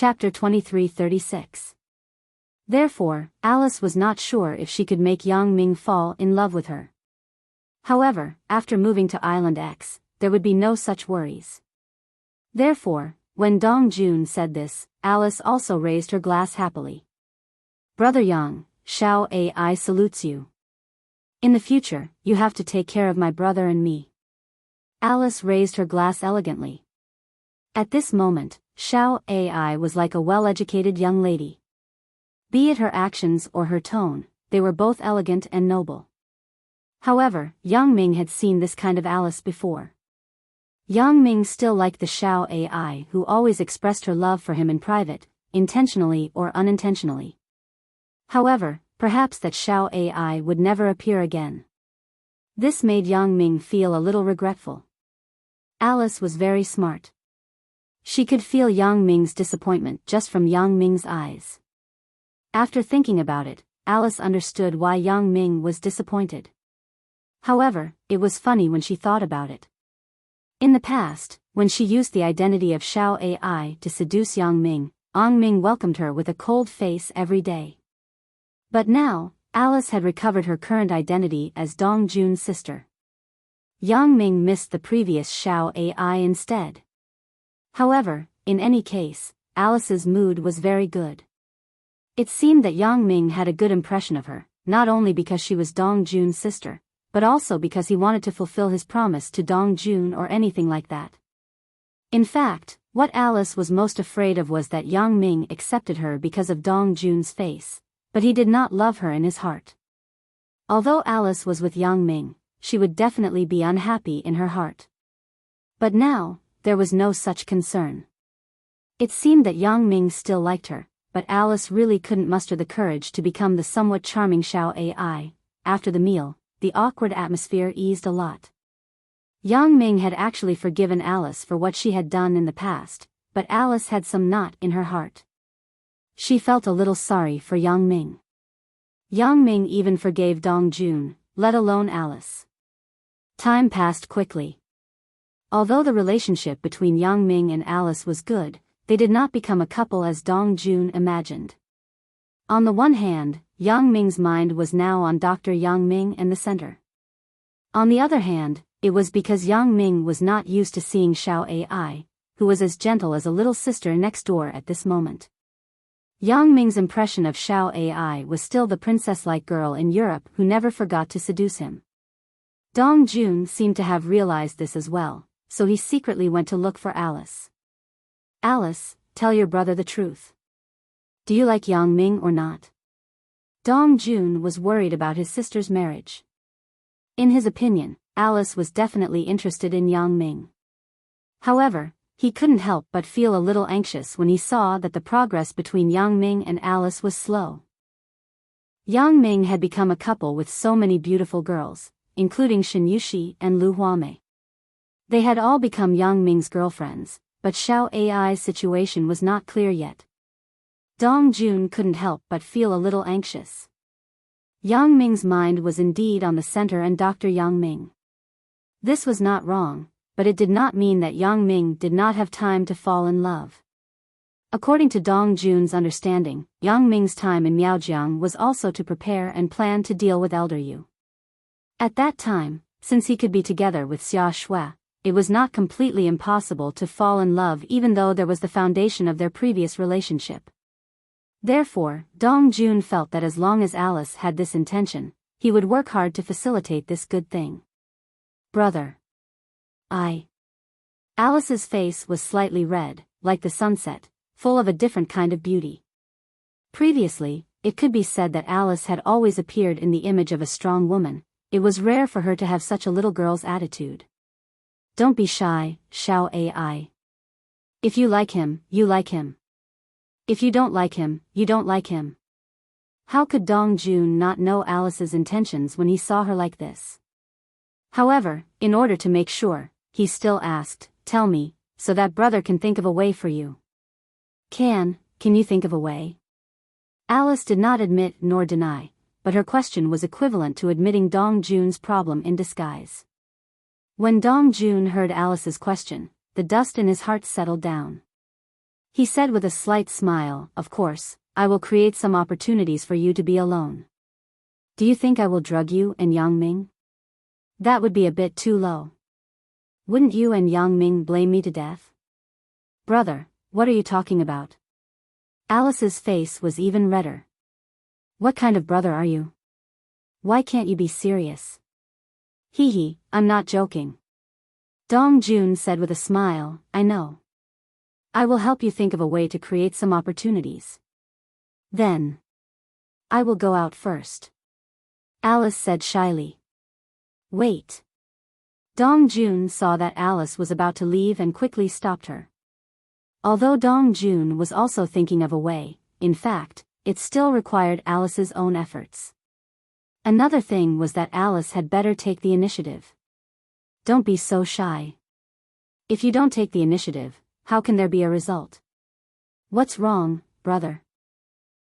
Chapter 23-36. Therefore, Alice was not sure if she could make Yang Ming fall in love with her. However, after moving to Island X, there would be no such worries. Therefore, when Dong Jun said this, Alice also raised her glass happily. Brother Yang, Xiao Ai salutes you. In the future, you have to take care of my brother and me. Alice raised her glass elegantly. At this moment, Xiao Ai was like a well-educated young lady. Be it her actions or her tone, they were both elegant and noble. However, Yang Ming had seen this kind of Alice before. Yang Ming still liked the Xiao Ai who always expressed her love for him in private, intentionally or unintentionally. However, perhaps that Xiao Ai would never appear again. This made Yang Ming feel a little regretful. Alice was very smart. She could feel Yang Ming's disappointment just from Yang Ming's eyes. After thinking about it, Alice understood why Yang Ming was disappointed. However, it was funny when she thought about it. In the past, when she used the identity of Xiao Ai to seduce Yang Ming welcomed her with a cold face every day. But now, Alice had recovered her current identity as Dong Jun's sister. Yang Ming missed the previous Xiao Ai instead. However, in any case, Alice's mood was very good. It seemed that Yang Ming had a good impression of her, not only because she was Dong Jun's sister, but also because he wanted to fulfill his promise to Dong Jun or anything like that. In fact, what Alice was most afraid of was that Yang Ming accepted her because of Dong Jun's face, but he did not love her in his heart. Although Alice was with Yang Ming, she would definitely be unhappy in her heart. But now, there was no such concern. It seemed that Yang Ming still liked her, but Alice really couldn't muster the courage to become the somewhat charming Xiao Ai. After the meal, the awkward atmosphere eased a lot. Yang Ming had actually forgiven Alice for what she had done in the past, but Alice had some knot in her heart. She felt a little sorry for Yang Ming. Yang Ming even forgave Dong Jun, let alone Alice. Time passed quickly. Although the relationship between Yang Ming and Alice was good, they did not become a couple as Dong Jun imagined. On the one hand, Yang Ming's mind was now on Dr. Yang Ming and the center. On the other hand, it was because Yang Ming was not used to seeing Xiao Ai, who was as gentle as a little sister next door at this moment. Yang Ming's impression of Xiao Ai was still the princess-like girl in Europe who never forgot to seduce him. Dong Jun seemed to have realized this as well, so he secretly went to look for Alice. Alice, tell your brother the truth. Do you like Yang Ming or not? Dong Jun was worried about his sister's marriage. In his opinion, Alice was definitely interested in Yang Ming. However, he couldn't help but feel a little anxious when he saw that the progress between Yang Ming and Alice was slow. Yang Ming had become a couple with so many beautiful girls, including Shen Yuxi and Lu Huamei. They had all become Yang Ming's girlfriends, but Xiao Ai's situation was not clear yet. Dong Jun couldn't help but feel a little anxious. Yang Ming's mind was indeed on the center and Dr. Yang Ming. This was not wrong, but it did not mean that Yang Ming did not have time to fall in love. According to Dong Jun's understanding, Yang Ming's time in Miaojiang was also to prepare and plan to deal with Elder Yu. At that time, since he could be together with Xia Shui, it was not completely impossible to fall in love even though there was the foundation of their previous relationship. Therefore, Dong Jun felt that as long as Alice had this intention, he would work hard to facilitate this good thing. Brother. Alice's face was slightly red, like the sunset, full of a different kind of beauty. Previously, it could be said that Alice had always appeared in the image of a strong woman. It was rare for her to have such a little girl's attitude. Don't be shy, Xiao Ai. If you like him, you like him. If you don't like him, you don't like him. How could Dong Jun not know Alice's intentions when he saw her like this? However, in order to make sure, he still asked, tell me, so that brother can think of a way for you. Can you think of a way? Alice did not admit nor deny, but her question was equivalent to admitting Dong Jun's problem in disguise. When Dong Jun heard Alice's question, the dust in his heart settled down. He said with a slight smile, "Of course, I will create some opportunities for you to be alone. Do you think I will drug you and Yang Ming? That would be a bit too low. Wouldn't you and Yang Ming blame me to death?" "Brother, what are you talking about?" Alice's face was even redder. "What kind of brother are you? Why can't you be serious?" "Hee hee, I'm not joking." Dong Jun said with a smile, "I know. I will help you think of a way to create some opportunities. Then, I will go out first." Alice said shyly. "Wait." Dong Jun saw that Alice was about to leave and quickly stopped her. Although Dong Jun was also thinking of a way, in fact, it still required Alice's own efforts. Another thing was that Alice had better take the initiative. Don't be so shy. If you don't take the initiative, how can there be a result? What's wrong, brother?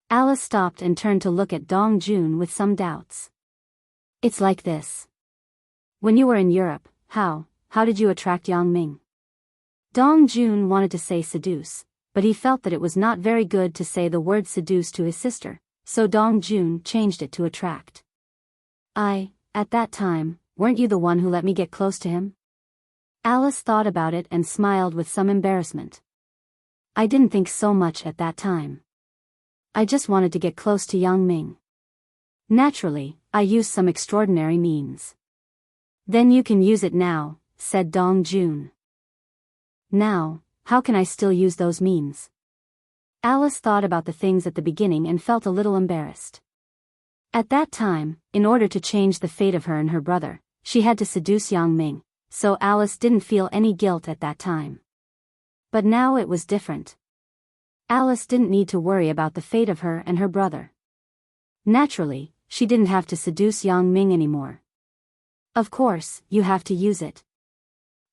Alice stopped and turned to look at Dong Jun with some doubts. It's like this. When you were in Europe, how did you attract Yang Ming? Dong Jun wanted to say seduce, but he felt that it was not very good to say the word seduce to his sister, so Dong Jun changed it to attract. At that time, weren't you the one who let me get close to him? Alice thought about it and smiled with some embarrassment. I didn't think so much at that time. I just wanted to get close to Yang Ming. Naturally, I used some extraordinary means. Then you can use it now, said Dong Jun. Now, how can I still use those means? Alice thought about the things at the beginning and felt a little embarrassed. At that time, in order to change the fate of her and her brother, she had to seduce Yang Ming, so Alice didn't feel any guilt at that time. But now it was different. Alice didn't need to worry about the fate of her and her brother. Naturally, she didn't have to seduce Yang Ming anymore. Of course, you have to use it.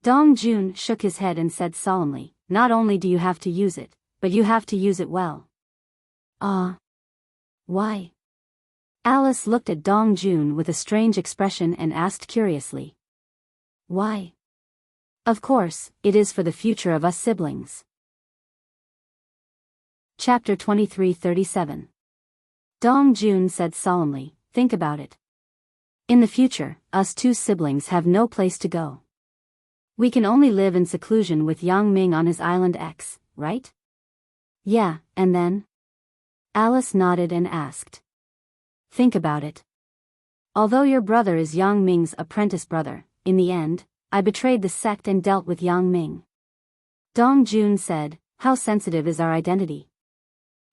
Dong Jun shook his head and said solemnly, not only do you have to use it, but you have to use it well. Why? Alice looked at Dong Jun with a strange expression and asked curiously. Why? Of course, it is for the future of us siblings. Chapter 23:37. Dong Jun said solemnly, think about it. In the future, us two siblings have no place to go. We can only live in seclusion with Yang Ming on his island X, right? Yeah, and then? Alice nodded and asked. Think about it. Although your brother is Yang Ming's apprentice brother, in the end, I betrayed the sect and dealt with Yang Ming. Dong Jun said, how sensitive is our identity?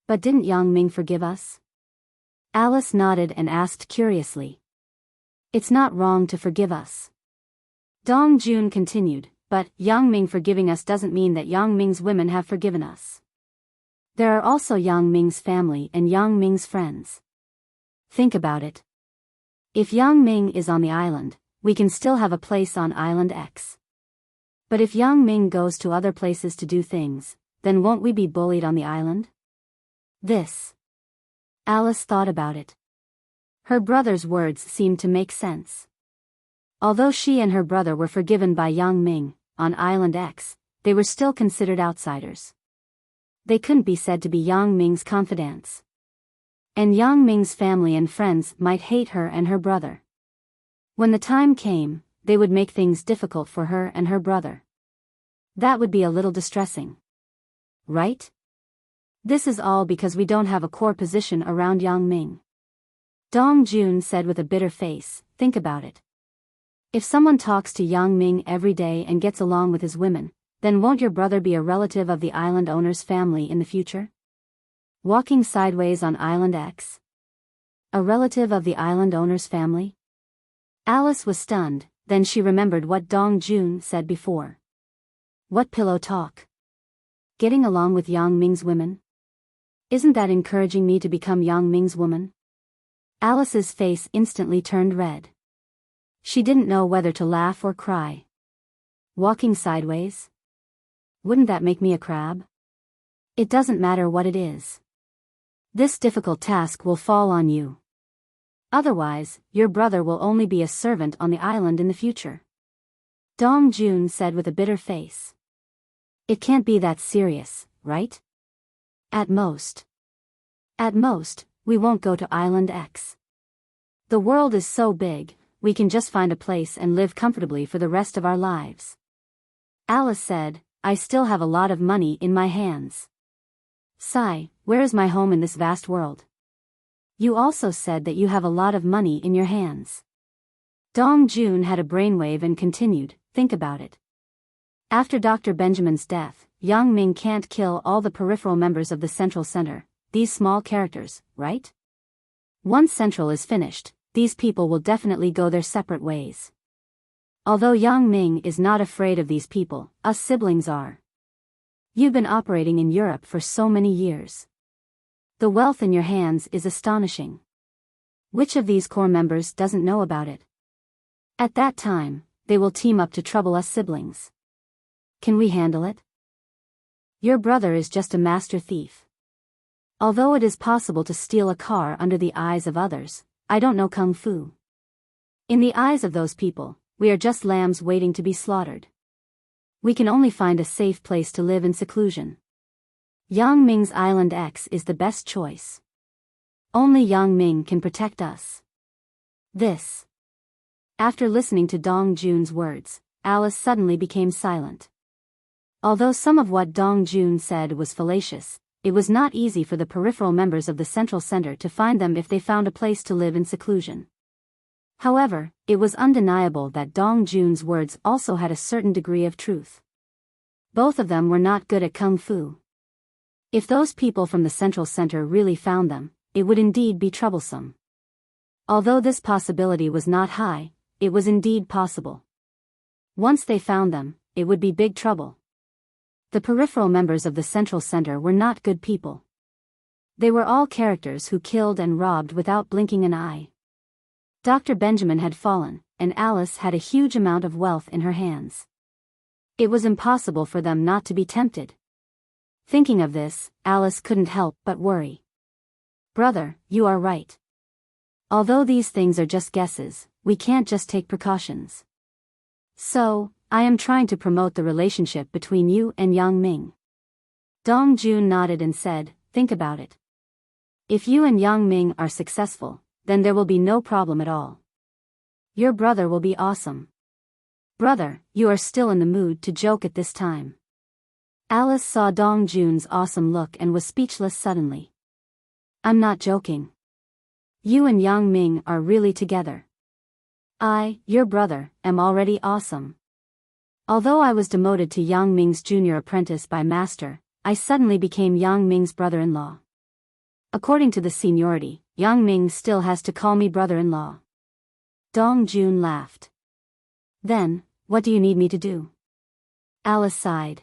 But didn't Yang Ming forgive us? Alice nodded and asked curiously. It's not wrong to forgive us. Dong Jun continued, but Yang Ming forgiving us doesn't mean that Yang Ming's women have forgiven us. There are also Yang Ming's family and Yang Ming's friends. Think about it. If Yang Ming is on the island, we can still have a place on Island X. But if Yang Ming goes to other places to do things, then won't we be bullied on the island? Alice thought about it. Her brother's words seemed to make sense. Although she and her brother were forgiven by Yang Ming, on Island X, they were still considered outsiders. They couldn't be said to be Yang Ming's confidants. And Yang Ming's family and friends might hate her and her brother. When the time came, they would make things difficult for her and her brother. That would be a little distressing. Right? This is all because we don't have a core position around Yang Ming. Dong Jun said with a bitter face, think about it. If someone talks to Yang Ming every day and gets along with his women, then won't your brother be a relative of the island owner's family in the future? Walking sideways on Island X? A relative of the island owner's family? Alice was stunned, then she remembered what Dong Jun said before. What pillow talk? Getting along with Yang Ming's women? Isn't that encouraging me to become Yang Ming's woman? Alice's face instantly turned red. She didn't know whether to laugh or cry. Walking sideways? Wouldn't that make me a crab? It doesn't matter what it is. This difficult task will fall on you. Otherwise, your brother will only be a servant on the island in the future. Dong Jun said with a bitter face. It can't be that serious, right? At most. At most, we won't go to Island X. The world is so big, we can just find a place and live comfortably for the rest of our lives. Alice said, I still have a lot of money in my hands. Sigh, where is my home in this vast world? You also said that you have a lot of money in your hands. Dong Jun had a brainwave and continued, think about it. After Dr. Benjamin's death, Yang Ming can't kill all the peripheral members of the Central Center, these small characters, right? Once Central is finished, these people will definitely go their separate ways. Although Yang Ming is not afraid of these people, us siblings are. You've been operating in Europe for so many years. The wealth in your hands is astonishing. Which of these core members doesn't know about it? At that time, they will team up to trouble us siblings. Can we handle it? Your brother is just a master thief. Although it is possible to steal a car under the eyes of others, I don't know Kung Fu. In the eyes of those people, we are just lambs waiting to be slaughtered. We can only find a safe place to live in seclusion. Yang Ming's Island X is the best choice. Only Yang Ming can protect us. This. After listening to Dong Jun's words, Alice suddenly became silent. Although some of what Dong Jun said was fallacious, it was not easy for the peripheral members of the Central Center to find them if they found a place to live in seclusion. However, it was undeniable that Dong Jun's words also had a certain degree of truth. Both of them were not good at Kung Fu. If those people from the Central Center really found them, it would indeed be troublesome. Although this possibility was not high, it was indeed possible. Once they found them, it would be big trouble. The peripheral members of the Central Center were not good people. They were all characters who killed and robbed without blinking an eye. Dr. Benjamin had fallen, and Alice had a huge amount of wealth in her hands. It was impossible for them not to be tempted. Thinking of this, Alice couldn't help but worry. Brother, you are right. Although these things are just guesses, we can't just take precautions. So, I am trying to promote the relationship between you and Yang Ming. Dong Jun nodded and said, think about it. If you and Yang Ming are successful, then there will be no problem at all. Your brother will be awesome. Brother, you are still in the mood to joke at this time. Alice saw Dong Jun's awesome look and was speechless suddenly. I'm not joking. You and Yang Ming are really together. I, your brother, am already awesome. Although I was demoted to Yang Ming's junior apprentice by master, I suddenly became Yang Ming's brother-in-law. According to the seniority, Yang Ming still has to call me brother-in-law. Dong Jun laughed. Then, what do you need me to do? Alice sighed.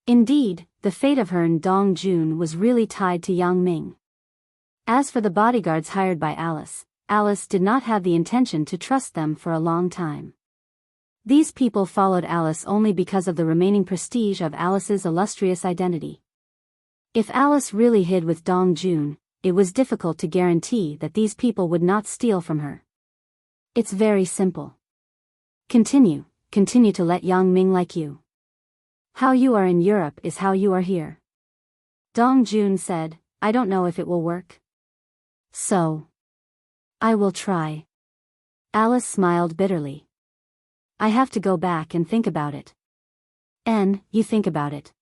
Indeed, the fate of her and Dong Jun was really tied to Yang Ming. As for the bodyguards hired by Alice, Alice did not have the intention to trust them for a long time. These people followed Alice only because of the remaining prestige of Alice's illustrious identity. If Alice really hid with Dong Jun, it was difficult to guarantee that these people would not steal from her. It's very simple. Continue to let Yang Ming like you. How you are in Europe is how you are here. Dong Jun said, I don't know if it will work. So. I will try. Alice smiled bitterly. I have to go back and think about it. You think about it.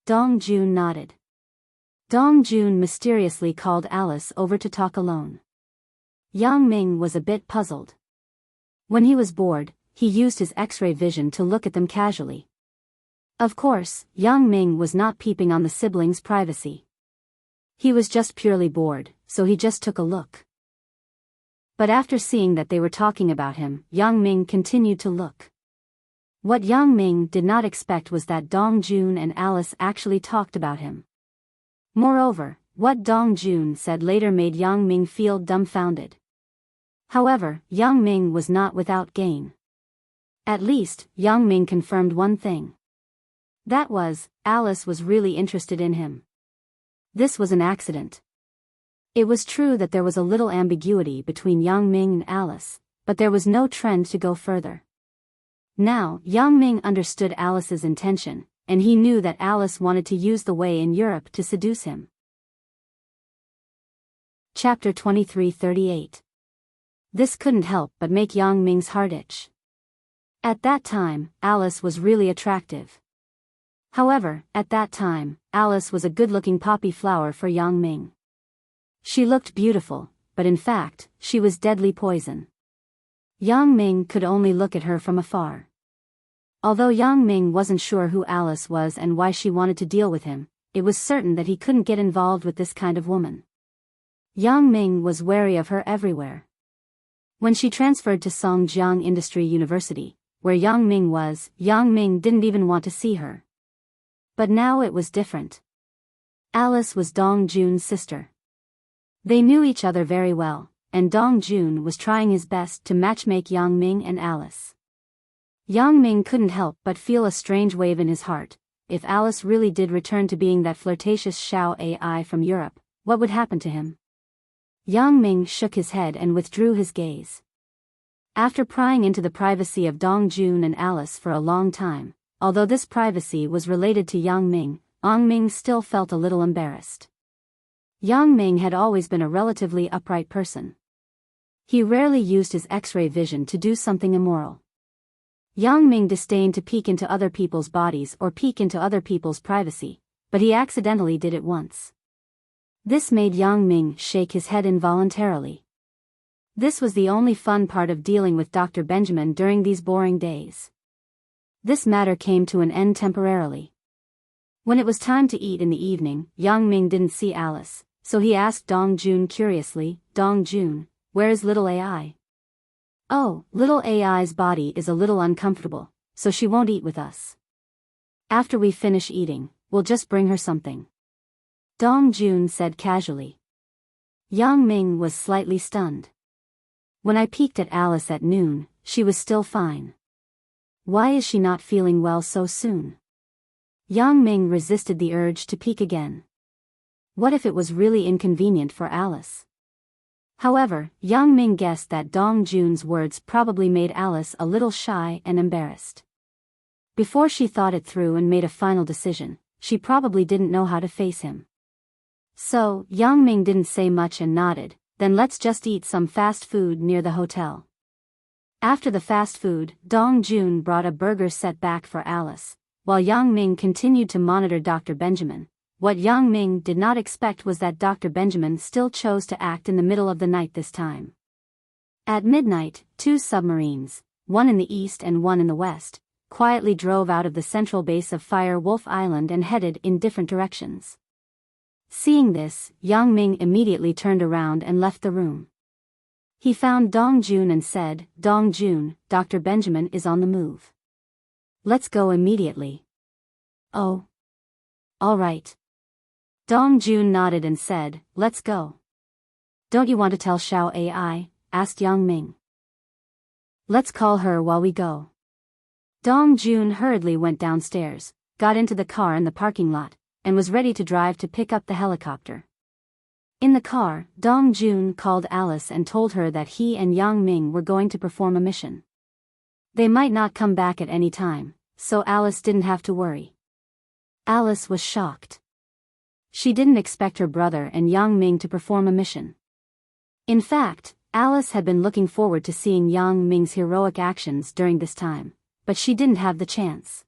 Dong Jun nodded. Dong Jun mysteriously called Alice over to talk alone. Yang Ming was a bit puzzled. When he was bored, he used his X-ray vision to look at them casually. Of course, Yang Ming was not peeping on the siblings' privacy. He was just purely bored, so he just took a look. But after seeing that they were talking about him, Yang Ming continued to look. What Yang Ming did not expect was that Dong Jun and Alice actually talked about him. Moreover, what Dong Jun said later made Yang Ming feel dumbfounded. However, Yang Ming was not without gain. At least, Yang Ming confirmed one thing. That was, Alice was really interested in him. This was an accident. It was true that there was a little ambiguity between Yang Ming and Alice, but there was no trend to go further. Now, Yang Ming understood Alice's intention, and he knew that Alice wanted to use the way in Europe to seduce him. Chapter 23:38. This couldn't help but make Yang Ming's heart itch. At that time, Alice was really attractive. However, at that time, Alice was a good-looking poppy flower for Yang Ming. She looked beautiful, but in fact, she was deadly poison. Yang Ming could only look at her from afar. Although Yang Ming wasn't sure who Alice was and why she wanted to deal with him, it was certain that he couldn't get involved with this kind of woman. Yang Ming was wary of her everywhere. When she transferred to Songjiang Industry University, where Yang Ming was, Yang Ming didn't even want to see her. But now it was different. Alice was Dong Jun's sister. They knew each other very well, and Dong Jun was trying his best to matchmake Yang Ming and Alice. Yang Ming couldn't help but feel a strange wave in his heart. If Alice really did return to being that flirtatious Xiao AI from Europe, what would happen to him? Yang Ming shook his head and withdrew his gaze. After prying into the privacy of Dong Jun and Alice for a long time, although this privacy was related to Yang Ming still felt a little embarrassed. Yang Ming had always been a relatively upright person. He rarely used his X-ray vision to do something immoral. Yang Ming disdained to peek into other people's bodies or peek into other people's privacy, but he accidentally did it once. This made Yang Ming shake his head involuntarily. This was the only fun part of dealing with Dr. Benjamin during these boring days. This matter came to an end temporarily. When it was time to eat in the evening, Yang Ming didn't see Alice, so he asked Dong Jun curiously, "Dong Jun, where is little AI?" "Oh, little AI's body is a little uncomfortable, so she won't eat with us. After we finish eating, we'll just bring her something," Dong Jun said casually. Yang Ming was slightly stunned. "When I peeked at Alice at noon, she was still fine. Why is she not feeling well so soon?" Yang Ming resisted the urge to peek again. What if it was really inconvenient for Alice? However, Yang Ming guessed that Dong Jun's words probably made Alice a little shy and embarrassed. Before she thought it through and made a final decision, she probably didn't know how to face him. So, Yang Ming didn't say much and nodded, "Then let's just eat some fast food near the hotel." After the fast food, Dong Jun brought a burger set back for Alice, while Yang Ming continued to monitor Dr. Benjamin. What Yang Ming did not expect was that Dr. Benjamin still chose to act in the middle of the night this time. At midnight, 2 submarines, one in the east and one in the west, quietly drove out of the central base of Fire Wolf Island and headed in different directions. Seeing this, Yang Ming immediately turned around and left the room. He found Dong Jun and said, "Dong Jun, Dr. Benjamin is on the move. Let's go immediately." "Oh. All right." Dong Jun nodded and said, "Let's go." "Don't you want to tell Xiao AI?" asked Yang Ming. "Let's call her while we go." Dong Jun hurriedly went downstairs, got into the car in the parking lot, and was ready to drive to pick up the helicopter. In the car, Dong Jun called Alice and told her that he and Yang Ming were going to perform a mission. They might not come back at any time, so Alice didn't have to worry. Alice was shocked. She didn't expect her brother and Yang Ming to perform a mission. In fact, Alice had been looking forward to seeing Yang Ming's heroic actions during this time, but she didn't have the chance.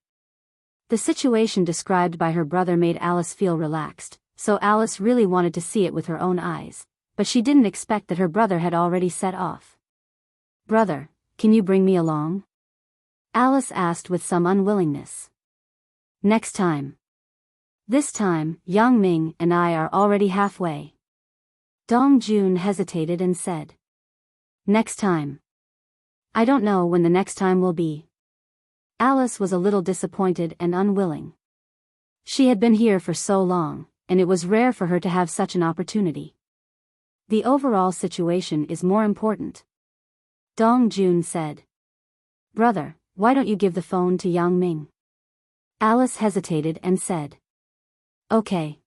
The situation described by her brother made Alice feel relaxed, so Alice really wanted to see it with her own eyes, but she didn't expect that her brother had already set off. "Brother, can you bring me along?" Alice asked with some unwillingness. "Next time. This time, Yang Ming and I are already halfway." Dong Jun hesitated and said, "Next time. I don't know when the next time will be." Alice was a little disappointed and unwilling. She had been here for so long, and it was rare for her to have such an opportunity. "The overall situation is more important," Dong Jun said. "Brother, why don't you give the phone to Yang Ming?" Alice hesitated and said, "Okay."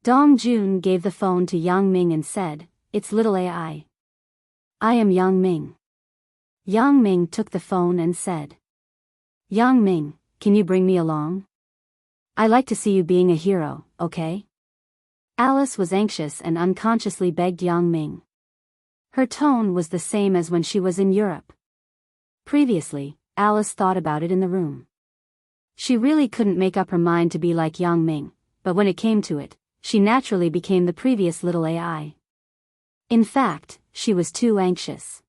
Dong Jun gave the phone to Yang Ming and said, "It's little AI. I am Yang Ming." Yang Ming took the phone and said, "Yang Ming, can you bring me along?" I like to see you being a hero, okay? Alice was anxious and unconsciously begged Yang Ming. Her tone was the same as when she was in Europe. Previously, Alice thought about it in the room. She really couldn't make up her mind to be like Yang Ming, but when it came to it, she naturally became the previous little AI. In fact, she was too anxious.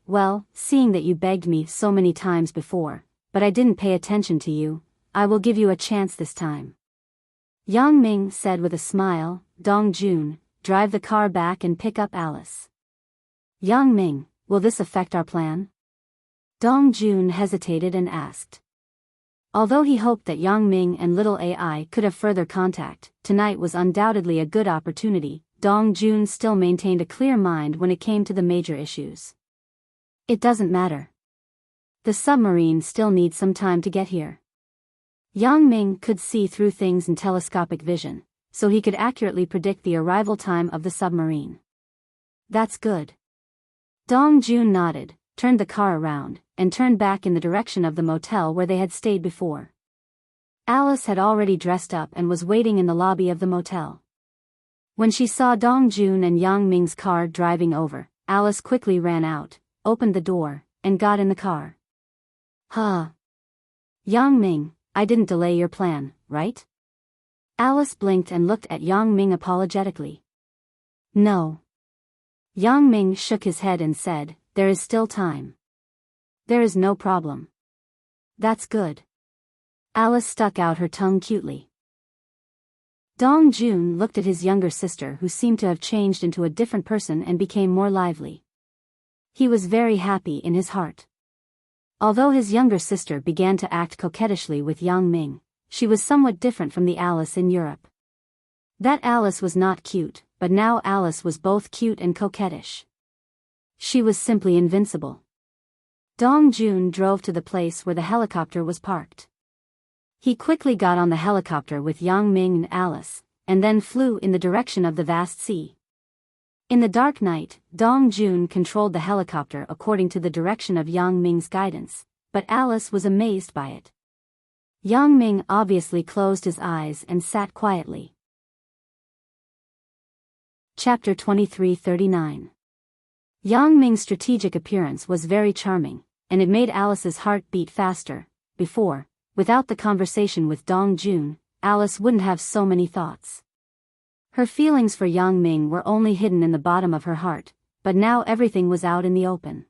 Well, seeing that you begged me so many times before, but I didn't pay attention to you, I will give you a chance this time. Yang Ming said with a smile. Dong Jun, drive the car back and pick up Alice. Yang Ming, will this affect our plan? Dong Jun hesitated and asked. Although he hoped that Yang Ming and little AI could have further contact, tonight was undoubtedly a good opportunity. Dong Jun still maintained a clear mind when it came to the major issues. It doesn't matter. The submarine still needs some time to get here. Yang Ming could see through things in telescopic vision, so he could accurately predict the arrival time of the submarine. That's good. Dong Jun nodded, turned the car around, and turned back in the direction of the motel where they had stayed before. Alice had already dressed up and was waiting in the lobby of the motel. When she saw Dong Jun and Yang Ming's car driving over, Alice quickly ran out, opened the door, and got in the car. Yang Ming, I didn't delay your plan, right? Alice blinked and looked at Yang Ming apologetically. No. Yang Ming shook his head and said, there is still time. There is no problem. That's good. Alice stuck out her tongue cutely. Dong Jun looked at his younger sister, who seemed to have changed into a different person and became more lively. He was very happy in his heart. Although his younger sister began to act coquettishly with Yang Ming, she was somewhat different from the Alice in Europe. That Alice was not cute, but now Alice was both cute and coquettish. She was simply invincible. Dong Jun drove to the place where the helicopter was parked. He quickly got on the helicopter with Yang Ming and Alice, and then flew in the direction of the vast sea. In the dark night, Dong Jun controlled the helicopter according to the direction of Yang Ming's guidance, but Alice was amazed by it. Yang Ming obviously closed his eyes and sat quietly. Chapter 2339. Yang Ming's strategic appearance was very charming, and it made Alice's heart beat faster. Before, without the conversation with Dong Jun, Alice wouldn't have so many thoughts. Her feelings for Yang Ming were only hidden in the bottom of her heart, but now everything was out in the open.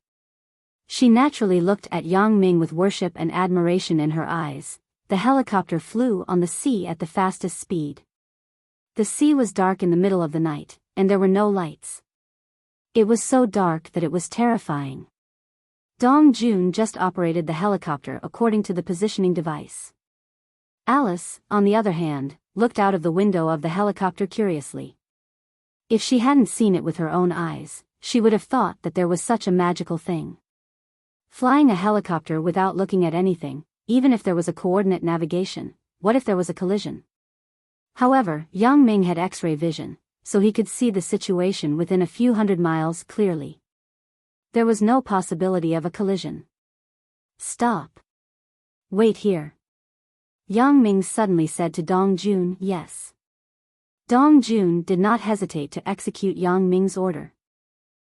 She naturally looked at Yang Ming with worship and admiration in her eyes. The helicopter flew on the sea at the fastest speed. The sea was dark in the middle of the night, and there were no lights. It was so dark that it was terrifying. Dong Jun just operated the helicopter according to the positioning device. Alice, on the other hand, looked out of the window of the helicopter curiously. If she hadn't seen it with her own eyes, she would have thought that there was such a magical thing. Flying a helicopter without looking at anything, even if there was a coordinate navigation, what if there was a collision? However, Yang Ming had X-ray vision, so he could see the situation within a few hundred miles clearly. There was no possibility of a collision. Stop. Wait here. Yang Ming suddenly said to Dong Jun, yes. Dong Jun did not hesitate to execute Yang Ming's order.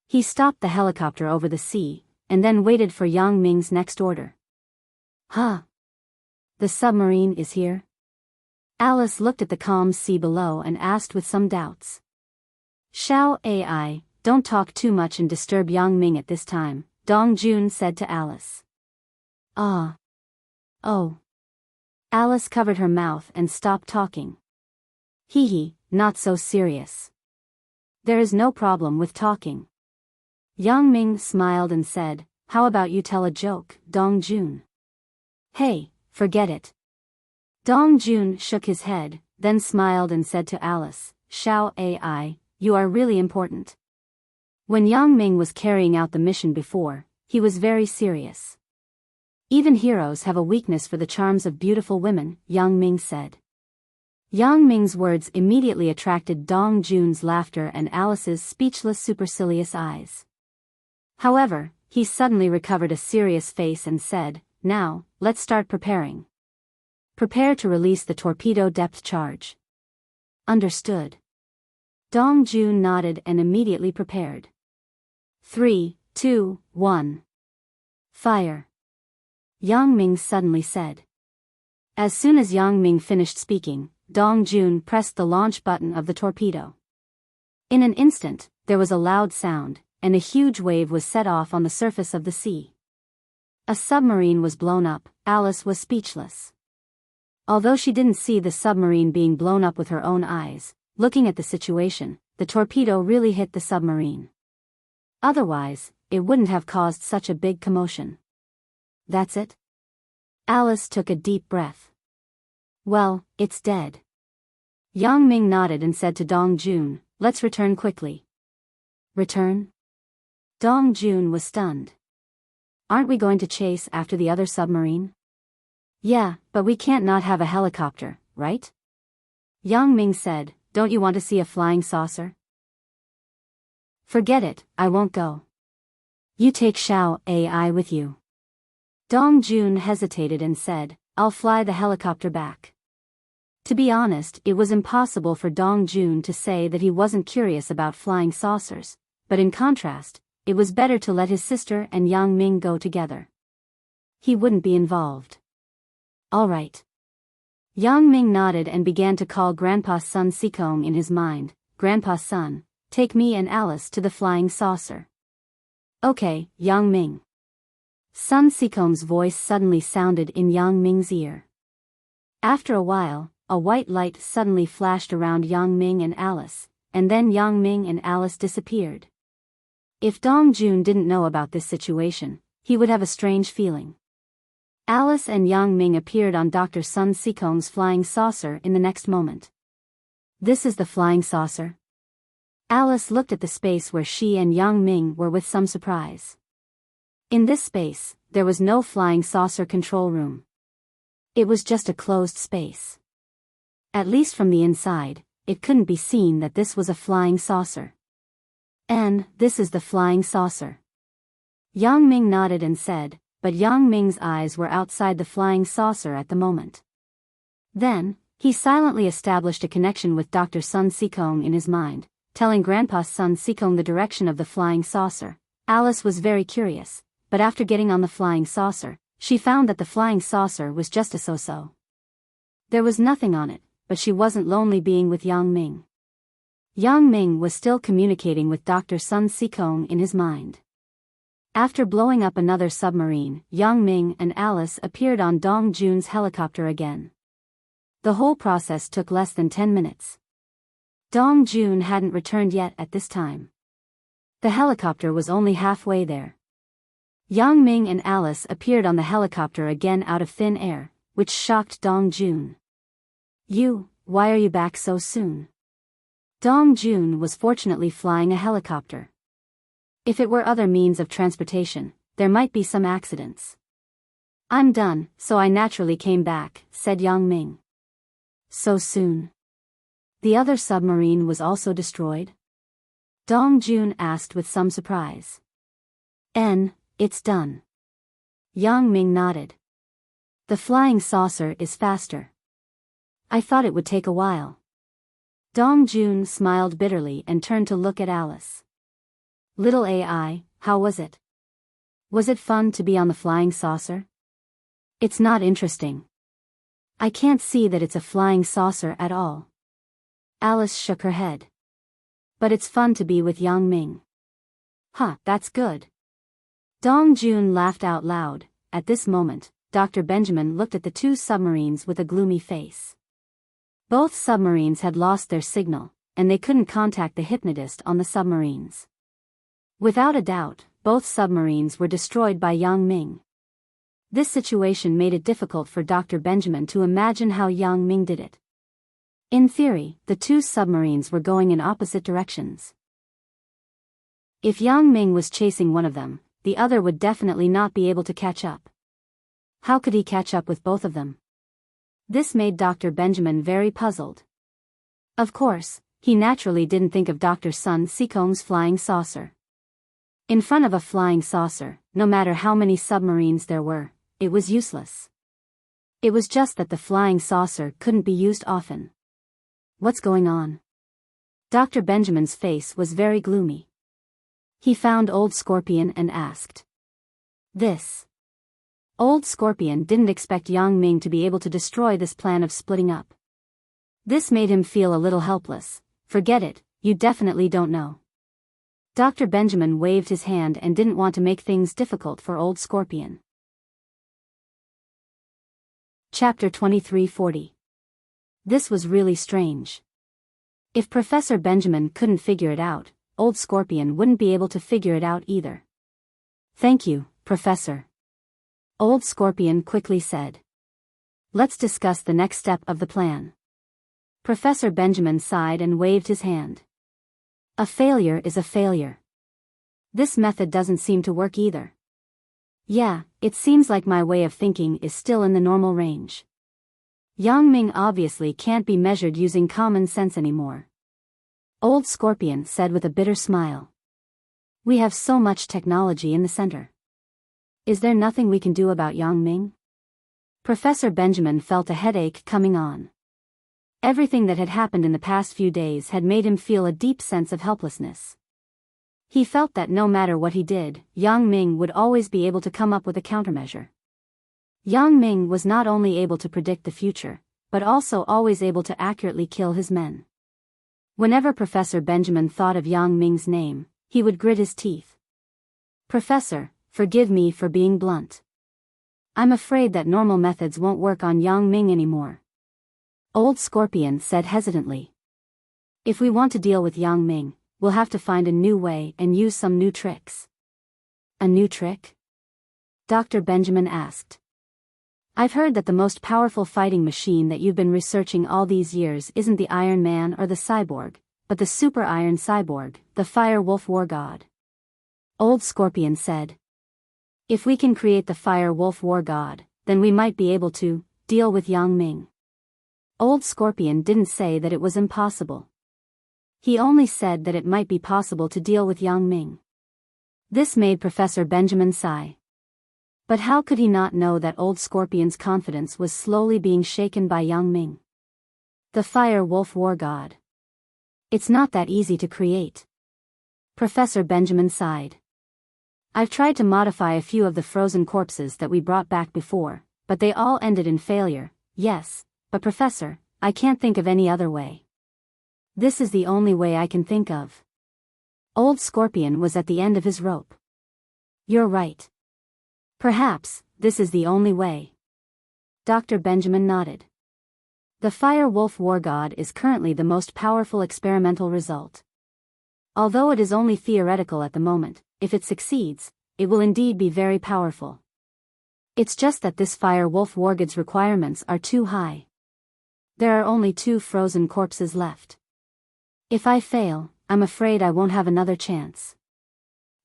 He stopped the helicopter over the sea, and then waited for Yang Ming's next order. The submarine is here? Alice looked at the calm sea below and asked with some doubts. Xiao AI, don't talk too much and disturb Yang Ming at this time, Dong Jun said to Alice. Oh. Alice covered her mouth and stopped talking. Not so serious. There is no problem with talking. Yang Ming smiled and said, how about you tell a joke, Dong Jun? Hey, forget it. Dong Jun shook his head, then smiled and said to Alice, Xiao AI, you are really important. When Yang Ming was carrying out the mission before, he was very serious. Even heroes have a weakness for the charms of beautiful women, Yang Ming said. Yang Ming's words immediately attracted Dong Jun's laughter and Alice's speechless supercilious eyes. However, he suddenly recovered a serious face and said, now, let's start preparing. Prepare to release the torpedo depth charge. Understood. Dong Jun nodded and immediately prepared. 3, 2, 1. Fire. Yang Ming suddenly said. As soon as Yang Ming finished speaking, Dong Jun pressed the launch button of the torpedo. In an instant, there was a loud sound, and a huge wave was set off on the surface of the sea. A submarine was blown up. Alice was speechless. Although she didn't see the submarine being blown up with her own eyes, looking at the situation, the torpedo really hit the submarine. Otherwise, it wouldn't have caused such a big commotion. That's it? Alice took a deep breath. Well, it's dead. Yang Ming nodded and said to Dong Jun, let's return quickly. Return? Dong Jun was stunned. Aren't we going to chase after the other submarine? Yeah, but we can't not have a helicopter, right? Yang Ming said, don't you want to see a flying saucer? Forget it, I won't go. You take Xiao AI with you. Dong Jun hesitated and said, I'll fly the helicopter back. To be honest, it was impossible for Dong Jun to say that he wasn't curious about flying saucers, but in contrast, it was better to let his sister and Yang Ming go together. He wouldn't be involved. All right. Yang Ming nodded and began to call Grandpa's son Sikong in his mind. Grandpa's son, take me and Alice to the flying saucer. Okay, Yang Ming. Sun Sikong's voice suddenly sounded in Yang Ming's ear. After a while, a white light suddenly flashed around Yang Ming and Alice, and then Yang Ming and Alice disappeared. If Dong Jun didn't know about this situation, he would have a strange feeling. Alice and Yang Ming appeared on Dr. Sun Sikong's flying saucer in the next moment. This is the flying saucer? Alice looked at the space where she and Yang Ming were with some surprise. In this space, there was no flying saucer control room. It was just a closed space. At least from the inside, it couldn't be seen that this was a flying saucer. And this is the flying saucer. Yang Ming nodded and said, but Yang Ming's eyes were outside the flying saucer at the moment. Then, he silently established a connection with Dr. Sun Sikong in his mind, telling Grandpa's son Sikong the direction of the flying saucer. Alice was very curious, but after getting on the flying saucer, she found that the flying saucer was just a so-so. There was nothing on it, but she wasn't lonely being with Yang Ming. Yang Ming was still communicating with Dr. Sun Sikong in his mind. After blowing up another submarine, Yang Ming and Alice appeared on Dong Jun's helicopter again. The whole process took less than 10 minutes. Dong Jun hadn't returned yet at this time. The helicopter was only halfway there. Yang Ming and Alice appeared on the helicopter again out of thin air, which shocked Dong Jun. Why are you back so soon? Dong Jun was fortunately flying a helicopter. If it were other means of transportation, there might be some accidents. I'm done, so I naturally came back, said Yang Ming. So soon? The other submarine was also destroyed? Dong Jun asked with some surprise. It's done. Yang Ming nodded. The flying saucer is faster. I thought it would take a while. Dong Jun smiled bitterly and turned to look at Alice. Little AI, how was it? Was it fun to be on the flying saucer? It's not interesting. I can't see that it's a flying saucer at all. Alice shook her head. But it's fun to be with Yang Ming. That's good. Dong Jun laughed out loud. At this moment, Dr. Benjamin looked at the two submarines with a gloomy face. Both submarines had lost their signal, and they couldn't contact the hypnotist on the submarines. Without a doubt, both submarines were destroyed by Yang Ming. This situation made it difficult for Dr. Benjamin to imagine how Yang Ming did it. In theory, the two submarines were going in opposite directions. If Yang Ming was chasing one of them, the other would definitely not be able to catch up. How could he catch up with both of them? This made Dr. Benjamin very puzzled. Of course, he naturally didn't think of Dr. Sun Sikong's flying saucer. In front of a flying saucer, no matter how many submarines there were, it was useless. It was just that the flying saucer couldn't be used often. What's going on? Dr. Benjamin's face was very gloomy. He found Old Scorpion and asked. This. Old Scorpion didn't expect Yang Ming to be able to destroy this plan of splitting up. This made him feel a little helpless. Forget it, you definitely don't know. Dr. Benjamin waved his hand and didn't want to make things difficult for Old Scorpion. Chapter 2340. This was really strange. If Professor Benjamin couldn't figure it out, Old Scorpion wouldn't be able to figure it out either. Thank you, Professor. Old Scorpion quickly said. Let's discuss the next step of the plan. Professor Benjamin sighed and waved his hand. A failure is a failure. This method doesn't seem to work either. Yeah, it seems like my way of thinking is still in the normal range. Yang Ming obviously can't be measured using common sense anymore. Old Scorpion said with a bitter smile. We have so much technology in the center. Is there nothing we can do about Yang Ming? Professor Benjamin felt a headache coming on. Everything that had happened in the past few days had made him feel a deep sense of helplessness. He felt that no matter what he did, Yang Ming would always be able to come up with a countermeasure. Yang Ming was not only able to predict the future, but also always able to accurately kill his men. Whenever Professor Benjamin thought of Yang Ming's name, he would grit his teeth. Professor, forgive me for being blunt. I'm afraid that normal methods won't work on Yang Ming anymore. Old Scorpion said hesitantly. If we want to deal with Yang Ming, we'll have to find a new way and use some new tricks. A new trick? Dr. Benjamin asked. I've heard that the most powerful fighting machine that you've been researching all these years isn't the Iron Man or the Cyborg, but the Super Iron Cyborg, the Fire Wolf War God. Old Scorpion said. If we can create the Fire Wolf War God, then we might be able to deal with Yang Ming. Old Scorpion didn't say that it was impossible. He only said that it might be possible to deal with Yang Ming. This made Professor Benjamin sigh. But how could he not know that Old Scorpion's confidence was slowly being shaken by Yang Ming? The Fire Wolf War God. It's not that easy to create. Professor Benjamin sighed. I've tried to modify a few of the frozen corpses that we brought back before, but they all ended in failure. Yes, but Professor, I can't think of any other way. This is the only way I can think of. Old Scorpion was at the end of his rope. You're right. Perhaps, this is the only way. Dr. Benjamin nodded. The Fire Wolf War God is currently the most powerful experimental result. Although it is only theoretical at the moment, if it succeeds, it will indeed be very powerful. It's just that this Fire Wolf War God's requirements are too high. There are only 2 frozen corpses left. If I fail, I'm afraid I won't have another chance.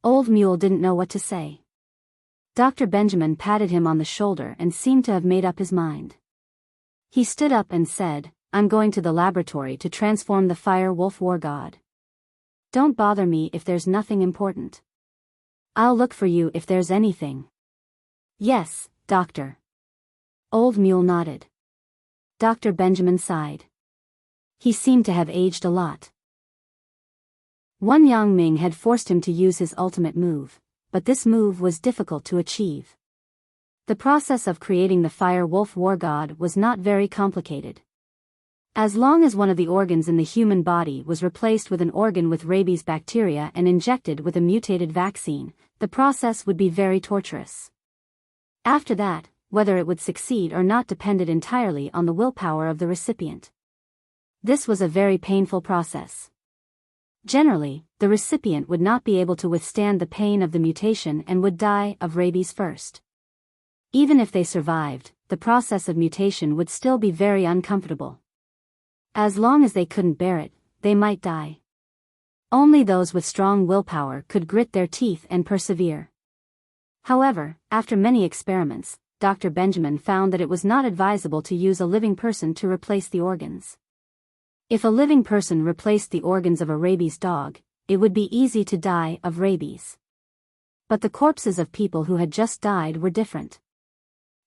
Old Mule didn't know what to say. Dr. Benjamin patted him on the shoulder and seemed to have made up his mind. He stood up and said, I'm going to the laboratory to transform the Fire Wolf War God. Don't bother me if there's nothing important. I'll look for you if there's anything. Yes, Doctor. Old Mule nodded. Dr. Benjamin sighed. He seemed to have aged a lot. Yang Ming had forced him to use his ultimate move, but this move was difficult to achieve. The process of creating the Fire Wolf War God was not very complicated. As long as one of the organs in the human body was replaced with an organ with rabies bacteria and injected with a mutated vaccine, the process would be very torturous. After that, whether it would succeed or not depended entirely on the willpower of the recipient. This was a very painful process. Generally, the recipient would not be able to withstand the pain of the mutation and would die of rabies first. Even if they survived, the process of mutation would still be very uncomfortable. As long as they couldn't bear it, they might die. Only those with strong willpower could grit their teeth and persevere. However, after many experiments, Dr. Benjamin found that it was not advisable to use a living person to replace the organs. If a living person replaced the organs of a rabies dog, it would be easy to die of rabies. But the corpses of people who had just died were different.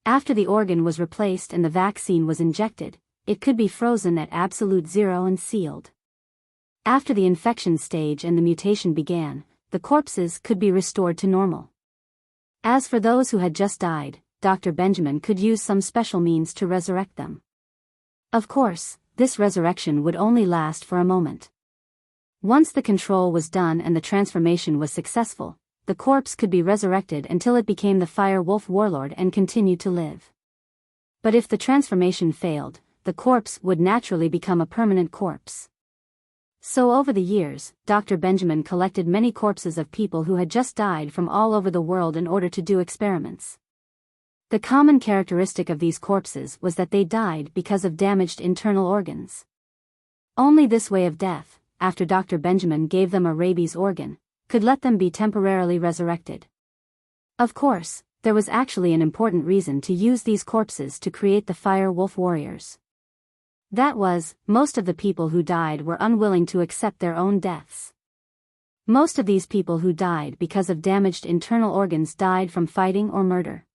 After the organ was replaced and the vaccine was injected, it could be frozen at absolute zero and sealed. After the infection stage and the mutation began, the corpses could be restored to normal. As for those who had just died, Dr. Benjamin could use some special means to resurrect them. Of course, this resurrection would only last for a moment. Once the control was done and the transformation was successful, the corpse could be resurrected until it became the Fire Wolf Warlord and continued to live. But if the transformation failed, the corpse would naturally become a permanent corpse. So over the years, Dr. Benjamin collected many corpses of people who had just died from all over the world in order to do experiments. The common characteristic of these corpses was that they died because of damaged internal organs. Only this way of death, after Dr. Benjamin gave them a rabies organ, could let them be temporarily resurrected. Of course, there was actually an important reason to use these corpses to create the Fire Wolf Warriors. That was, most of the people who died were unwilling to accept their own deaths. Most of these people who died because of damaged internal organs died from fighting or murder.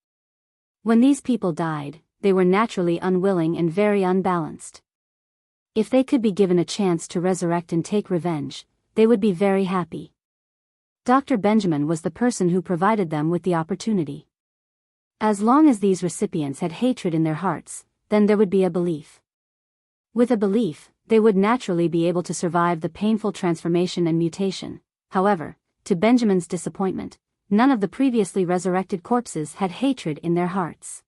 When these people died, they were naturally unwilling and very unbalanced. If they could be given a chance to resurrect and take revenge, they would be very happy. Dr. Benjamin was the person who provided them with the opportunity. As long as these recipients had hatred in their hearts, then there would be a belief. With a belief, they would naturally be able to survive the painful transformation and mutation. However, to Benjamin's disappointment, none of the previously resurrected corpses had hatred in their hearts.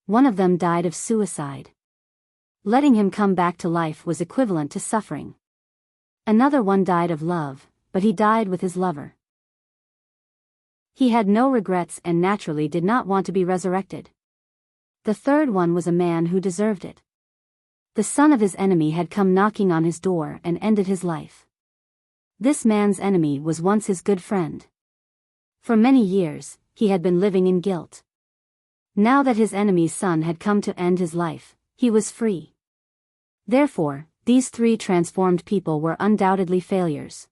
One of them died of suicide. Letting him come back to life was equivalent to suffering. Another one died of love, but he died with his lover. He had no regrets and naturally did not want to be resurrected. The third one was a man who deserved it. The son of his enemy had come knocking on his door and ended his life. This man's enemy was once his good friend. For many years, he had been living in guilt. Now that his enemy's son had come to end his life, he was free. Therefore, these three transformed people were undoubtedly failures.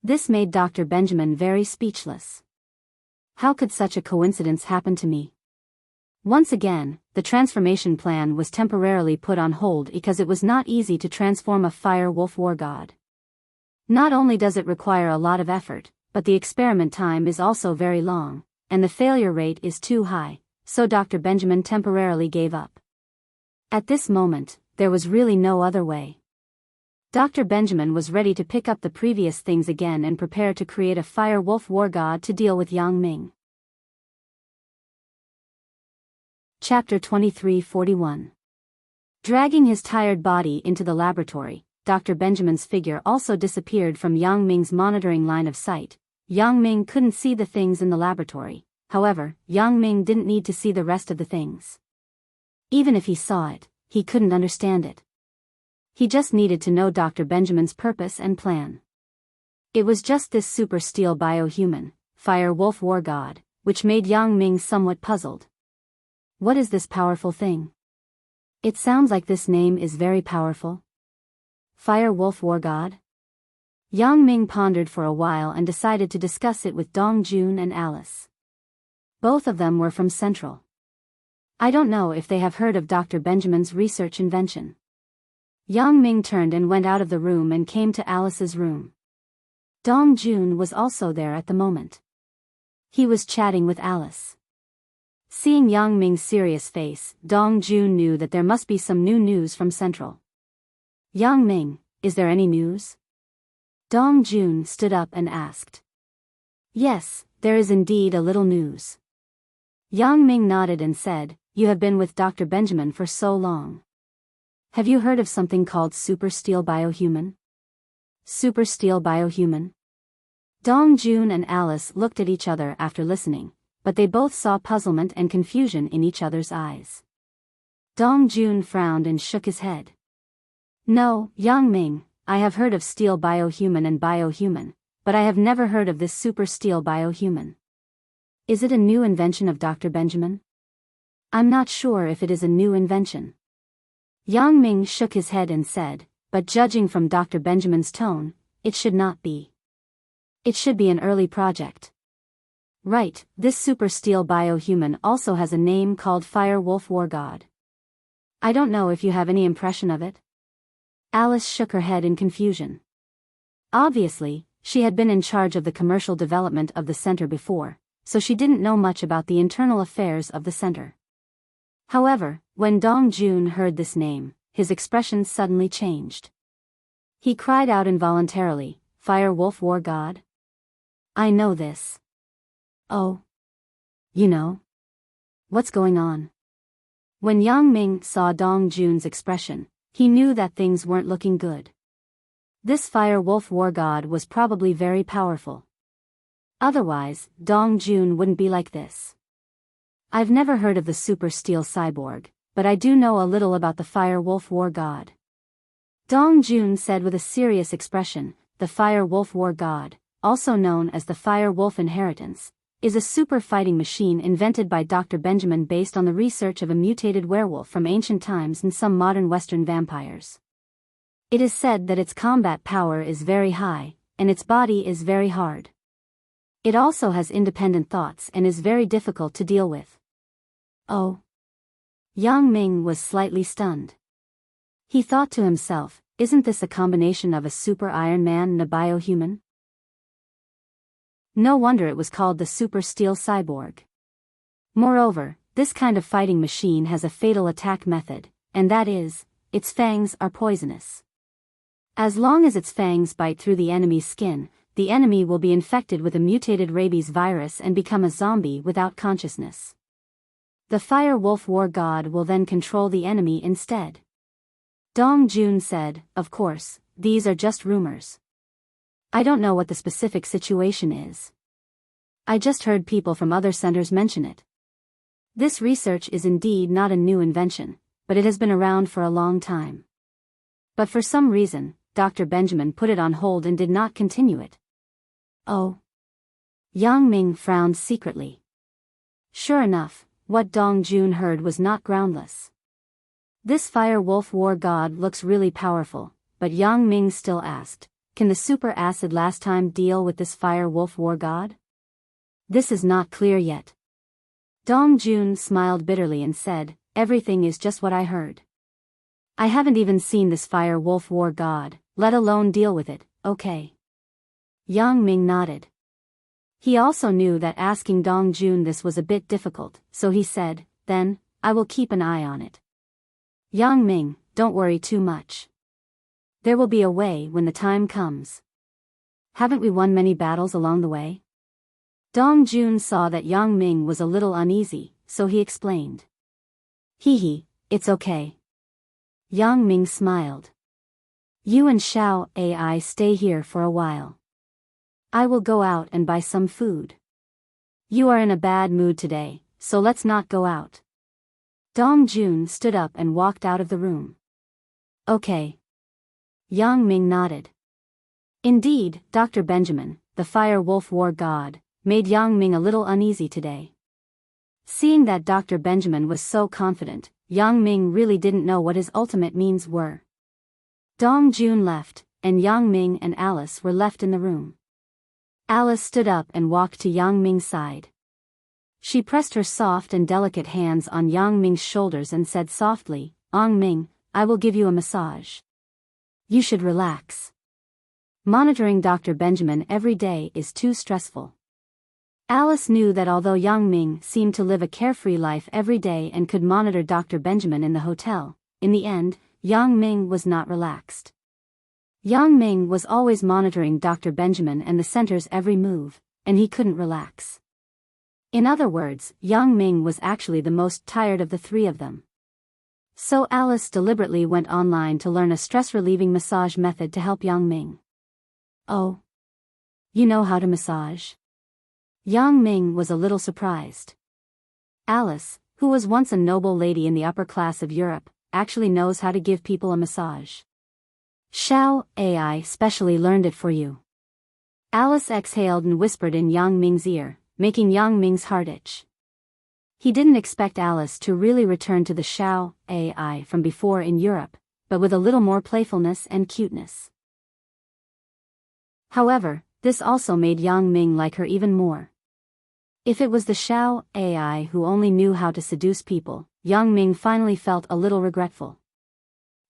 This made Dr. Benjamin very speechless. How could such a coincidence happen to me? Once again, the transformation plan was temporarily put on hold because it was not easy to transform a Fire Wolf War God. Not only does it require a lot of effort, but the experiment time is also very long, and the failure rate is too high, so Dr. Benjamin temporarily gave up. At this moment, there was really no other way. Dr. Benjamin was ready to pick up the previous things again and prepare to create a Fire Wolf War God to deal with Yang Ming. Chapter 23:41. Dragging his tired body into the laboratory, Dr. Benjamin's figure also disappeared from Yang Ming's monitoring line of sight. Yang Ming couldn't see the things in the laboratory, however, Yang Ming didn't need to see the rest of the things. Even if he saw it, he couldn't understand it. He just needed to know Dr. Benjamin's purpose and plan. It was just this super steel biohuman, Fire Wolf War God, which made Yang Ming somewhat puzzled. What is this powerful thing? It sounds like this name is very powerful. Fire Wolf War God? Yang Ming pondered for a while and decided to discuss it with Dong Jun and Alice. Both of them were from Central. I don't know if they have heard of Dr. Benjamin's research invention. Yang Ming turned and went out of the room and came to Alice's room. Dong Jun was also there at the moment. He was chatting with Alice. Seeing Yang Ming's serious face, Dong Jun knew that there must be some new news from Central. Yang Ming, is there any news? Dong Jun stood up and asked. Yes, there is indeed a little news. Yang Ming nodded and said, you have been with Dr. Benjamin for so long. Have you heard of something called Super Steel Biohuman? Super Steel Biohuman? Dong Jun and Alice looked at each other after listening, but they both saw puzzlement and confusion in each other's eyes. Dong Jun frowned and shook his head. No, Yang Ming, I have heard of steel biohuman and biohuman, but I have never heard of this super steel biohuman. Is it a new invention of Dr. Benjamin? I'm not sure if it is a new invention. Yang Ming shook his head and said, but judging from Dr. Benjamin's tone, it should not be. It should be an early project. Right, this super steel biohuman also has a name called Fire Wolf War God. I don't know if you have any impression of it. Alice shook her head in confusion. Obviously, she had been in charge of the commercial development of the center before, so she didn't know much about the internal affairs of the center. However, when Dong Jun heard this name, his expression suddenly changed. He cried out involuntarily, Fire Wolf War God? I know this. Oh. You know? What's going on? When Yang Ming saw Dong Jun's expression, he knew that things weren't looking good. This Fire Wolf War God was probably very powerful. Otherwise, Dong Jun wouldn't be like this. I've never heard of the super steel cyborg, but I do know a little about the Fire Wolf War God. Dong Jun said with a serious expression, the Fire Wolf War God, also known as the Fire Wolf Inheritance, is a super fighting machine invented by Dr. Benjamin based on the research of a mutated werewolf from ancient times and some modern Western vampires. It is said that its combat power is very high, and its body is very hard. It also has independent thoughts and is very difficult to deal with. Oh. Yang Ming was slightly stunned. He thought to himself, isn't this a combination of a super Iron Man and a biohuman? No wonder it was called the super steel cyborg. Moreover, this kind of fighting machine has a fatal attack method, and that is, its fangs are poisonous. As long as its fangs bite through the enemy's skin, the enemy will be infected with a mutated rabies virus and become a zombie without consciousness. The Fire Wolf War God will then control the enemy instead. Dong Jun said, of course, these are just rumors. I don't know what the specific situation is. I just heard people from other centers mention it. This research is indeed not a new invention, but it has been around for a long time. But for some reason, Dr. Benjamin put it on hold and did not continue it. Oh. Yang Ming frowned secretly. Sure enough, what Dong Jun heard was not groundless. This Fire Wolf War God looks really powerful, but Yang Ming still asked, can the super acid last time deal with this Fire Wolf War God? This is not clear yet. Dong Jun smiled bitterly and said, everything is just what I heard. I haven't even seen this Fire Wolf War God, let alone deal with it, okay? Yang Ming nodded. He also knew that asking Dong Jun this was a bit difficult, so he said, then, I will keep an eye on it. Yang Ming, don't worry too much. There will be a way when the time comes. Haven't we won many battles along the way? Dong Jun saw that Yang Ming was a little uneasy, so he explained. Hee, it's okay. Yang Ming smiled. You and Xiao AI stay here for a while. I will go out and buy some food. You are in a bad mood today, so let's not go out. Dong Jun stood up and walked out of the room. Okay. Yang Ming nodded. Indeed, Dr. Benjamin, the Fire Wolf War God, made Yang Ming a little uneasy today. Seeing that Dr. Benjamin was so confident, Yang Ming really didn't know what his ultimate means were. Dong Jun left, and Yang Ming and Alice were left in the room. Alice stood up and walked to Yang Ming's side. She pressed her soft and delicate hands on Yang Ming's shoulders and said softly, Yang Ming, I will give you a massage. You should relax. Monitoring Dr. Benjamin every day is too stressful. Alice knew that although Yang Ming seemed to live a carefree life every day and could monitor Dr. Benjamin in the hotel, in the end, Yang Ming was not relaxed. Yang Ming was always monitoring Dr. Benjamin and the center's every move, and he couldn't relax. In other words, Yang Ming was actually the most tired of the three of them. So Alice deliberately went online to learn a stress-relieving massage method to help Yang Ming. Oh. You know how to massage? Yang Ming was a little surprised. Alice, who was once a noble lady in the upper class of Europe, actually knows how to give people a massage. Xiao AI specially learned it for you. Alice exhaled and whispered in Yang Ming's ear, making Yang Ming's heart itch. He didn't expect Alice to really return to the Xiao AI from before in Europe, but with a little more playfulness and cuteness. However, this also made Yang Ming like her even more. If it was the Xiao AI who only knew how to seduce people, Yang Ming finally felt a little regretful.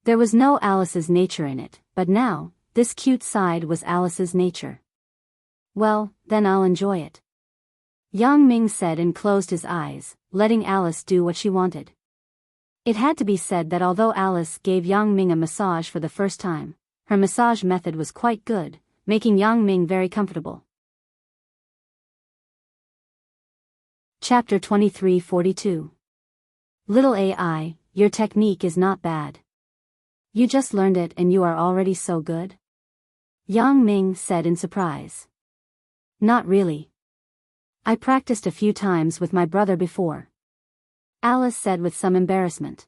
There was no Alice's nature in it, but now, this cute side was Alice's nature. Well, then I'll enjoy it. Yang Ming said and closed his eyes, letting Alice do what she wanted. It had to be said that although Alice gave Yang Ming a massage for the first time, her massage method was quite good, making Yang Ming very comfortable. Chapter 2342. Little AI, your technique is not bad. You just learned it and you are already so good? Yang Ming said in surprise. Not really. I practiced a few times with my brother before. Alice said with some embarrassment.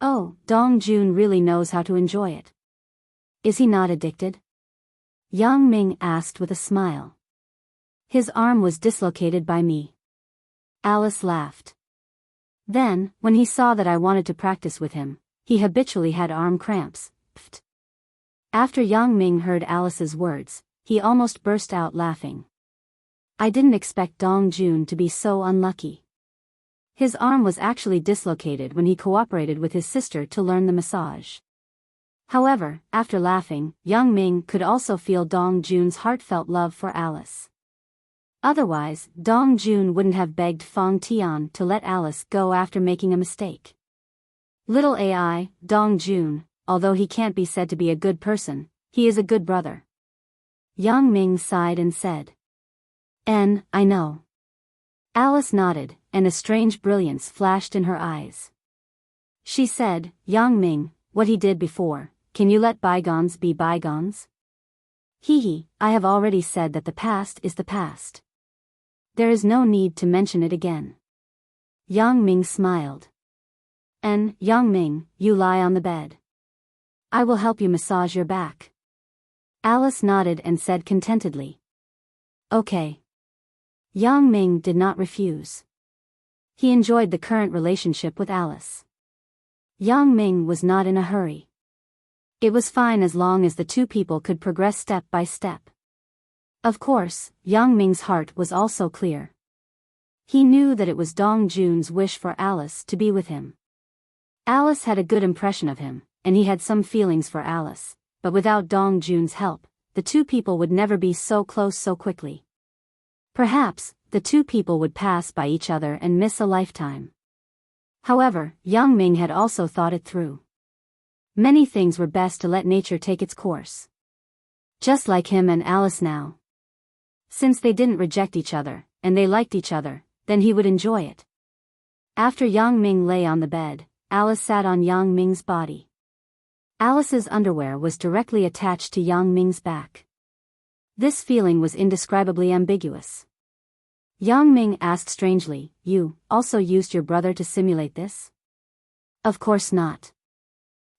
Oh, Dong Jun really knows how to enjoy it. Is he not addicted? Yang Ming asked with a smile. His arm was dislocated by me. Alice laughed. Then, when he saw that I wanted to practice with him, he habitually had arm cramps. Pfft. After Yang Ming heard Alice's words, he almost burst out laughing. I didn't expect Dong Jun to be so unlucky. His arm was actually dislocated when he cooperated with his sister to learn the massage. However, after laughing, Yang Ming could also feel Dong Jun's heartfelt love for Alice. Otherwise, Dong Jun wouldn't have begged Fong Tian to let Alice go after making a mistake. Little AI, Dong Jun, although he can't be said to be a good person, he is a good brother. Yang Ming sighed and said. I know. Alice nodded, and a strange brilliance flashed in her eyes. She said, Yang Ming, what he did before, can you let bygones be bygones? Hee, I have already said that the past is the past. There is no need to mention it again. Yang Ming smiled. Yang Ming, you lie on the bed. I will help you massage your back. Alice nodded and said contentedly. Okay. Yang Ming did not refuse. He enjoyed the current relationship with Alice. Yang Ming was not in a hurry. It was fine as long as the two people could progress step by step. Of course, Yang Ming's heart was also clear. He knew that it was Dong Jun's wish for Alice to be with him. Alice had a good impression of him, and he had some feelings for Alice, but without Dong Jun's help, the two people would never be so close so quickly. Perhaps, the two people would pass by each other and miss a lifetime. However, Yang Ming had also thought it through. Many things were best to let nature take its course. Just like him and Alice now. Since they didn't reject each other, and they liked each other, then he would enjoy it. After Yang Ming lay on the bed, Alice sat on Yang Ming's body. Alice's underwear was directly attached to Yang Ming's back. This feeling was indescribably ambiguous. Yang Ming asked strangely, You also used your brother to simulate this? Of course not.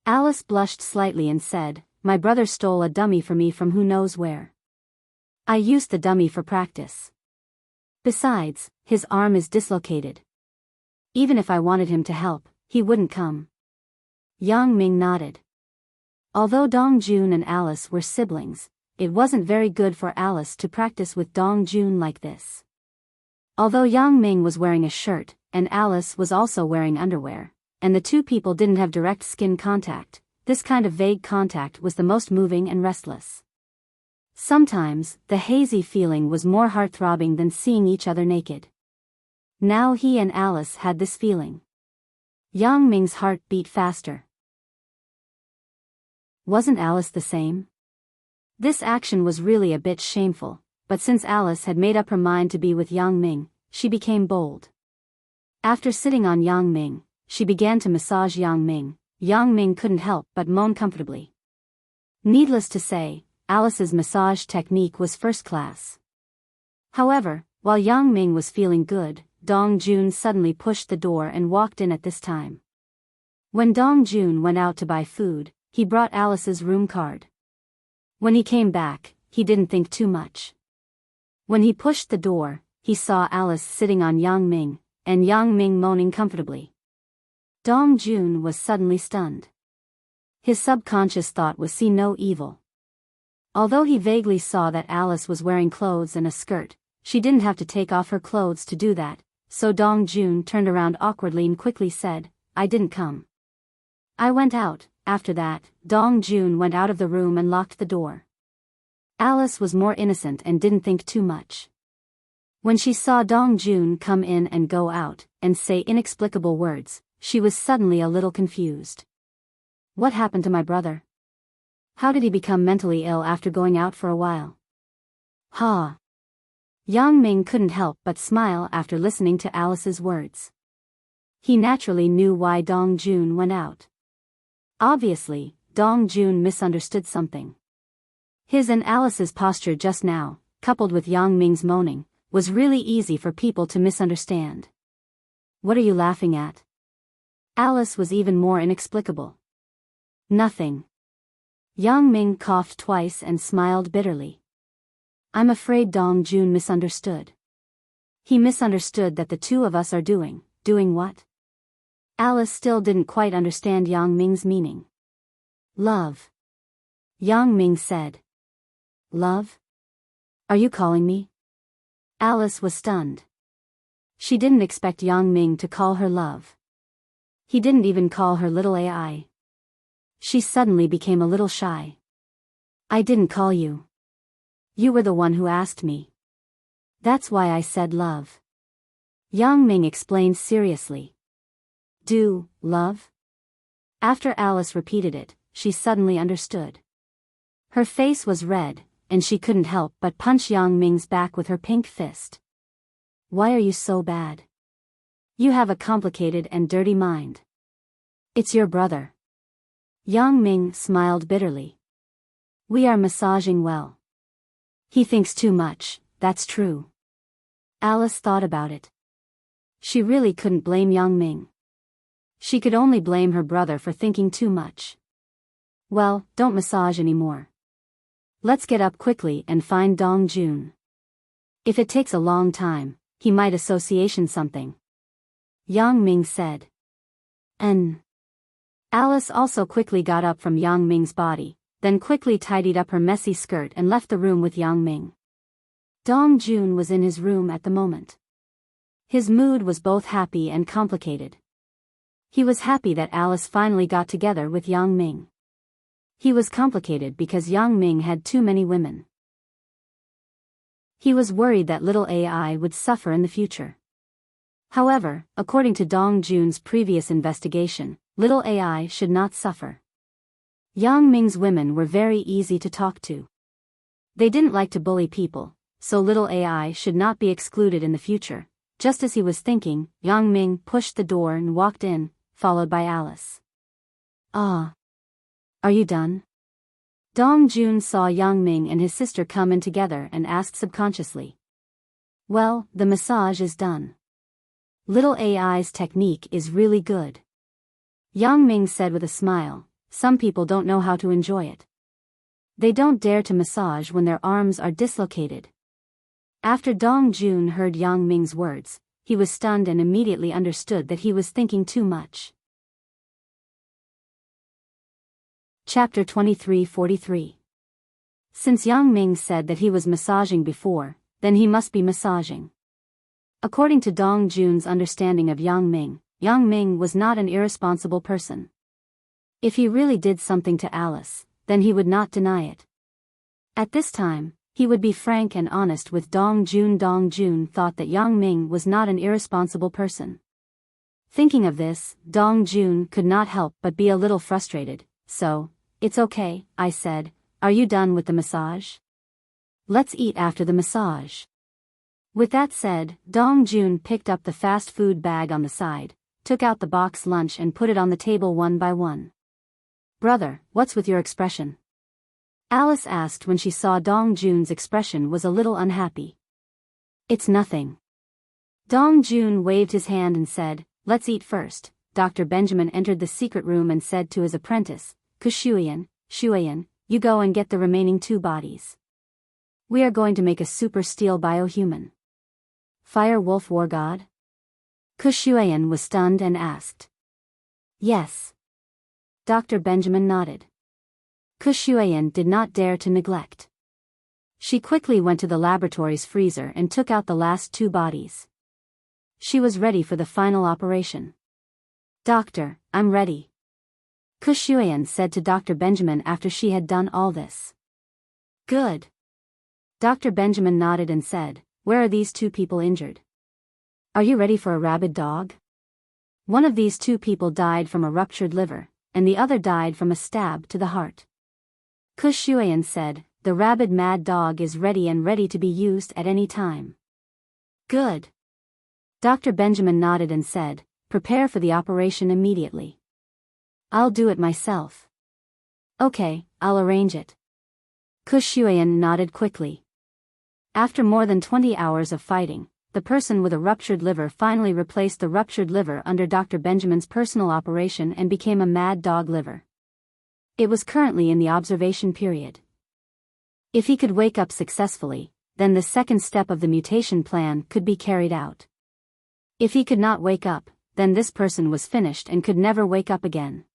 Alice blushed slightly and said, My brother stole a dummy for me from who knows where. I used the dummy for practice. Besides, his arm is dislocated. Even if I wanted him to help, he wouldn't come. Yang Ming nodded. Although Dong Jun and Alice were siblings, it wasn't very good for Alice to practice with Dong Jun like this. Although Yang Ming was wearing a shirt, and Alice was also wearing underwear, and the two people didn't have direct skin contact, this kind of vague contact was the most moving and restless. Sometimes, the hazy feeling was more heart-throbbing than seeing each other naked. Now he and Alice had this feeling. Yang Ming's heart beat faster. Wasn't Alice the same? This action was really a bit shameful, but since Alice had made up her mind to be with Yang Ming, she became bold. After sitting on Yang Ming, she began to massage Yang Ming. Yang Ming couldn't help but moan comfortably. Needless to say, Alice's massage technique was first class. However, while Yang Ming was feeling good, Dong Jun suddenly pushed the door and walked in at this time. When Dong Jun went out to buy food, he brought Alice's room card. When he came back, he didn't think too much. When he pushed the door, he saw Alice sitting on Yang Ming, and Yang Ming moaning comfortably. Dong Jun was suddenly stunned. His subconscious thought was see no evil. Although he vaguely saw that Alice was wearing clothes and a skirt, She didn't have to take off her clothes to do that, so Dong Jun turned around awkwardly and quickly said, "I didn't come." I went out. After that, Dong Jun went out of the room and locked the door. Alice was more innocent and didn't think too much. When she saw Dong Jun come in and go out, and say inexplicable words, she was suddenly a little confused. What happened to my brother? How did he become mentally ill after going out for a while? Ha! Yang Ming couldn't help but smile after listening to Alice's words. He naturally knew why Dong Jun went out. Obviously, Dong Jun misunderstood something. His and Alice's posture just now, coupled with Yang Ming's moaning, was really easy for people to misunderstand. What are you laughing at? Alice was even more inexplicable. Nothing. Yang Ming coughed twice and smiled bitterly. I'm afraid Dong Jun misunderstood. He misunderstood that the two of us are doing what? Alice still didn't quite understand Yang Ming's meaning. Love. Yang Ming said. Love? Are you calling me? Alice was stunned. She didn't expect Yang Ming to call her love. He didn't even call her little AI. She suddenly became a little shy. I didn't call you. You were the one who asked me. That's why I said love. Yang Ming explained seriously. Love? After Alice repeated it, she suddenly understood. Her face was red, and she couldn't help but punch Yang Ming's back with her pink fist. Why are you so bad? You have a complicated and dirty mind. It's your brother. Yang Ming smiled bitterly. We are massaging well. He thinks too much, that's true. Alice thought about it. She really couldn't blame Yang Ming. She could only blame her brother for thinking too much. Well, don't massage anymore. Let's get up quickly and find Dong Jun. If it takes a long time, he might association something. Yang Ming said. Alice also quickly got up from Yang Ming's body, then quickly tidied up her messy skirt and left the room with Yang Ming. Dong Jun was in his room at the moment. His mood was both happy and complicated. He was happy that Alice finally got together with Yang Ming. He was complicated because Yang Ming had too many women. He was worried that little AI would suffer in the future. However, according to Dong Jun's previous investigation, little AI should not suffer. Yang Ming's women were very easy to talk to. They didn't like to bully people, so little AI should not be excluded in the future. Just as he was thinking, Yang Ming pushed the door and walked in, followed by Alice. Ah. Are you done? Dong Jun saw Yang Ming and his sister come in together and asked subconsciously. Well, the massage is done. Little AI's technique is really good. Yang Ming said with a smile, some people don't know how to enjoy it. They don't dare to massage when their arms are dislocated. After Dong Jun heard Yang Ming's words, he was stunned and immediately understood that he was thinking too much. Chapter 23:43. Since Yang Ming said that he was massaging before, then he must be massaging. According to Dong Jun's understanding of Yang Ming was not an irresponsible person. If he really did something to Alice, then he would not deny it. At this time, he would be frank and honest with Dong Jun. Dong Jun thought that Yang Ming was not an irresponsible person. Thinking of this, Dong Jun could not help but be a little frustrated, so, it's okay, I said, are you done with the massage? Let's eat after the massage. With that said, Dong Jun picked up the fast food bag on the side, took out the box lunch and put it on the table one by one. Brother, what's with your expression? Alice asked when she saw Dong Jun's expression was a little unhappy. It's nothing. Dong Jun waved his hand and said, let's eat first. Dr. Benjamin entered the secret room and said to his apprentice, Shuyan, you go and get the remaining 2 bodies. We are going to make a super steel biohuman. Fire Wolf War God? Shuyan was stunned and asked. Yes. Dr. Benjamin nodded. Shuyan did not dare to neglect. She quickly went to the laboratory's freezer and took out the last 2 bodies. She was ready for the final operation. "Doctor, I'm ready," Kushuyan said to Dr. Benjamin after she had done all this. "Good." Dr. Benjamin nodded and said, "Where are these 2 people injured? Are you ready for a rabid dog?" One of these 2 people died from a ruptured liver, and the other died from a stab to the heart. Kushuyan said, "The rabid mad dog is ready and ready to be used at any time." "Good." Dr. Benjamin nodded and said, "Prepare for the operation immediately." "I'll do it myself." "Okay, I'll arrange it." Kushuyan nodded quickly. After more than 20 hours of fighting, the person with a ruptured liver finally replaced the ruptured liver under Dr. Benjamin's personal operation and became a mad dog liver. It was currently in the observation period. If he could wake up successfully, then the second step of the mutation plan could be carried out. If he could not wake up, then this person was finished and could never wake up again.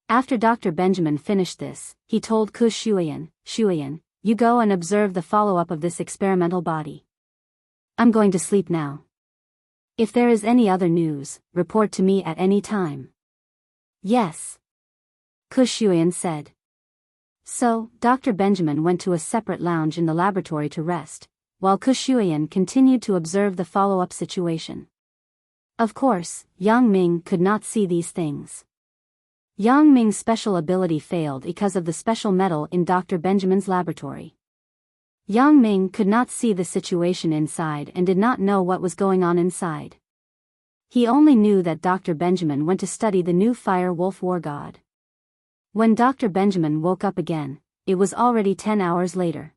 After Dr. Benjamin finished this, he told Shuyan, "You go and observe the follow-up of this experimental body. I'm going to sleep now. If there is any other news, report to me at any time." "Yes," Kushuyan said. So, Dr. Benjamin went to a separate lounge in the laboratory to rest, while Kushuyan continued to observe the follow-up situation. Of course, Yang Ming could not see these things. Yang Ming's special ability failed because of the special metal in Dr. Benjamin's laboratory. Yang Ming could not see the situation inside and did not know what was going on inside. He only knew that Dr. Benjamin went to study the new fire wolf war god. When Dr. Benjamin woke up again, it was already 10 hours later.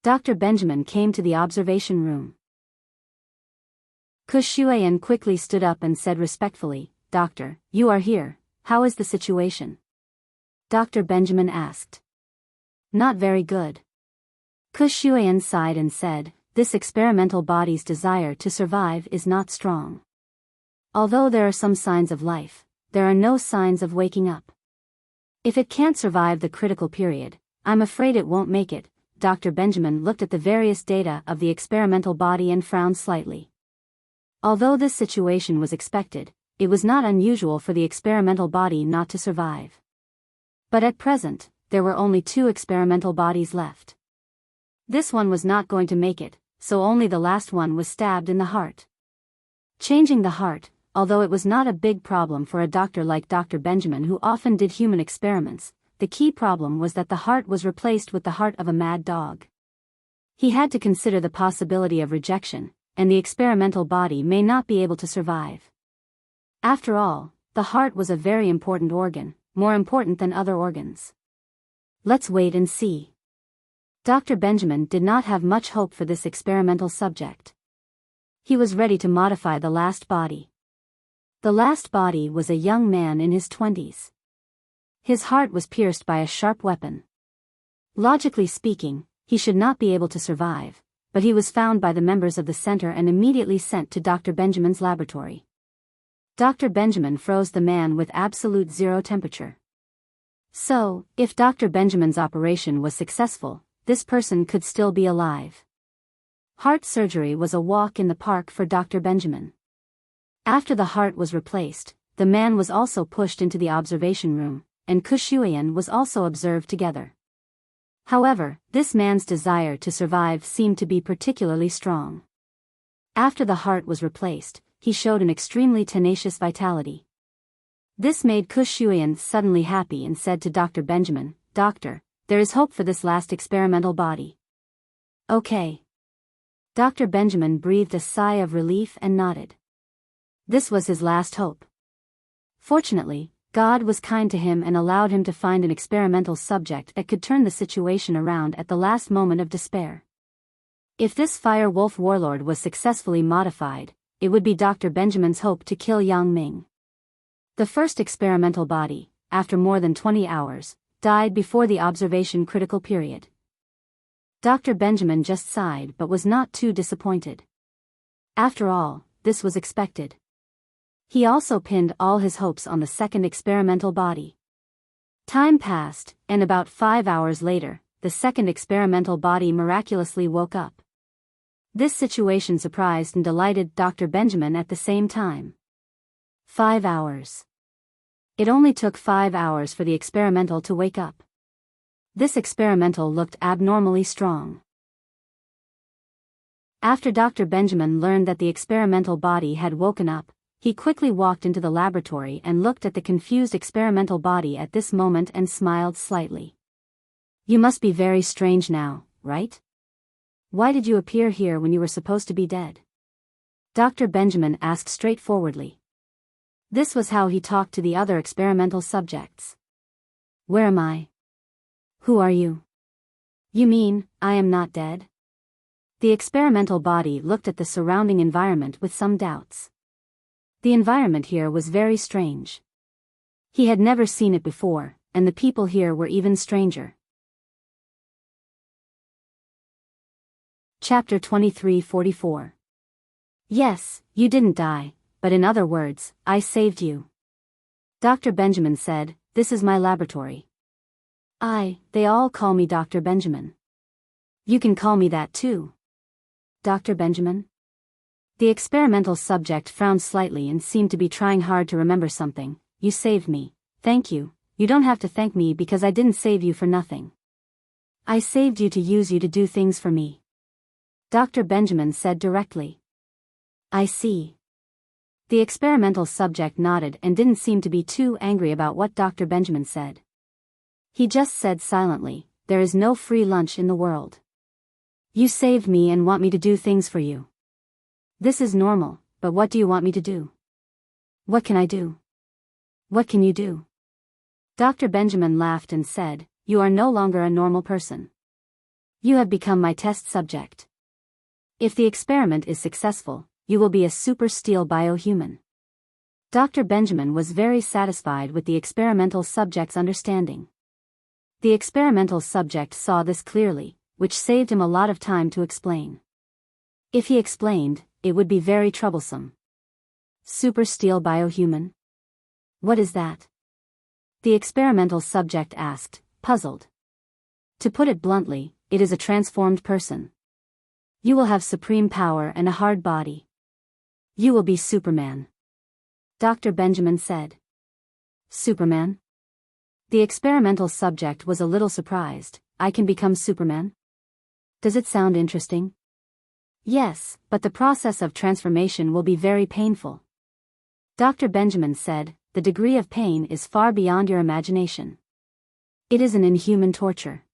Dr. Benjamin came to the observation room. Kushuyan quickly stood up and said respectfully, "Doctor, you are here, how is the situation?" Dr. Benjamin asked. "Not very good." Kushuyan sighed and said, "This experimental body's desire to survive is not strong. Although there are some signs of life, there are no signs of waking up. If it can't survive the critical period, I'm afraid it won't make it." Dr. Benjamin looked at the various data of the experimental body and frowned slightly. Although this situation was expected, it was not unusual for the experimental body not to survive. But at present, there were only 2 experimental bodies left. This one was not going to make it, so only the last one was stabbed in the heart. Changing the heart, although it was not a big problem for a doctor like Dr. Benjamin who often did human experiments, the key problem was that the heart was replaced with the heart of a mad dog. He had to consider the possibility of rejection, and the experimental body may not be able to survive. After all, the heart was a very important organ, more important than other organs. Let's wait and see. Dr. Benjamin did not have much hope for this experimental subject. He was ready to modify the last body. The last body was a young man in his 20s. His heart was pierced by a sharp weapon. Logically speaking, he should not be able to survive, but he was found by the members of the center and immediately sent to Dr. Benjamin's laboratory. Dr. Benjamin froze the man with absolute 0 temperature. So, if Dr. Benjamin's operation was successful, this person could still be alive. Heart surgery was a walk in the park for Dr. Benjamin. After the heart was replaced, the man was also pushed into the observation room, and Kushuyan was also observed together. However, this man's desire to survive seemed to be particularly strong. After the heart was replaced, he showed an extremely tenacious vitality. This made Kushuyan suddenly happy and said to Dr. Benjamin, "Doctor, there is hope for this last experimental body." "Okay." Dr. Benjamin breathed a sigh of relief and nodded. This was his last hope. Fortunately, God was kind to him and allowed him to find an experimental subject that could turn the situation around at the last moment of despair. If this fire wolf warlord was successfully modified, it would be Dr. Benjamin's hope to kill Yang Ming. The first experimental body, after more than 20 hours, died before the observation critical period. Dr. Benjamin just sighed but was not too disappointed. After all, this was expected. He also pinned all his hopes on the second experimental body. Time passed, and about 5 hours later, the second experimental body miraculously woke up. This situation surprised and delighted Dr. Benjamin at the same time. 5 hours. It only took 5 hours for the experimental to wake up. This experimental looked abnormally strong. After Dr. Benjamin learned that the experimental body had woken up, he quickly walked into the laboratory and looked at the confused experimental body at this moment and smiled slightly. "You must be very strange now, right? Why did you appear here when you were supposed to be dead?" Dr. Benjamin asked straightforwardly. This was how he talked to the other experimental subjects. "Where am I? Who are you? You mean, I am not dead?" The experimental body looked at the surrounding environment with some doubts. The environment here was very strange. He had never seen it before, and the people here were even stranger. Chapter 23:44. "Yes, you didn't die, but in other words, I saved you." Dr. Benjamin said, "This is my laboratory. They all call me Dr. Benjamin. You can call me that too." "Dr. Benjamin?" The experimental subject frowned slightly and seemed to be trying hard to remember something. "You saved me. Thank you. You don't have to thank me because I didn't save you for nothing. I saved you to use you to do things for me." Dr. Benjamin said directly. "I see." The experimental subject nodded and didn't seem to be too angry about what Dr. Benjamin said. He just said silently, "There is no free lunch in the world. You saved me and want me to do things for you. This is normal, but what do you want me to do? What can I do? What can you do?" Dr. Benjamin laughed and said, "You are no longer a normal person. You have become my test subject. If the experiment is successful, you will be a super steel biohuman." Dr. Benjamin was very satisfied with the experimental subject's understanding. The experimental subject saw this clearly, which saved him a lot of time to explain. If he explained, it would be very troublesome. Super steel biohuman? What is that? The experimental subject asked, puzzled. To put it bluntly, it is a transformed person. You will have supreme power and a hard body. You will be Superman. Dr. Benjamin said. Superman? The experimental subject was a little surprised. I can become Superman? Does it sound interesting? Yes, but the process of transformation will be very painful. Dr. Benjamin said, the degree of pain is far beyond your imagination. It is an inhuman torture.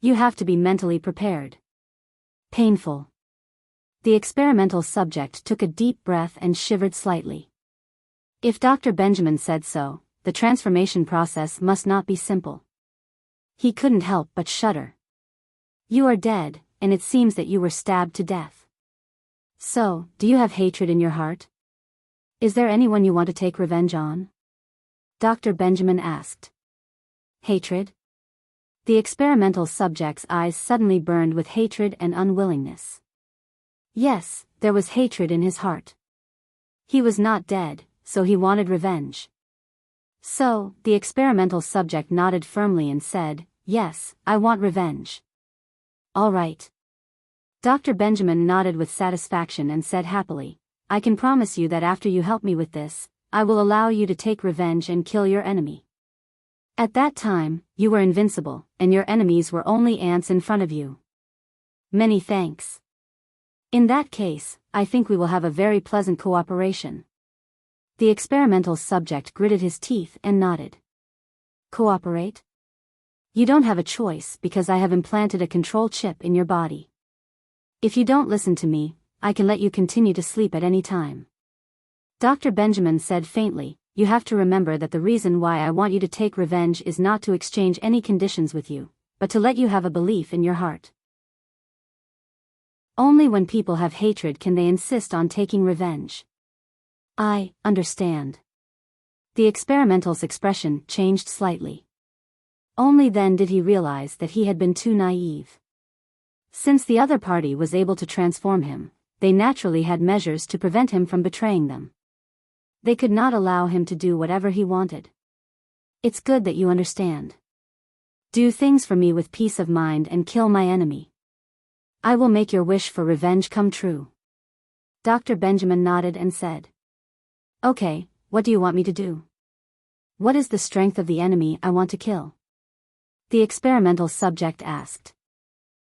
You have to be mentally prepared. Painful. The experimental subject took a deep breath and shivered slightly. If Dr. Benjamin said so, the transformation process must not be simple. He couldn't help but shudder. You are dead, and it seems that you were stabbed to death. So, do you have hatred in your heart? Is there anyone you want to take revenge on? Dr. Benjamin asked. Hatred? The experimental subject's eyes suddenly burned with hatred and unwillingness. Yes, there was hatred in his heart. He was not dead, so he wanted revenge. So, the experimental subject nodded firmly and said, yes, I want revenge. All right. Dr. Benjamin nodded with satisfaction and said happily, I can promise you that after you help me with this, I will allow you to take revenge and kill your enemy. At that time, you were invincible, and your enemies were only ants in front of you. Many thanks. In that case, I think we will have a very pleasant cooperation. The experimental subject gritted his teeth and nodded. Cooperate? You don't have a choice because I have implanted a control chip in your body. If you don't listen to me, I can let you continue to sleep at any time. Dr. Benjamin said faintly, you have to remember that the reason why I want you to take revenge is not to exchange any conditions with you, but to let you have a belief in your heart. Only when people have hatred can they insist on taking revenge. I understand. The experimental's expression changed slightly. Only then did he realize that he had been too naive. Since the other party was able to transform him, they naturally had measures to prevent him from betraying them. They could not allow him to do whatever he wanted. It's good that you understand. Do things for me with peace of mind and kill my enemy. I will make your wish for revenge come true. Dr. Benjamin nodded and said, Okay, what do you want me to do? What is the strength of the enemy I want to kill? The experimental subject asked.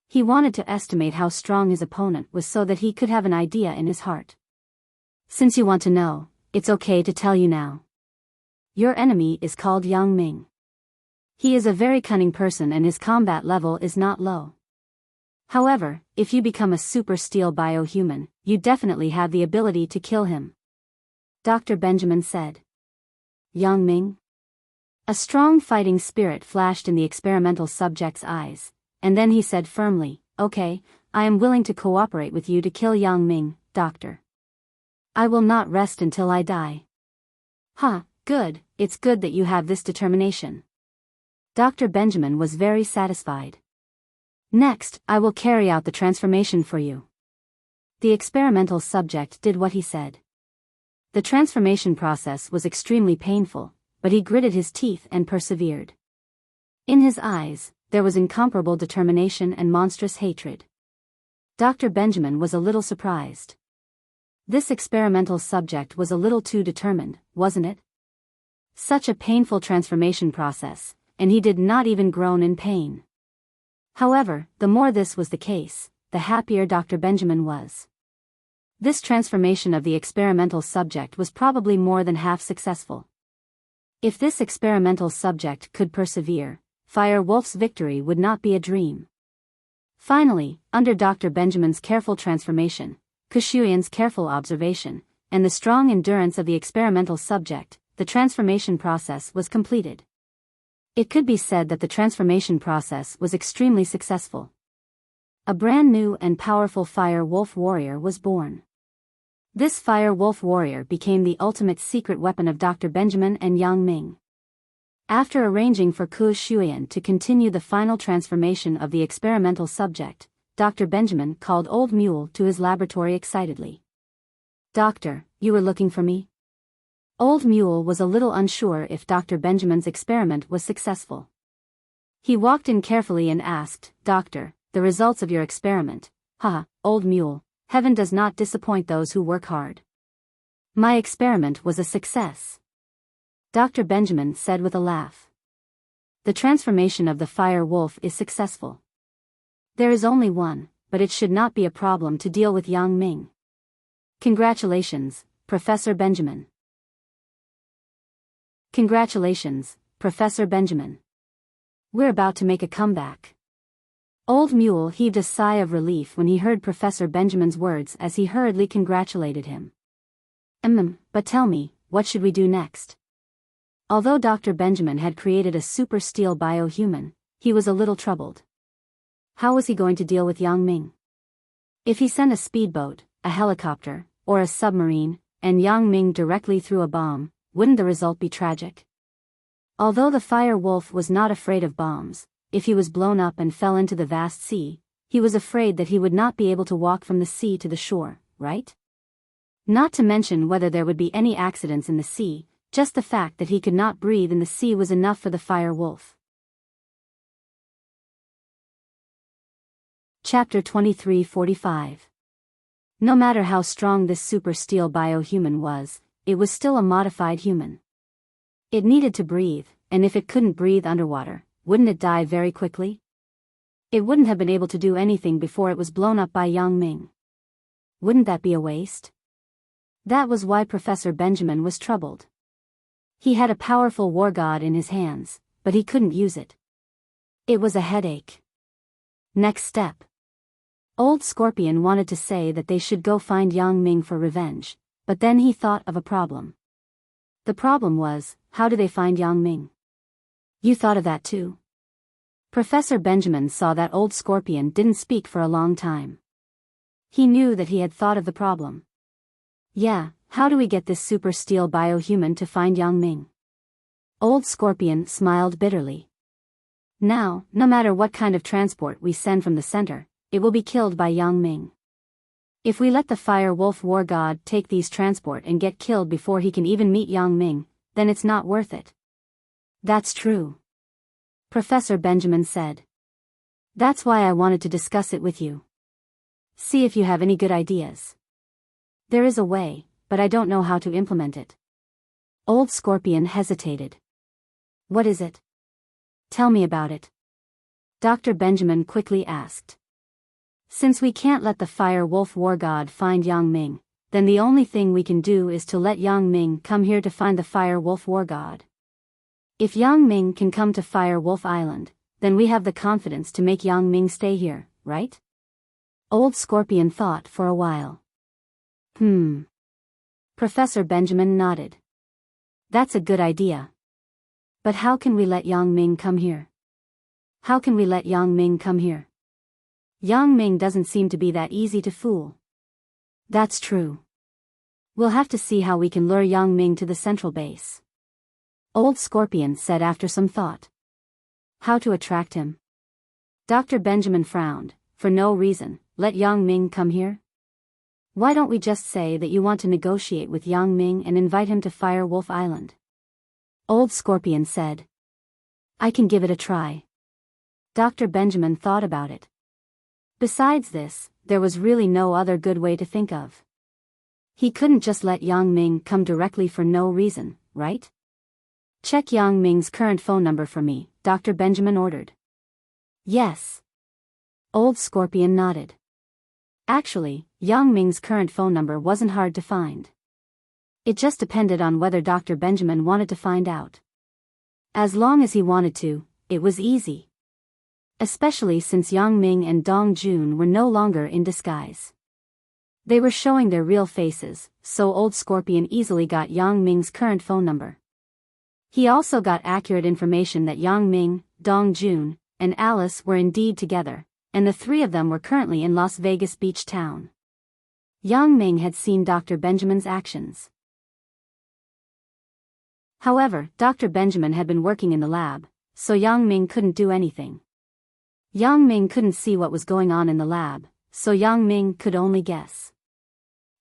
He wanted to estimate how strong his opponent was so that he could have an idea in his heart. Since you want to know, it's okay to tell you now. Your enemy is called Yang Ming. He is a very cunning person and his combat level is not low. However, if you become a super steel biohuman, you definitely have the ability to kill him. Dr. Benjamin said. Yang Ming? A strong fighting spirit flashed in the experimental subject's eyes, and then he said firmly, Okay, I am willing to cooperate with you to kill Yang Ming, Doctor. I will not rest until I die. Good, it's good that you have this determination. Dr. Benjamin was very satisfied. Next, I will carry out the transformation for you. The experimental subject did what he said. The transformation process was extremely painful, but he gritted his teeth and persevered. In his eyes, there was incomparable determination and monstrous hatred. Dr. Benjamin was a little surprised. This experimental subject was a little too determined, wasn't it? Such a painful transformation process, and he did not even groan in pain. However, the more this was the case, the happier Dr. Benjamin was. This transformation of the experimental subject was probably more than half successful. If this experimental subject could persevere, Fire Wolf's victory would not be a dream. Finally, under Dr. Benjamin's careful transformation, Kushuyan's careful observation, and the strong endurance of the experimental subject, the transformation process was completed. It could be said that the transformation process was extremely successful. A brand new and powerful Fire Wolf warrior was born. This Fire Wolf warrior became the ultimate secret weapon of Dr. Benjamin and Yang Ming. After arranging for Kushuyan to continue the final transformation of the experimental subject, Dr. Benjamin called Old Mule to his laboratory excitedly. Doctor, you were looking for me? Old Mule was a little unsure if Dr. Benjamin's experiment was successful. He walked in carefully and asked, Doctor, the results of your experiment. Old Mule, heaven does not disappoint those who work hard. My experiment was a success. Dr. Benjamin said with a laugh. The transformation of the Fire Wolf is successful. There is only one, but it should not be a problem to deal with Yang Ming. Congratulations, Professor Benjamin. Congratulations, Professor Benjamin. We're about to make a comeback. Old Mule heaved a sigh of relief when he heard Professor Benjamin's words as he hurriedly congratulated him. But tell me, what should we do next? Although Dr. Benjamin had created a super steel biohuman, he was a little troubled. How was he going to deal with Yang Ming? If he sent a speedboat, a helicopter, or a submarine, and Yang Ming directly threw a bomb, wouldn't the result be tragic? Although the Fire Wolf was not afraid of bombs, if he was blown up and fell into the vast sea, he was afraid that he would not be able to walk from the sea to the shore, right? Not to mention whether there would be any accidents in the sea, just the fact that he could not breathe in the sea was enough for the Fire Wolf. Chapter 23:45. No matter how strong this super steel biohuman was, it was still a modified human. It needed to breathe, and if it couldn't breathe underwater, wouldn't it die very quickly? It wouldn't have been able to do anything before it was blown up by Yang Ming. Wouldn't that be a waste? That was why Professor Benjamin was troubled. He had a powerful war god in his hands, but he couldn't use it. It was a headache. Next step. Old Scorpion wanted to say that they should go find Yang Ming for revenge, but then he thought of a problem. The problem was, how do they find Yang Ming? You thought of that too? Professor Benjamin saw that Old Scorpion didn't speak for a long time. He knew that he had thought of the problem. Yeah, how do we get this super steel biohuman to find Yang Ming? Old Scorpion smiled bitterly. Now, no matter what kind of transport we send from the center, it will be killed by Yang Ming. If we let the Fire Wolf War God take these transport and get killed before he can even meet Yang Ming, then it's not worth it. That's true. Professor Benjamin said. That's why I wanted to discuss it with you. See if you have any good ideas. There is a way, but I don't know how to implement it. Old Scorpion hesitated. What is it? Tell me about it. Dr. Benjamin quickly asked. Since we can't let the Fire Wolf War God find Yang Ming, then the only thing we can do is to let Yang Ming come here to find the Fire Wolf War God. If Yang Ming can come to Fire Wolf Island, then we have the confidence to make Yang Ming stay here, right? Old Scorpion thought for a while. Professor Benjamin nodded. That's a good idea. But how can we let Yang Ming come here? How can we let Yang Ming come here? Yang Ming doesn't seem to be that easy to fool. That's true. We'll have to see how we can lure Yang Ming to the central base. Old Scorpion said after some thought. How to attract him? Dr. Benjamin frowned. For no reason, let Yang Ming come here? Why don't we just say that you want to negotiate with Yang Ming and invite him to Fire Wolf Island? Old Scorpion said. I can give it a try. Dr. Benjamin thought about it. Besides this, there was really no other good way to think of. He couldn't just let Yang Ming come directly for no reason, right? Check Yang Ming's current phone number for me, Dr. Benjamin ordered. Yes. Old Scorpion nodded. Actually, Yang Ming's current phone number wasn't hard to find. It just depended on whether Dr. Benjamin wanted to find out. As long as he wanted to, it was easy. Especially since Yang Ming and Dong Jun were no longer in disguise. They were showing their real faces, so Old Scorpion easily got Yang Ming's current phone number. He also got accurate information that Yang Ming, Dong Jun, and Alice were indeed together, and the three of them were currently in Las Vegas Beach Town. Yang Ming had seen Dr. Benjamin's actions. However, Dr. Benjamin had been working in the lab, so Yang Ming couldn't do anything. Yang Ming couldn't see what was going on in the lab, so Yang Ming could only guess.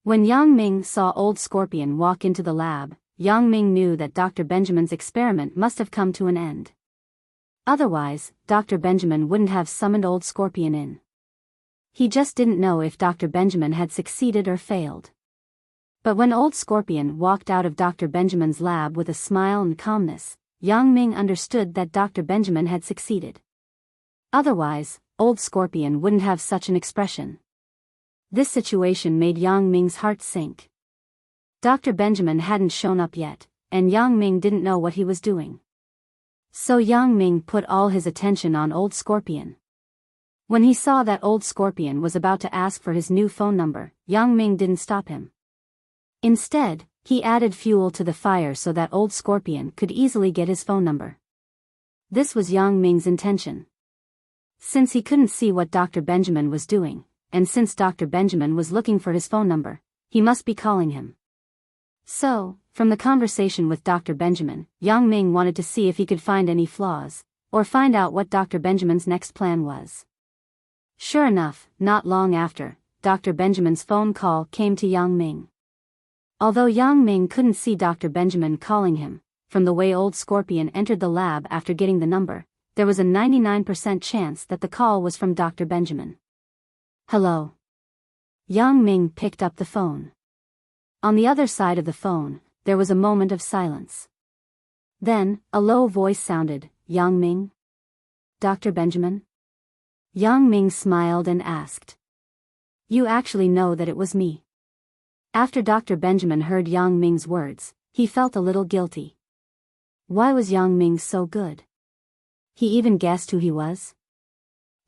When Yang Ming saw Old Scorpion walk into the lab, Yang Ming knew that Dr. Benjamin's experiment must have come to an end. Otherwise, Dr. Benjamin wouldn't have summoned Old Scorpion in. He just didn't know if Dr. Benjamin had succeeded or failed. But when Old Scorpion walked out of Dr. Benjamin's lab with a smile and calmness, Yang Ming understood that Dr. Benjamin had succeeded. Otherwise, Old Scorpion wouldn't have such an expression. This situation made Yang Ming's heart sink. Dr. Benjamin hadn't shown up yet, and Yang Ming didn't know what he was doing. So Yang Ming put all his attention on Old Scorpion. When he saw that Old Scorpion was about to ask for his new phone number, Yang Ming didn't stop him. Instead, he added fuel to the fire so that Old Scorpion could easily get his phone number. This was Yang Ming's intention. Since he couldn't see what Dr. Benjamin was doing, and since Dr. Benjamin was looking for his phone number, he must be calling him. So, from the conversation with Dr. Benjamin, Yang Ming wanted to see if he could find any flaws, or find out what Dr. Benjamin's next plan was. Sure enough, not long after, Dr. Benjamin's phone call came to Yang Ming. Although Yang Ming couldn't see Dr. Benjamin calling him, from the way Old Scorpion entered the lab after getting the number, there was a 99% chance that the call was from Dr. Benjamin. Hello. Yang Ming picked up the phone. On the other side of the phone, there was a moment of silence. Then, a low voice sounded, Yang Ming? Dr. Benjamin? Yang Ming smiled and asked. You actually know that it was me. After Dr. Benjamin heard Yang Ming's words, he felt a little guilty. Why was Yang Ming so good? He even guessed who he was?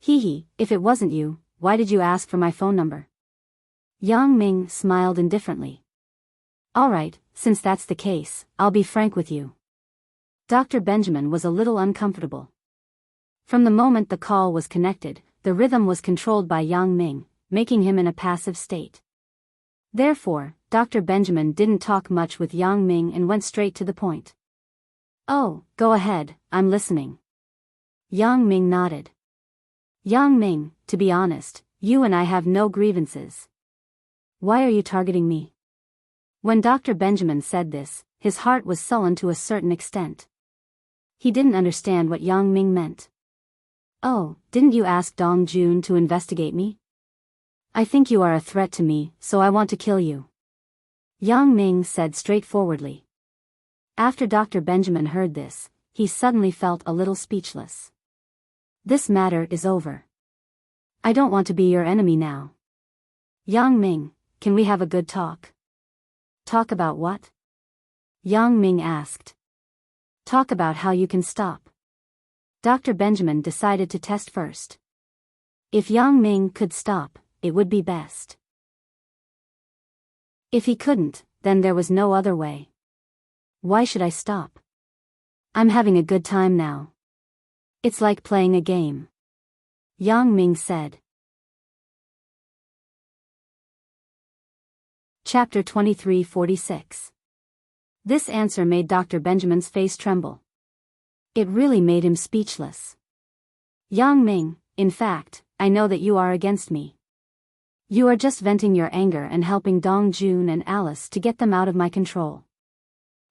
Hee, if it wasn't you, why did you ask for my phone number? Yang Ming smiled indifferently. Alright, since that's the case, I'll be frank with you. Dr. Benjamin was a little uncomfortable. From the moment the call was connected, the rhythm was controlled by Yang Ming, making him in a passive state. Therefore, Dr. Benjamin didn't talk much with Yang Ming and went straight to the point. Oh, go ahead, I'm listening. Yang Ming nodded. Yang Ming, to be honest, you and I have no grievances. Why are you targeting me? When Dr. Benjamin said this, his heart was sullen to a certain extent. He didn't understand what Yang Ming meant. "Oh, didn't you ask Dong Jun to investigate me? I think you are a threat to me, so I want to kill you," Yang Ming said straightforwardly. After Dr. Benjamin heard this, he suddenly felt a little speechless. "This matter is over. I don't want to be your enemy now. Yang Ming, can we have a good talk?" "Talk about what?" Yang Ming asked. "Talk about how you can stop." Dr. Benjamin decided to test first. If Yang Ming could stop, it would be best. If he couldn't, then there was no other way. "Why should I stop? I'm having a good time now. It's like playing a game," Yang Ming said. Chapter 2346. This answer made Dr. Benjamin's face tremble. It really made him speechless. "Yang Ming, in fact, I know that you are against me. You are just venting your anger and helping Dong Jun and Alice to get them out of my control."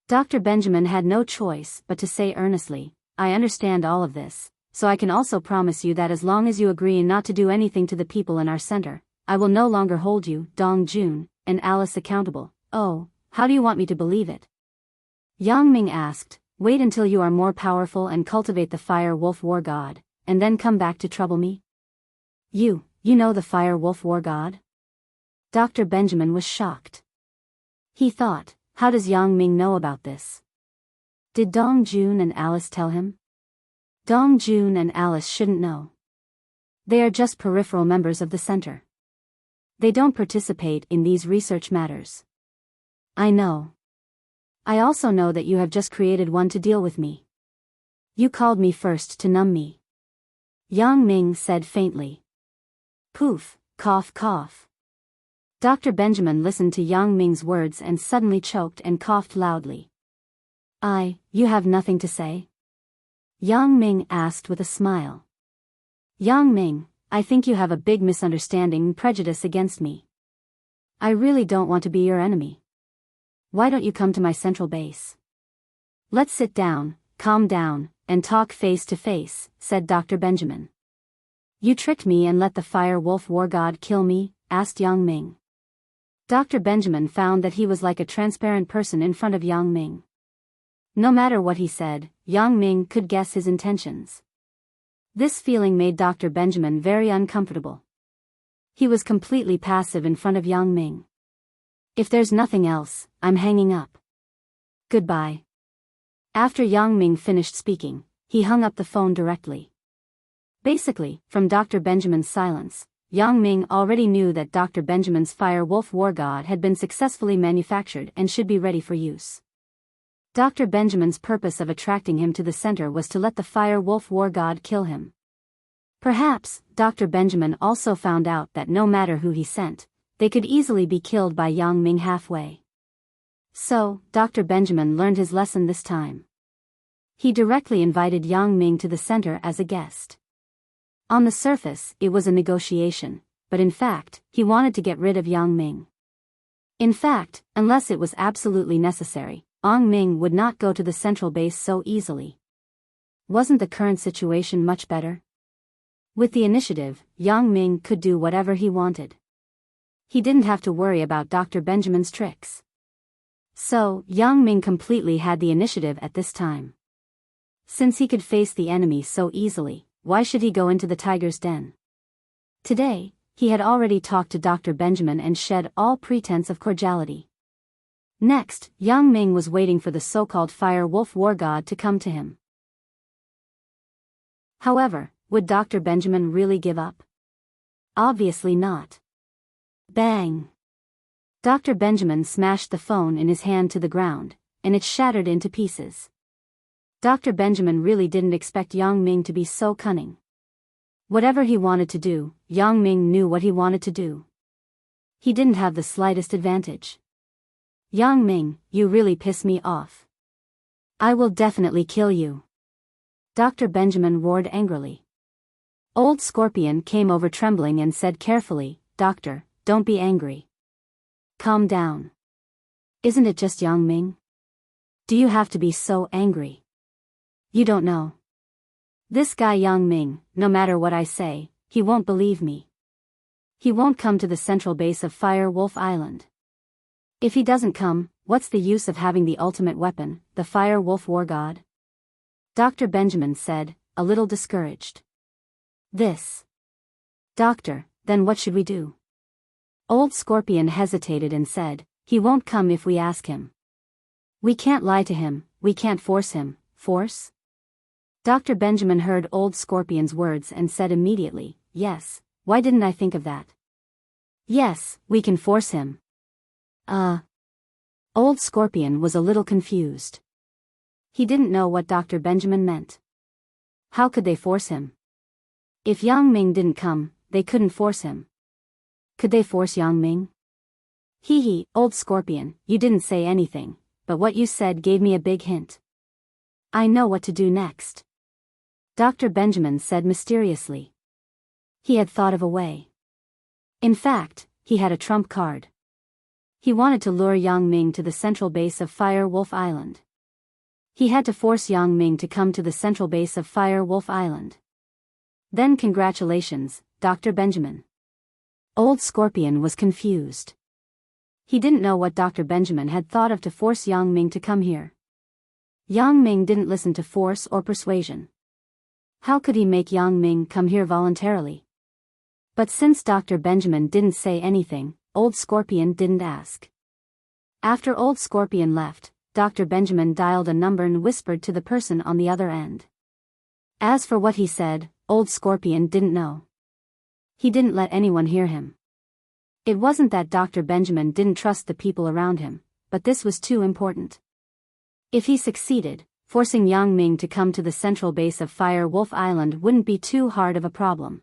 Dr. Benjamin had no choice but to say earnestly, "I understand all of this, so I can also promise you that as long as you agree not to do anything to the people in our center, I will no longer hold you, Dong Jun, and Alice accountable." "Oh, how do you want me to believe it?" Yang Ming asked. "Wait until you are more powerful and cultivate the Fire Wolf War God, and then come back to trouble me?" You know the Fire Wolf War God?" Dr. Benjamin was shocked. He thought, how does Yang Ming know about this? Did Dong Jun and Alice tell him? Dong Jun and Alice shouldn't know. They are just peripheral members of the center. They don't participate in these research matters. "I know. I also know that you have just created one to deal with me. You called me first to numb me," Yang Ming said faintly. Poof, cough cough. Dr. Benjamin listened to Yang Ming's words and suddenly choked and coughed loudly. You have nothing to say?" Yang Ming asked with a smile. "Yang Ming, I think you have a big misunderstanding and prejudice against me. I really don't want to be your enemy. Why don't you come to my central base? Let's sit down, calm down, and talk face to face," said Dr. Benjamin. "You tricked me and let the Fire Wolf War God kill me?" asked Yang Ming. Dr. Benjamin found that he was like a transparent person in front of Yang Ming. No matter what he said, Yang Ming could guess his intentions. This feeling made Dr. Benjamin very uncomfortable. He was completely passive in front of Yang Ming. "If there's nothing else, I'm hanging up. Goodbye." After Yang Ming finished speaking, he hung up the phone directly. Basically, from Dr. Benjamin's silence, Yang Ming already knew that Dr. Benjamin's Fire Wolf War God had been successfully manufactured and should be ready for use. Dr. Benjamin's purpose of attracting him to the center was to let the Fire Wolf War God kill him. Perhaps, Dr. Benjamin also found out that no matter who he sent, they could easily be killed by Yang Ming halfway. So, Dr. Benjamin learned his lesson this time. He directly invited Yang Ming to the center as a guest. On the surface, it was a negotiation, but in fact, he wanted to get rid of Yang Ming. In fact, unless it was absolutely necessary, Yang Ming would not go to the central base so easily. Wasn't the current situation much better? With the initiative, Yang Ming could do whatever he wanted. He didn't have to worry about Dr. Benjamin's tricks. So, Yang Ming completely had the initiative at this time. Since he could face the enemy so easily, why should he go into the tiger's den? Today, he had already talked to Dr. Benjamin and shed all pretense of cordiality. Next, Yang Ming was waiting for the so-called Fire Wolf War God to come to him. However, would Dr. Benjamin really give up? Obviously not. Bang! Dr. Benjamin smashed the phone in his hand to the ground, and it shattered into pieces. Dr. Benjamin really didn't expect Yang Ming to be so cunning. Whatever he wanted to do, Yang Ming knew what he wanted to do. He didn't have the slightest advantage. "Yang Ming, you really piss me off. I will definitely kill you," Dr. Benjamin roared angrily. Old Scorpion came over trembling and said carefully, "Doctor, don't be angry. Calm down. Isn't it just Yang Ming? Do you have to be so angry? You don't know. This guy Yang Ming, no matter what I say, he won't believe me. He won't come to the central base of Fire Wolf Island. If he doesn't come, what's the use of having the ultimate weapon, the Fire Wolf War God? Dr. Benjamin said, a little discouraged. This. Doctor, then what should we do? Old Scorpion hesitated and said, he won't come if we ask him. We can't lie to him, we can't force him. Force? Dr. Benjamin heard Old Scorpion's words and said immediately, yes, why didn't I think of that? Yes, we can force him. Old Scorpion was a little confused. He didn't know what Dr. Benjamin meant. How could they force him? If Yang Ming didn't come, they couldn't force him. Could they force Yang Ming? Hee, Old Scorpion, you didn't say anything, but what you said gave me a big hint. I know what to do next. Dr. Benjamin said mysteriously. He had thought of a way. In fact, he had a trump card. He wanted to lure Yang Ming to the central base of Fire Wolf Island. He had to force Yang Ming to come to the central base of Fire Wolf Island. Then congratulations, Dr. Benjamin. Old Scorpion was confused. He didn't know what Dr. Benjamin had thought of to force Yang Ming to come here. Yang Ming didn't listen to force or persuasion. How could he make Yang Ming come here voluntarily? But since Dr. Benjamin didn't say anything, Old Scorpion didn't ask. After Old Scorpion left, Dr. Benjamin dialed a number and whispered to the person on the other end. As for what he said, Old Scorpion didn't know. He didn't let anyone hear him. It wasn't that Dr. Benjamin didn't trust the people around him, but this was too important. If he succeeded, forcing Yang Ming to come to the central base of Fire Wolf Island wouldn't be too hard of a problem.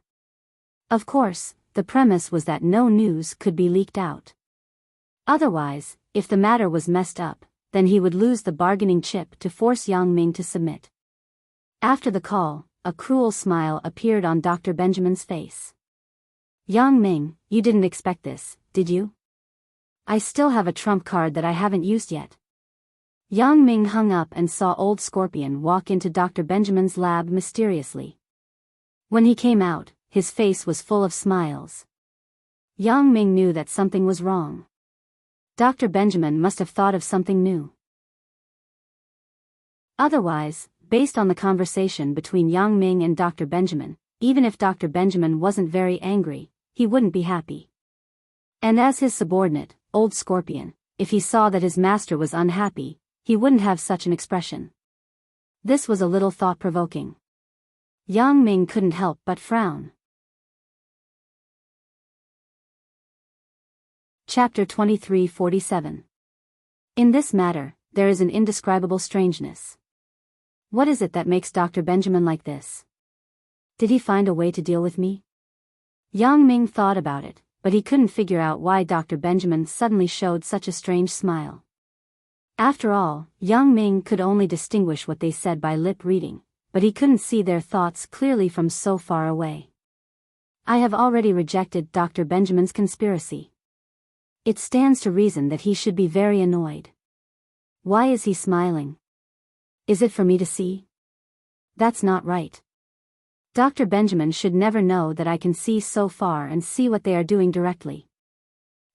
Of course, the premise was that no news could be leaked out. Otherwise, if the matter was messed up, then he would lose the bargaining chip to force Yang Ming to submit. After the call, a cruel smile appeared on Dr. Benjamin's face. Yang Ming, you didn't expect this, did you? I still have a trump card that I haven't used yet. Yang Ming hung up and saw Old Scorpion walk into Dr. Benjamin's lab mysteriously. When he came out, his face was full of smiles. Yang Ming knew that something was wrong. Dr. Benjamin must have thought of something new. Otherwise, based on the conversation between Yang Ming and Dr. Benjamin, even if Dr. Benjamin wasn't very angry, he wouldn't be happy. And as his subordinate, Old Scorpion, if he saw that his master was unhappy, he wouldn't have such an expression. This was a little thought-provoking. Yang Ming couldn't help but frown. Chapter 2347. In this matter, there is an indescribable strangeness. What is it that makes Dr. Benjamin like this? Did he find a way to deal with me? Yang Ming thought about it, but he couldn't figure out why Dr. Benjamin suddenly showed such a strange smile. After all, Yang Ming could only distinguish what they said by lip reading, but he couldn't see their thoughts clearly from so far away. I have already rejected Dr. Benjamin's conspiracy. It stands to reason that he should be very annoyed. Why is he smiling? Is it for me to see? That's not right. Dr. Benjamin should never know that I can see so far and see what they are doing directly.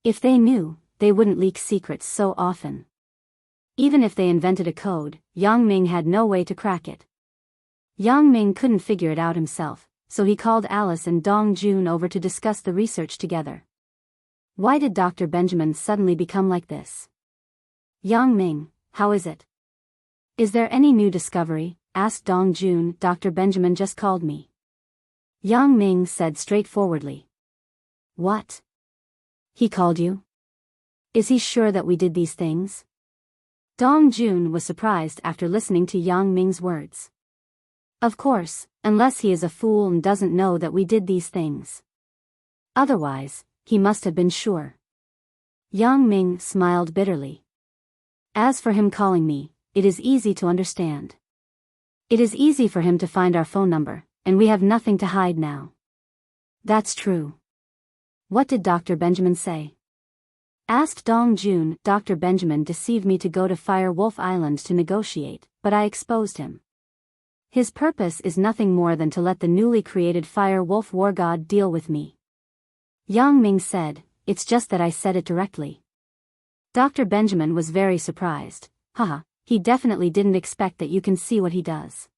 If they knew, they wouldn't leak secrets so often. Even if they invented a code, Yang Ming had no way to crack it. Yang Ming couldn't figure it out himself, so he called Alice and Dong Jun over to discuss the research together. Why did Dr. Benjamin suddenly become like this? Yang Ming, how is it? Is there any new discovery? Asked Dong Jun. Dr. Benjamin just called me. Yang Ming said straightforwardly. What? He called you? Is he sure that we did these things? Dong Jun was surprised after listening to Yang Ming's words. Of course, unless he is a fool and doesn't know that we did these things. Otherwise, he must have been sure. Yang Ming smiled bitterly. As for him calling me, it is easy to understand. It is easy for him to find our phone number, and we have nothing to hide now. That's true. What did Dr. Benjamin say? Asked Dong Jun. Dr. Benjamin deceived me to go to Fire Wolf Island to negotiate, but I exposed him. His purpose is nothing more than to let the newly created fire wolf war god deal with me. Yang Ming said, it's just that I said it directly. Dr. Benjamin was very surprised. Haha, he definitely didn't expect that you can see what he does.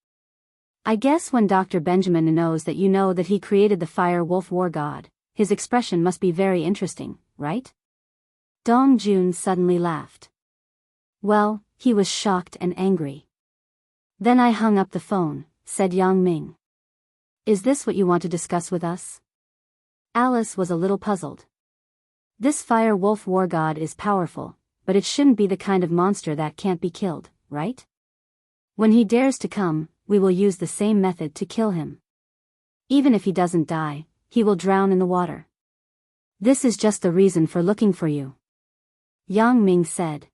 I guess when Dr. Benjamin knows that you know that he created the fire wolf war god, his expression must be very interesting, right? Dong Jun suddenly laughed. Well, he was shocked and angry. Then I hung up the phone, said Yang Ming. Is this what you want to discuss with us? Alice was a little puzzled. This fire wolf war god is powerful, but it shouldn't be the kind of monster that can't be killed, right? When he dares to come, we will use the same method to kill him. Even if he doesn't die, he will drown in the water. This is just the reason for looking for you. Yang Ming said.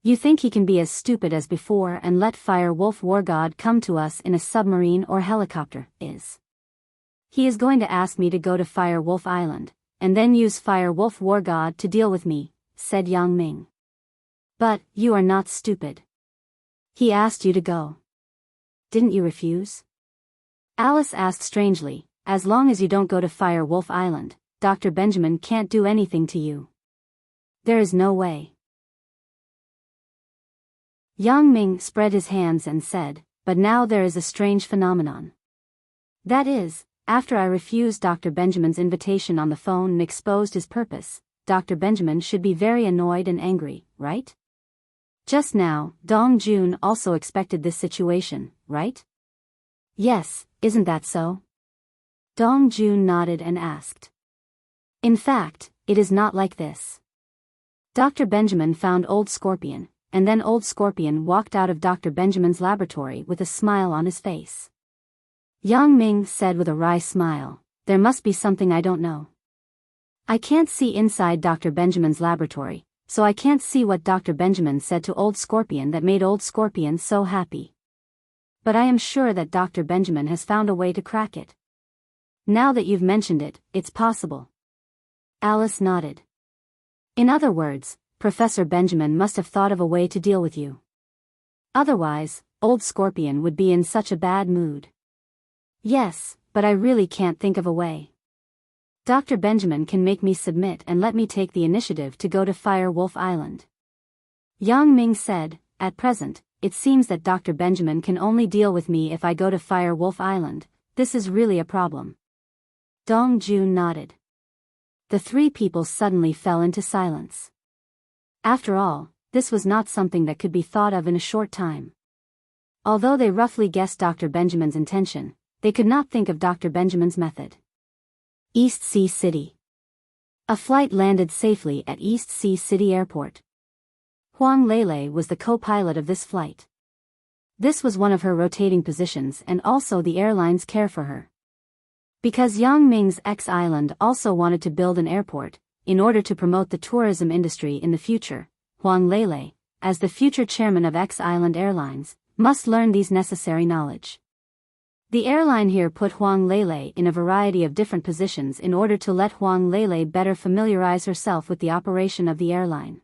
You think he can be as stupid as before and let fire wolf war god come to us in a submarine or helicopter, is? He is going to ask me to go to Fire Wolf Island, and then use fire wolf war god to deal with me, said Yang Ming. But, you are not stupid. He asked you to go. Didn't you refuse? Alice asked strangely, as long as you don't go to Fire Wolf Island, Dr. Benjamin can't do anything to you. There is no way. Yang Ming spread his hands and said, but now there is a strange phenomenon. That is, after I refused Dr. Benjamin's invitation on the phone and exposed his purpose, Dr. Benjamin should be very annoyed and angry, right? Just now, Dong Jun also expected this situation, right? Yes, isn't that so? Dong Jun nodded and asked. In fact, it is not like this. Dr. Benjamin found Old Scorpion, and then Old Scorpion walked out of Dr. Benjamin's laboratory with a smile on his face. Yang Ming said with a wry smile, there must be something I don't know. I can't see inside Dr. Benjamin's laboratory, so I can't see what Dr. Benjamin said to Old Scorpion that made Old Scorpion so happy. But I am sure that Dr. Benjamin has found a way to crack it. Now that you've mentioned it, it's possible. Alice nodded. In other words, Professor Benjamin must have thought of a way to deal with you. Otherwise, Old Scorpion would be in such a bad mood. Yes, but I really can't think of a way. Dr. Benjamin can make me submit and let me take the initiative to go to Fire Wolf Island. Yang Ming said, at present, it seems that Dr. Benjamin can only deal with me if I go to Fire Wolf Island. This is really a problem. Dong Jun nodded. The three people suddenly fell into silence. After all, this was not something that could be thought of in a short time. Although they roughly guessed Dr. Benjamin's intention, they could not think of Dr. Benjamin's method. East Sea City. A flight landed safely at East Sea City Airport. Huang Lele was the co-pilot of this flight. This was one of her rotating positions and also the airline's care for her. Because Yang Ming's X-Island also wanted to build an airport, in order to promote the tourism industry in the future, Huang Lele, as the future chairman of X-Island Airlines, must learn these necessary knowledge. The airline here put Huang Lele in a variety of different positions in order to let Huang Lele better familiarize herself with the operation of the airline.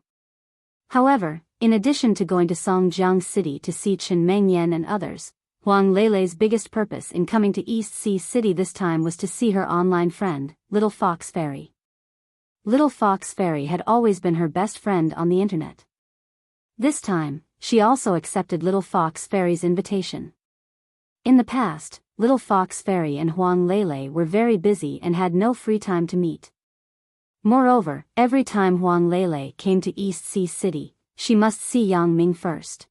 However, in addition to going to Songjiang City to see Chen Mengyan and others, Huang Lele's biggest purpose in coming to East Sea City this time was to see her online friend, Little Fox Fairy. Little Fox Fairy had always been her best friend on the internet. This time, she also accepted Little Fox Fairy's invitation. In the past, Little Fox Fairy and Huang Lele were very busy and had no free time to meet. Moreover, every time Huang Lele came to East Sea City, she must see Yang Ming first.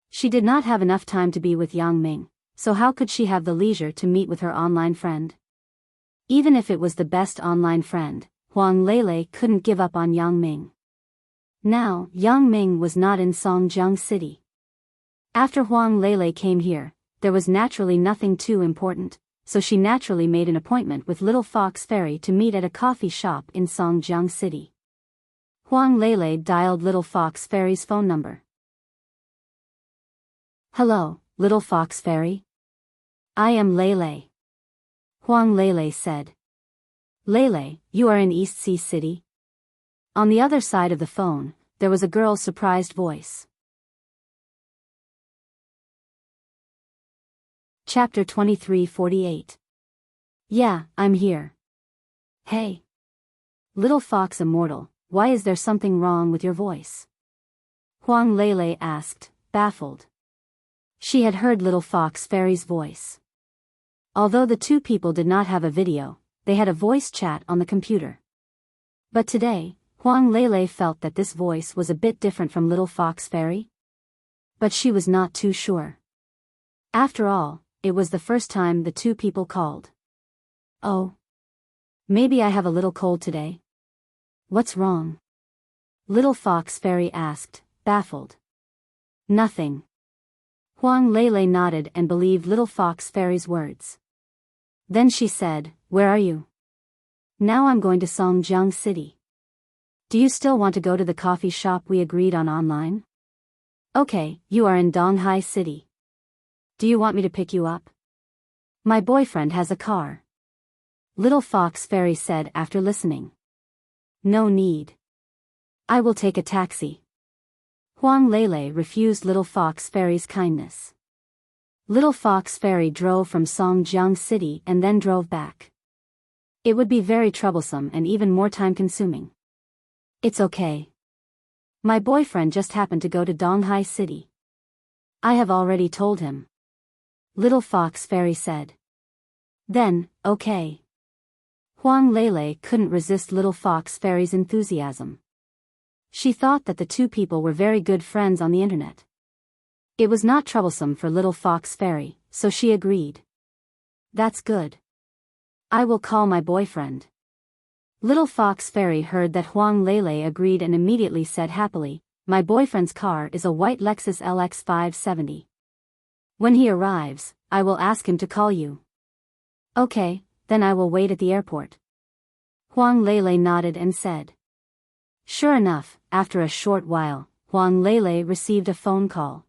She did not have enough time to be with Yang Ming, so how could she have the leisure to meet with her online friend? Even if it was the best online friend, Huang Lele couldn't give up on Yang Ming. Now, Yang Ming was not in Songjiang City. After Huang Lele came here, there was naturally nothing too important, so she naturally made an appointment with Little Fox Fairy to meet at a coffee shop in Songjiang City. Huang Lele dialed Little Fox Fairy's phone number. Hello, Little Fox Fairy? I am Lele. Huang Lele said. Lele, you are in East Sea City? On the other side of the phone, there was a girl's surprised voice. Chapter 23:48. Yeah, I'm here. Hey. Little Fox Immortal, why is there something wrong with your voice? Huang Lele asked, baffled. She had heard Little Fox Fairy's voice. Although the two people did not have a video, they had a voice chat on the computer. But today, Huang Lele felt that this voice was a bit different from Little Fox Fairy. But she was not too sure. After all, it was the first time the two people called. Oh. Maybe I have a little cold today. What's wrong? Little Fox Fairy asked, baffled. Nothing. Huang Lele nodded and believed Little Fox Fairy's words. Then she said, where are you? Now I'm going to Songjiang City. Do you still want to go to the coffee shop we agreed on online? Okay, you are in Donghai City. Do you want me to pick you up? My boyfriend has a car. Little Fox Fairy said after listening. No need. I will take a taxi. Huang Lele refused Little Fox Fairy's kindness. Little Fox Fairy drove from Songjiang City and then drove back. It would be very troublesome and even more time-consuming. It's okay. My boyfriend just happened to go to Donghai City. I have already told him. Little Fox Fairy said. Then, okay. Huang Lele couldn't resist Little Fox Fairy's enthusiasm. She thought that the two people were very good friends on the internet. It was not troublesome for Little Fox Fairy, so she agreed. That's good. I will call my boyfriend. Little Fox Fairy heard that Huang Lele agreed and immediately said happily, my boyfriend's car is a white Lexus LX 570. When he arrives, I will ask him to call you. Okay, then I will wait at the airport. Huang Lele nodded and said. Sure enough, after a short while, Huang Lele received a phone call.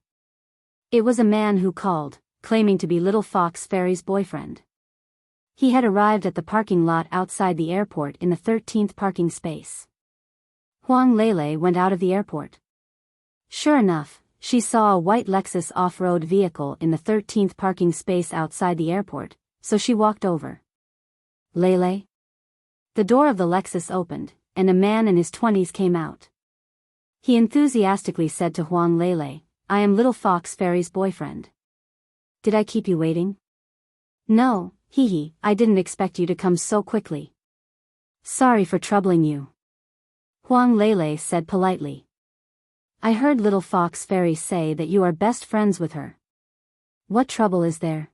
It was a man who called, claiming to be Little Fox Fairy's boyfriend. He had arrived at the parking lot outside the airport in the 13th parking space. Huang Lele went out of the airport. Sure enough, she saw a white Lexus off-road vehicle in the 13th parking space outside the airport, so she walked over. Lele? The door of the Lexus opened, and a man in his 20s came out. He enthusiastically said to Huang Lele, I am Little Fox Fairy's boyfriend. Did I keep you waiting? No, hee, I didn't expect you to come so quickly. Sorry for troubling you. Huang Lele said politely. I heard Little Fox Fairy say that you are best friends with her. What trouble is there?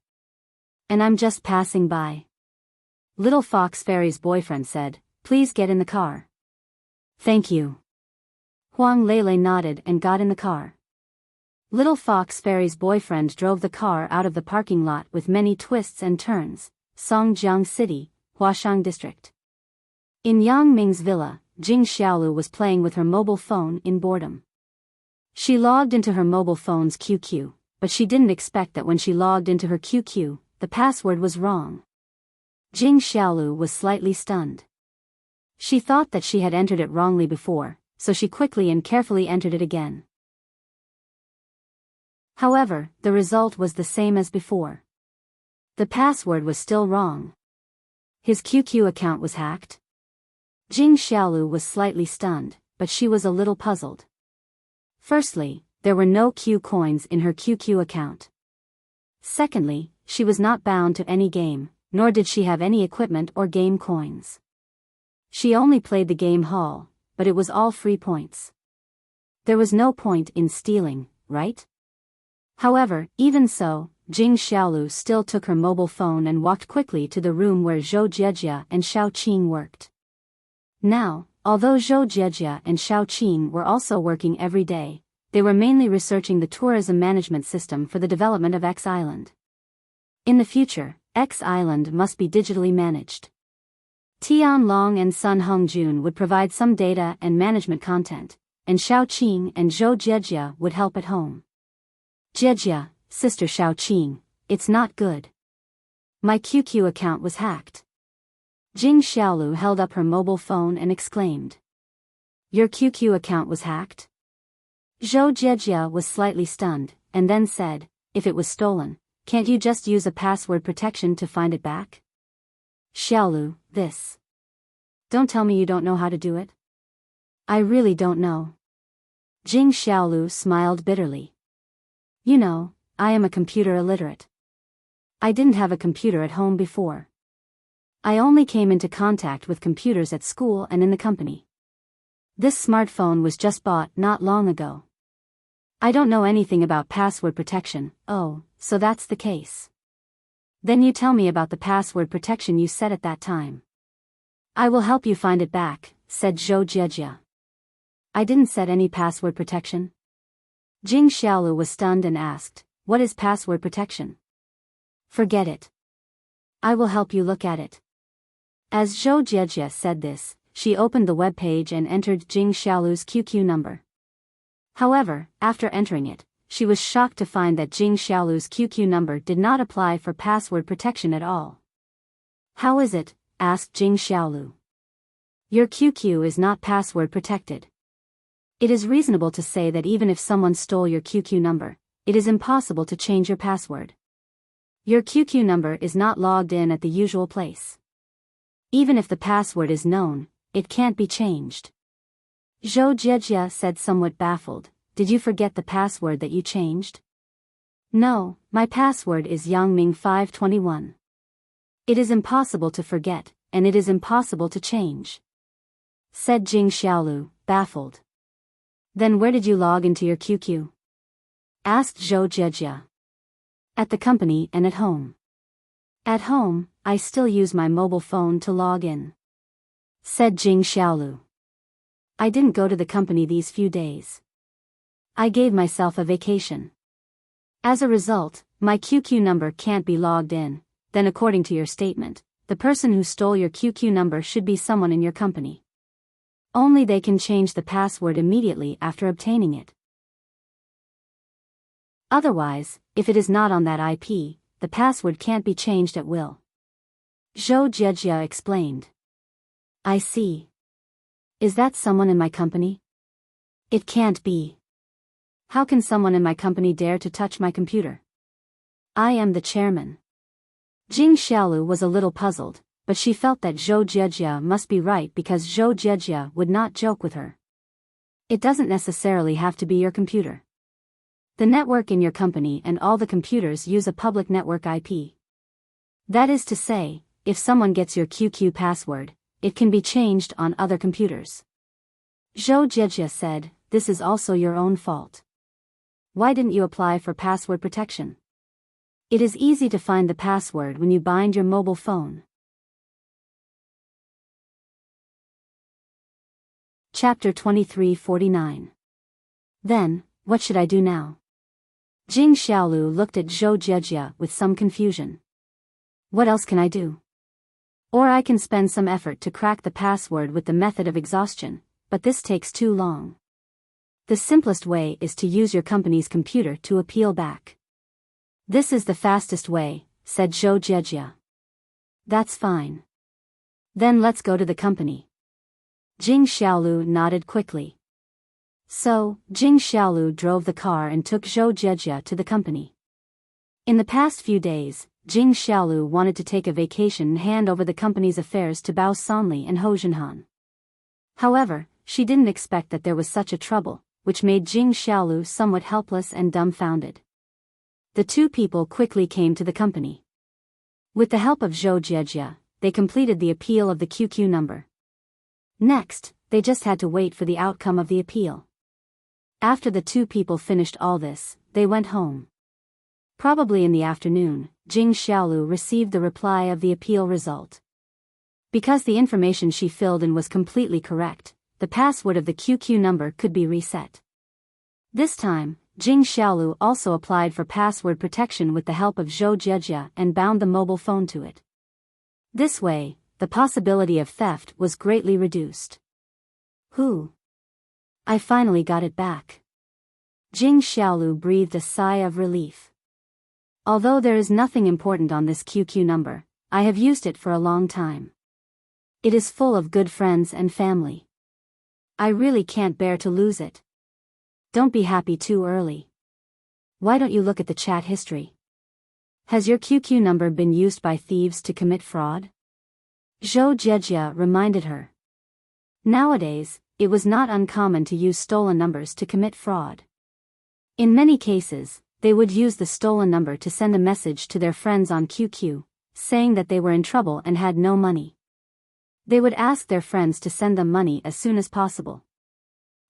And I'm just passing by. Little Fox Fairy's boyfriend said, please get in the car. Thank you. Huang Lele nodded and got in the car. Little Fox Fairy's boyfriend drove the car out of the parking lot with many twists and turns, Songjiang City, Huashang District. In Yang Ming's villa, Jing Xiaolu was playing with her mobile phone in boredom. She logged into her mobile phone's QQ, but she didn't expect that when she logged into her QQ, the password was wrong. Jing Xiaolu was slightly stunned. She thought that she had entered it wrongly before, so she quickly and carefully entered it again. However, the result was the same as before. The password was still wrong. His QQ account was hacked? Jing Xiaolu was slightly stunned, but she was a little puzzled. Firstly, there were no Q coins in her QQ account. Secondly, she was not bound to any game, nor did she have any equipment or game coins. She only played the game hall, but it was all free points. There was no point in stealing, right? However, even so, Jing Xiaolu still took her mobile phone and walked quickly to the room where Zhou Jiejia and Xiao Qing worked. Now, although Zhou Jiejia and Xiao Qing were also working every day, they were mainly researching the tourism management system for the development of X Island. In the future, X Island must be digitally managed. Tian Long and Sun Hongjun would provide some data and management content, and Xiao Qing and Zhou Jiejia would help at home. Jiejia, Sister Xiao Qing, it's not good. My QQ account was hacked. Jing Xiaolu held up her mobile phone and exclaimed. Your QQ account was hacked? Zhou Jiejia was slightly stunned, and then said, if it was stolen, can't you just use a password protection to find it back? Xiaolu, this. Don't tell me you don't know how to do it. I really don't know. Jing Xiaolu smiled bitterly. You know, I am a computer illiterate. I didn't have a computer at home before. I only came into contact with computers at school and in the company. This smartphone was just bought not long ago. I don't know anything about password protection. Oh, so that's the case. Then you tell me about the password protection you set at that time. I will help you find it back, said Zhou Jiejia. I didn't set any password protection. Jing Xiaolu was stunned and asked, what is password protection? Forget it. I will help you look at it. As Zhou Jiejia said this, she opened the web page and entered Jing Xiaolu's QQ number. However, after entering it, she was shocked to find that Jing Xiaolu's QQ number did not apply for password protection at all. How is it? Asked Jing Xiaolu. Your QQ is not password protected. It is reasonable to say that even if someone stole your QQ number, it is impossible to change your password. Your QQ number is not logged in at the usual place. Even if the password is known, it can't be changed. Zhou Jiejia said somewhat baffled, did you forget the password that you changed? No, my password is Yangming521. It is impossible to forget, and it is impossible to change. Said Jing Xiaolu, baffled. Then where did you log into your QQ? Asked Zhou Jiejia. At the company and at home. At home, I still use my mobile phone to log in. Said Jing Xiaolu. I didn't go to the company these few days. I gave myself a vacation. As a result, my QQ number can't be logged in. Then according to your statement, the person who stole your QQ number should be someone in your company. Only they can change the password immediately after obtaining it. Otherwise, if it is not on that IP, the password can't be changed at will. Zhou Jiejia explained. I see. Is that someone in my company? It can't be. How can someone in my company dare to touch my computer? I am the chairman. Jing Xiaolu was a little puzzled, but she felt that Zhou Jiejia must be right because Zhou Jiejia would not joke with her. It doesn't necessarily have to be your computer. The network in your company and all the computers use a public network IP. That is to say, if someone gets your QQ password, it can be changed on other computers. Zhou Jiejia said, this is also your own fault. Why didn't you apply for password protection? It is easy to find the password when you bind your mobile phone. Chapter 2349. Then, what should I do now? Jing Xiaolu looked at Zhou Jiejia with some confusion. What else can I do? Or I can spend some effort to crack the password with the method of exhaustion, but this takes too long. The simplest way is to use your company's computer to appeal back. This is the fastest way, said Zhou Jiejia. That's fine. Then let's go to the company. Jing Xiaolu nodded quickly. So, Jing Xiaolu drove the car and took Zhou Jiejia to the company. In the past few days, Jing Xiaolu wanted to take a vacation and hand over the company's affairs to Bao Sanli and Ho Zhenhan. However, she didn't expect that there was such a trouble, which made Jing Xiaolu somewhat helpless and dumbfounded. The two people quickly came to the company. With the help of Zhou Jiejia, they completed the appeal of the QQ number. Next, they just had to wait for the outcome of the appeal. After the two people finished all this, they went home. Probably in the afternoon, Jing Xiaolu received the reply of the appeal result. Because the information she filled in was completely correct, the password of the QQ number could be reset. This time, Jing Xiaolu also applied for password protection with the help of Zhou Jiejia and bound the mobile phone to it. This way, the possibility of theft was greatly reduced. I finally got it back. Jing Xiaolu breathed a sigh of relief. Although there is nothing important on this QQ number, I have used it for a long time. It is full of good friends and family. I really can't bear to lose it. Don't be happy too early. Why don't you look at the chat history? Has your QQ number been used by thieves to commit fraud? Zhou Jiejia reminded her. Nowadays, it was not uncommon to use stolen numbers to commit fraud. In many cases, they would use the stolen number to send a message to their friends on QQ, saying that they were in trouble and had no money. They would ask their friends to send them money as soon as possible.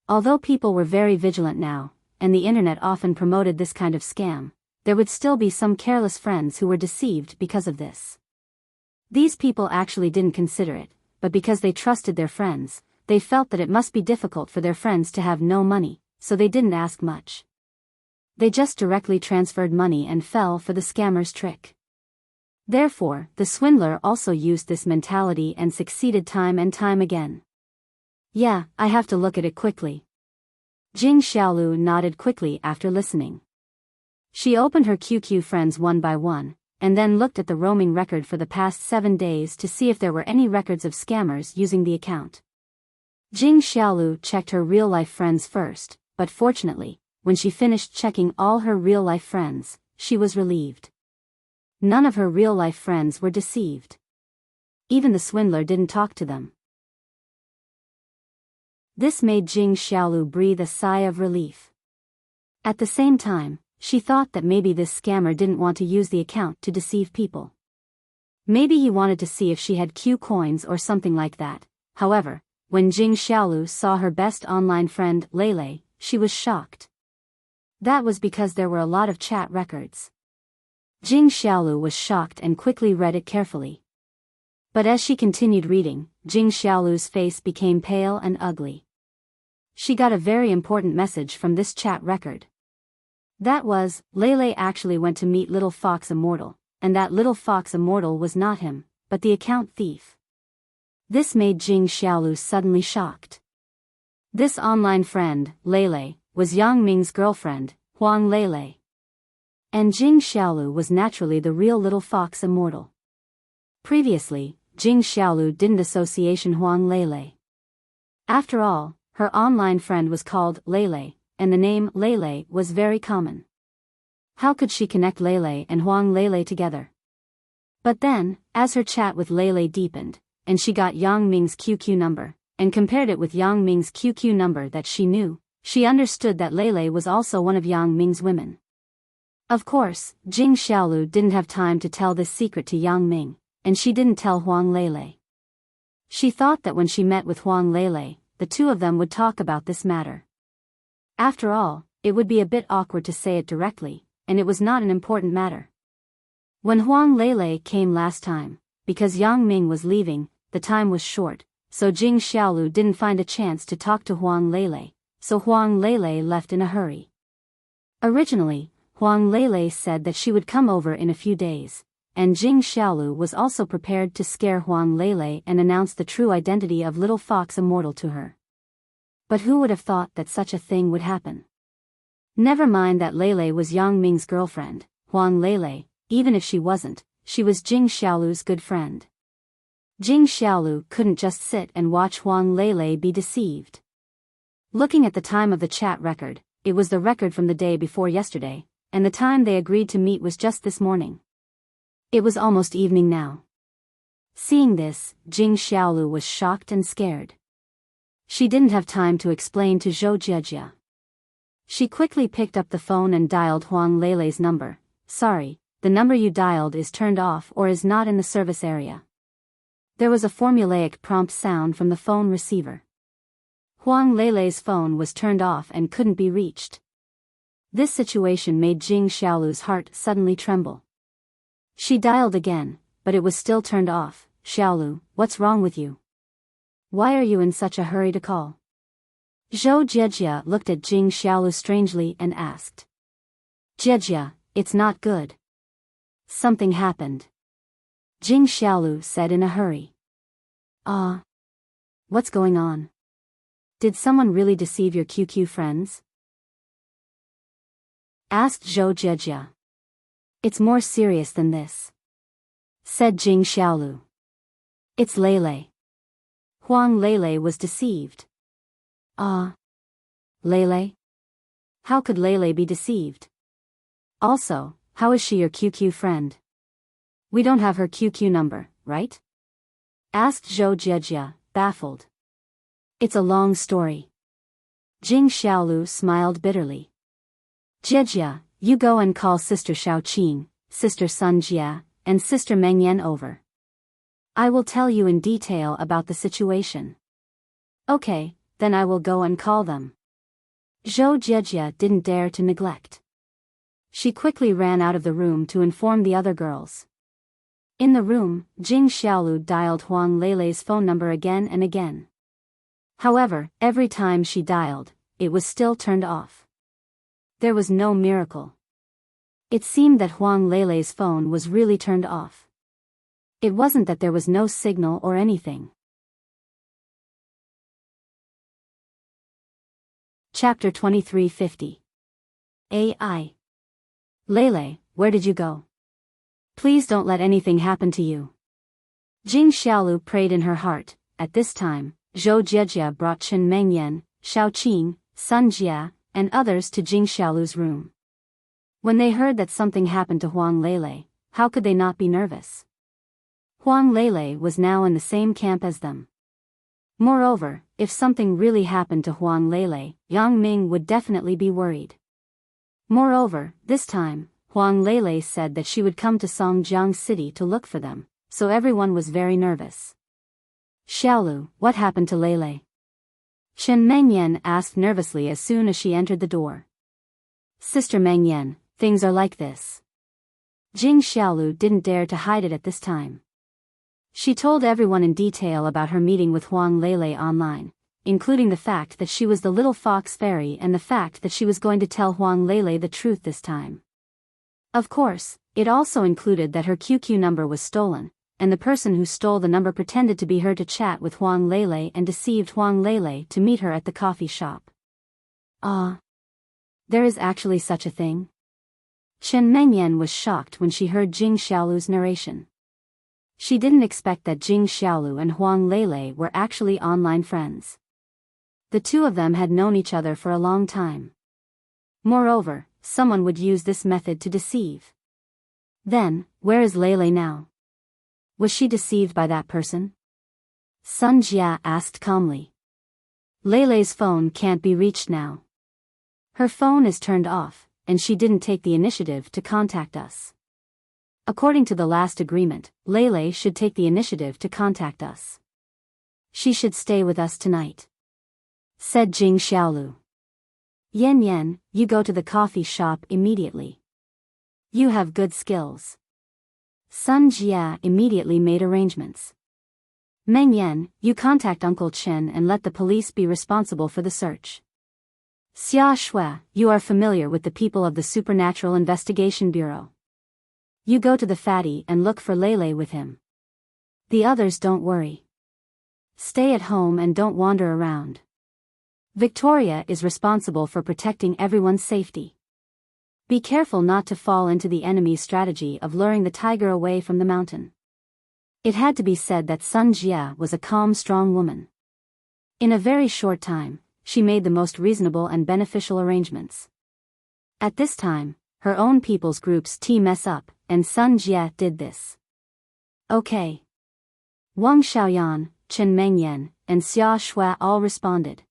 Although people were very vigilant now, and the internet often promoted this kind of scam, there would still be some careless friends who were deceived because of this. These people actually didn't consider it, but because they trusted their friends, they felt that it must be difficult for their friends to have no money, so they didn't ask much. They just directly transferred money and fell for the scammer's trick. Therefore, the swindler also used this mentality and succeeded time and time again. Yeah, I have to look at it quickly. Jing Xiaolu nodded quickly after listening. She opened her QQ friends one by one, and then looked at the roaming record for the past 7 days to see if there were any records of scammers using the account. Jing Xiaolu checked her real-life friends first, but fortunately, when she finished checking all her real-life friends, she was relieved. None of her real-life friends were deceived. Even the swindler didn't talk to them. This made Jing Xiaolu breathe a sigh of relief. At the same time, she thought that maybe this scammer didn't want to use the account to deceive people. Maybe he wanted to see if she had Q coins or something like that. However, when Jing Xiaolu saw her best online friend, Lele, she was shocked. That was because there were a lot of chat records. Jing Xiaolu was shocked and quickly read it carefully. But as she continued reading, Jing Xiaolu's face became pale and ugly. She got a very important message from this chat record. That was, Lele actually went to meet Little Fox Immortal, and that Little Fox Immortal was not him, but the account thief. This made Jing Xiaolu suddenly shocked. This online friend, Lele, was Yang Ming's girlfriend, Huang Lele. And Jing Xiaolu was naturally the real Little Fox Immortal. Previously, Jing Xiaolu didn't associate Huang Lele. After all, her online friend was called Lele, and the name Lele was very common. How could she connect Lele and Huang Lele together? But then, as her chat with Lele deepened, and she got Yang Ming's QQ number, and compared it with Yang Ming's QQ number that she knew, she understood that Lele was also one of Yang Ming's women. Of course, Jing Xiaolu didn't have time to tell this secret to Yang Ming, and she didn't tell Huang Lele. She thought that when she met with Huang Lele, the two of them would talk about this matter. After all, it would be a bit awkward to say it directly, and it was not an important matter. When Huang Lele came last time, because Yang Ming was leaving, the time was short, so Jing Xiaolu didn't find a chance to talk to Huang Lele, so Huang Lele left in a hurry. Originally, Huang Lele said that she would come over in a few days, and Jing Xiaolu was also prepared to scare Huang Lele and announce the true identity of Little Fox Immortal to her. But who would have thought that such a thing would happen? Never mind that Lele was Yang Ming's girlfriend, Huang Lele, even if she wasn't, she was Jing Xiaolu's good friend. Jing Xiaolu couldn't just sit and watch Huang Lele be deceived. Looking at the time of the chat record, it was the record from the day before yesterday, and the time they agreed to meet was just this morning. It was almost evening now. Seeing this, Jing Xiaolu was shocked and scared. She didn't have time to explain to Zhou Jiejia. She quickly picked up the phone and dialed Huang Lele's number. Sorry, the number you dialed is turned off or is not in the service area. There was a formulaic prompt sound from the phone receiver. Huang Lele's phone was turned off and couldn't be reached. This situation made Jing Xiaolu's heart suddenly tremble. She dialed again, but it was still turned off. Xiaolu, what's wrong with you? Why are you in such a hurry to call? Zhou Jiejia looked at Jing Xiaolu strangely and asked. Jiejia, it's not good. Something happened. Jing Xiaolu said in a hurry. What's going on? Did someone really deceive your QQ friends? Asked Zhou Jiejia. It's more serious than this, said Jing Xiaolu. It's Lele. Huang Lele was deceived. Lele? How could Lele be deceived? Also, how is she your QQ friend? We don't have her QQ number, right? Asked Zhou Jiejia, baffled. It's a long story. Jing Xiaolu smiled bitterly. Jiejia, you go and call Sister Xiaoqing, Sister Sun Jia, and Sister Meng Yan over. I will tell you in detail about the situation. Okay, then I will go and call them. Zhou Jiejia didn't dare to neglect. She quickly ran out of the room to inform the other girls. In the room, Jing Xiaolu dialed Huang Leilei's phone number again and again. However, every time she dialed, it was still turned off. There was no miracle. It seemed that Huang Leilei's phone was really turned off. It wasn't that there was no signal or anything. Chapter 2350. AI. Leilei, where did you go? Please don't let anything happen to you. Jing Xiaolu prayed in her heart. At this time, Zhou Jiejia brought Chen Mengyan, Xiaoqing, Sun Jia, and others to Jing Xiaolu's room. When they heard that something happened to Huang Leilei, how could they not be nervous? Huang Leilei was now in the same camp as them. Moreover, if something really happened to Huang Leilei, Yang Ming would definitely be worried. Moreover, this time, Huang Leilei said that she would come to Songjiang City to look for them, so everyone was very nervous. Xiaolu, what happened to Leilei? Chen Mengyan asked nervously as soon as she entered the door. Sister Mengyan, things are like this. Jing Xiaolu didn't dare to hide it at this time. She told everyone in detail about her meeting with Huang Leilei online, including the fact that she was the little fox fairy and the fact that she was going to tell Huang Leilei the truth this time. Of course, it also included that her QQ number was stolen, and the person who stole the number pretended to be her to chat with Huang Leilei and deceived Huang Leilei to meet her at the coffee shop. There is actually such a thing? Chen Mengyan was shocked when she heard Jing Xiaolu's narration. She didn't expect that Jing Xiaolu and Huang Leilei were actually online friends. The two of them had known each other for a long time. Moreover, someone would use this method to deceive. Then, where is Leilei now? Was she deceived by that person? Sun Jia asked calmly. Leilei's phone can't be reached now. Her phone is turned off, and she didn't take the initiative to contact us. According to the last agreement, Leilei should take the initiative to contact us. She should stay with us tonight, said Jing Xiaolu. Yan Yan, you go to the coffee shop immediately. You have good skills. Sun Jia immediately made arrangements. Meng Yan, you contact Uncle Chen and let the police be responsible for the search. Xia Shui, you are familiar with the people of the Supernatural Investigation Bureau. You go to the fatty and look for Leilei with him. The others don't worry. Stay at home and don't wander around. Victoria is responsible for protecting everyone's safety. Be careful not to fall into the enemy's strategy of luring the tiger away from the mountain. It had to be said that Sun Jia was a calm, strong woman. In a very short time, she made the most reasonable and beneficial arrangements. At this time, her own people's groups mess up, and Sun Jia did this. Okay. Wang Xiaoyan, Chen Mengyan, and Xia Shui all responded.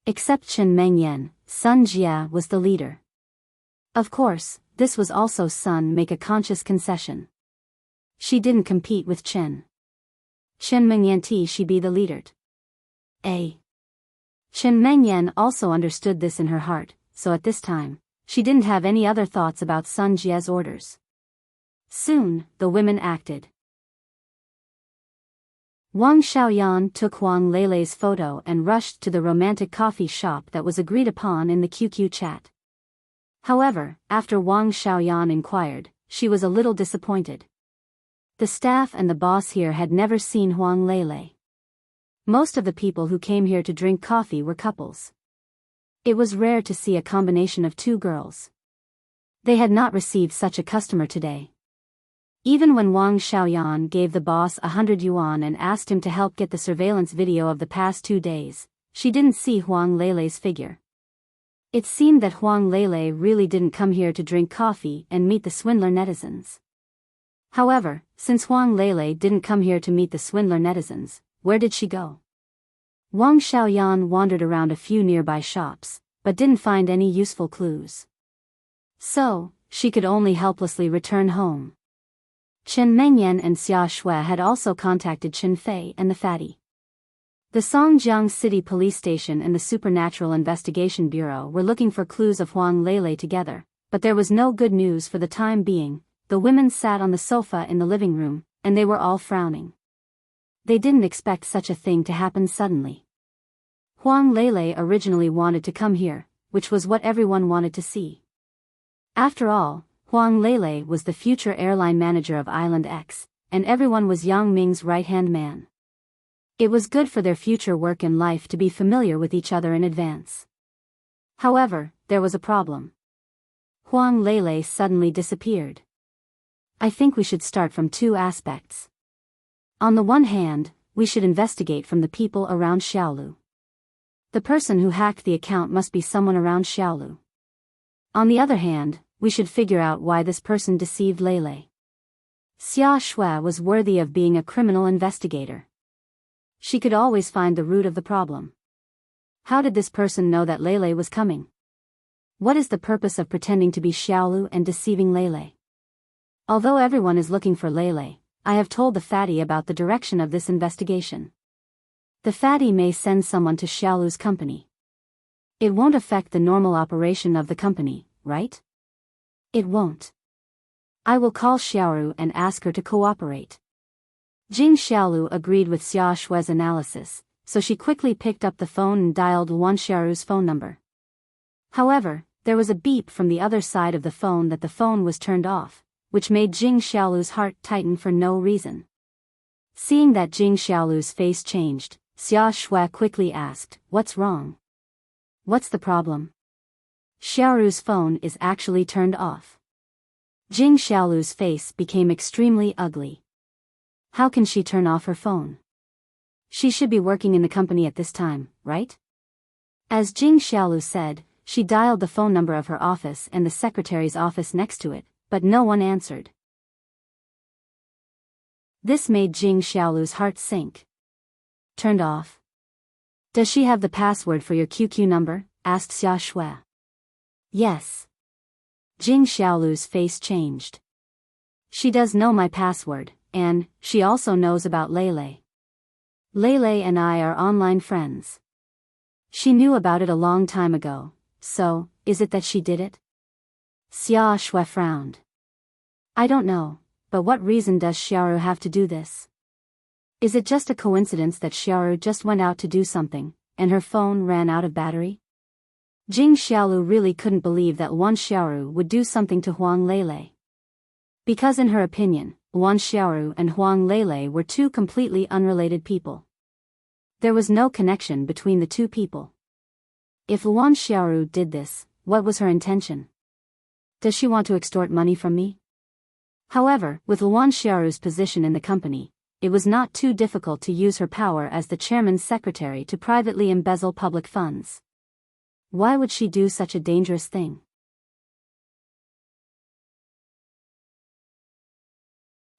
Except Chen Mengyan, Sun Jia was the leader. Of course, this was also Sun make a conscious concession. She didn't compete with Chen. Chen Mengyan she be the leader. Chen Mengyan also understood this in her heart, so at this time, she didn't have any other thoughts about Sun Jia's orders. Soon, the women acted. Wang Xiaoyan took Huang Leilei's photo and rushed to the romantic coffee shop that was agreed upon in the QQ chat. However, after Wang Xiaoyan inquired, she was a little disappointed. The staff and the boss here had never seen Huang Leilei. Most of the people who came here to drink coffee were couples. It was rare to see a combination of two girls. They had not received such a customer today. Even when Wang Xiaoyan gave the boss 100 yuan and asked him to help get the surveillance video of the past 2 days, she didn't see Huang Leilei's figure. It seemed that Huang Lele really didn't come here to drink coffee and meet the swindler netizens. However, since Huang Lele didn't come here to meet the swindler netizens, where did she go? Wang Xiaoyan wandered around a few nearby shops, but didn't find any useful clues. So, she could only helplessly return home. Chen Mengyan and Xia Shui had also contacted Chen Fei and the fatty. The Songjiang City Police Station and the Supernatural Investigation Bureau were looking for clues of Huang Lele together, but there was no good news for the time being. The women sat on the sofa in the living room, and they were all frowning. They didn't expect such a thing to happen suddenly. Huang Lele originally wanted to come here, which was what everyone wanted to see. After all, Huang Lele was the future airline manager of Island X, and everyone was Yang Ming's right-hand man. It was good for their future work and life to be familiar with each other in advance. However, there was a problem. Huang Lele suddenly disappeared. I think we should start from two aspects. On the one hand, we should investigate from the people around Xiaolu. The person who hacked the account must be someone around Xiaolu. On the other hand, we should figure out why this person deceived Lele. Xia Shui was worthy of being a criminal investigator. She could always find the root of the problem. How did this person know that Lele was coming? What is the purpose of pretending to be Xiaolu and deceiving Lele? Although everyone is looking for Lele, I have told the fatty about the direction of this investigation. The fatty may send someone to Xiaolu's company. It won't affect the normal operation of the company, right? It won't. I will call Xiaolu and ask her to cooperate. Jing Xiaolu agreed with Xia Shui's analysis, so she quickly picked up the phone and dialed Wan Xiaolu's phone number. However, there was a beep from the other side of the phone that the phone was turned off, which made Jing Xiaolu's heart tighten for no reason. Seeing that Jing Xiaolu's face changed, Xia Shui quickly asked, "What's wrong? What's the problem?" Xiaolu's phone is actually turned off. Jing Xiaolu's face became extremely ugly. How can she turn off her phone? She should be working in the company at this time, right? As Jing Xiaolu said, she dialed the phone number of her office and the secretary's office next to it, but no one answered. This made Jing Xiaolu's heart sink. Turned off? Does she have the password for your QQ number? Asked Xia Shui. Yes. Jing Xiaolu's face changed. She does know my password, and she also knows about Lele. Lele and I are online friends. She knew about it a long time ago, so, is it that she did it? Xia Shui frowned. I don't know, but what reason does Xiaolu have to do this? Is it just a coincidence that Xiaolu just went out to do something, and her phone ran out of battery? Jing Xiaolu really couldn't believe that Wan Xiaolu would do something to Huang Lele. Because in her opinion, Wan Xiaolu and Huang Lele were two completely unrelated people. There was no connection between the two people. If Wan Xiaolu did this, what was her intention? Does she want to extort money from me? However, with Wan Xiaolu's position in the company, it was not too difficult to use her power as the chairman's secretary to privately embezzle public funds. Why would she do such a dangerous thing?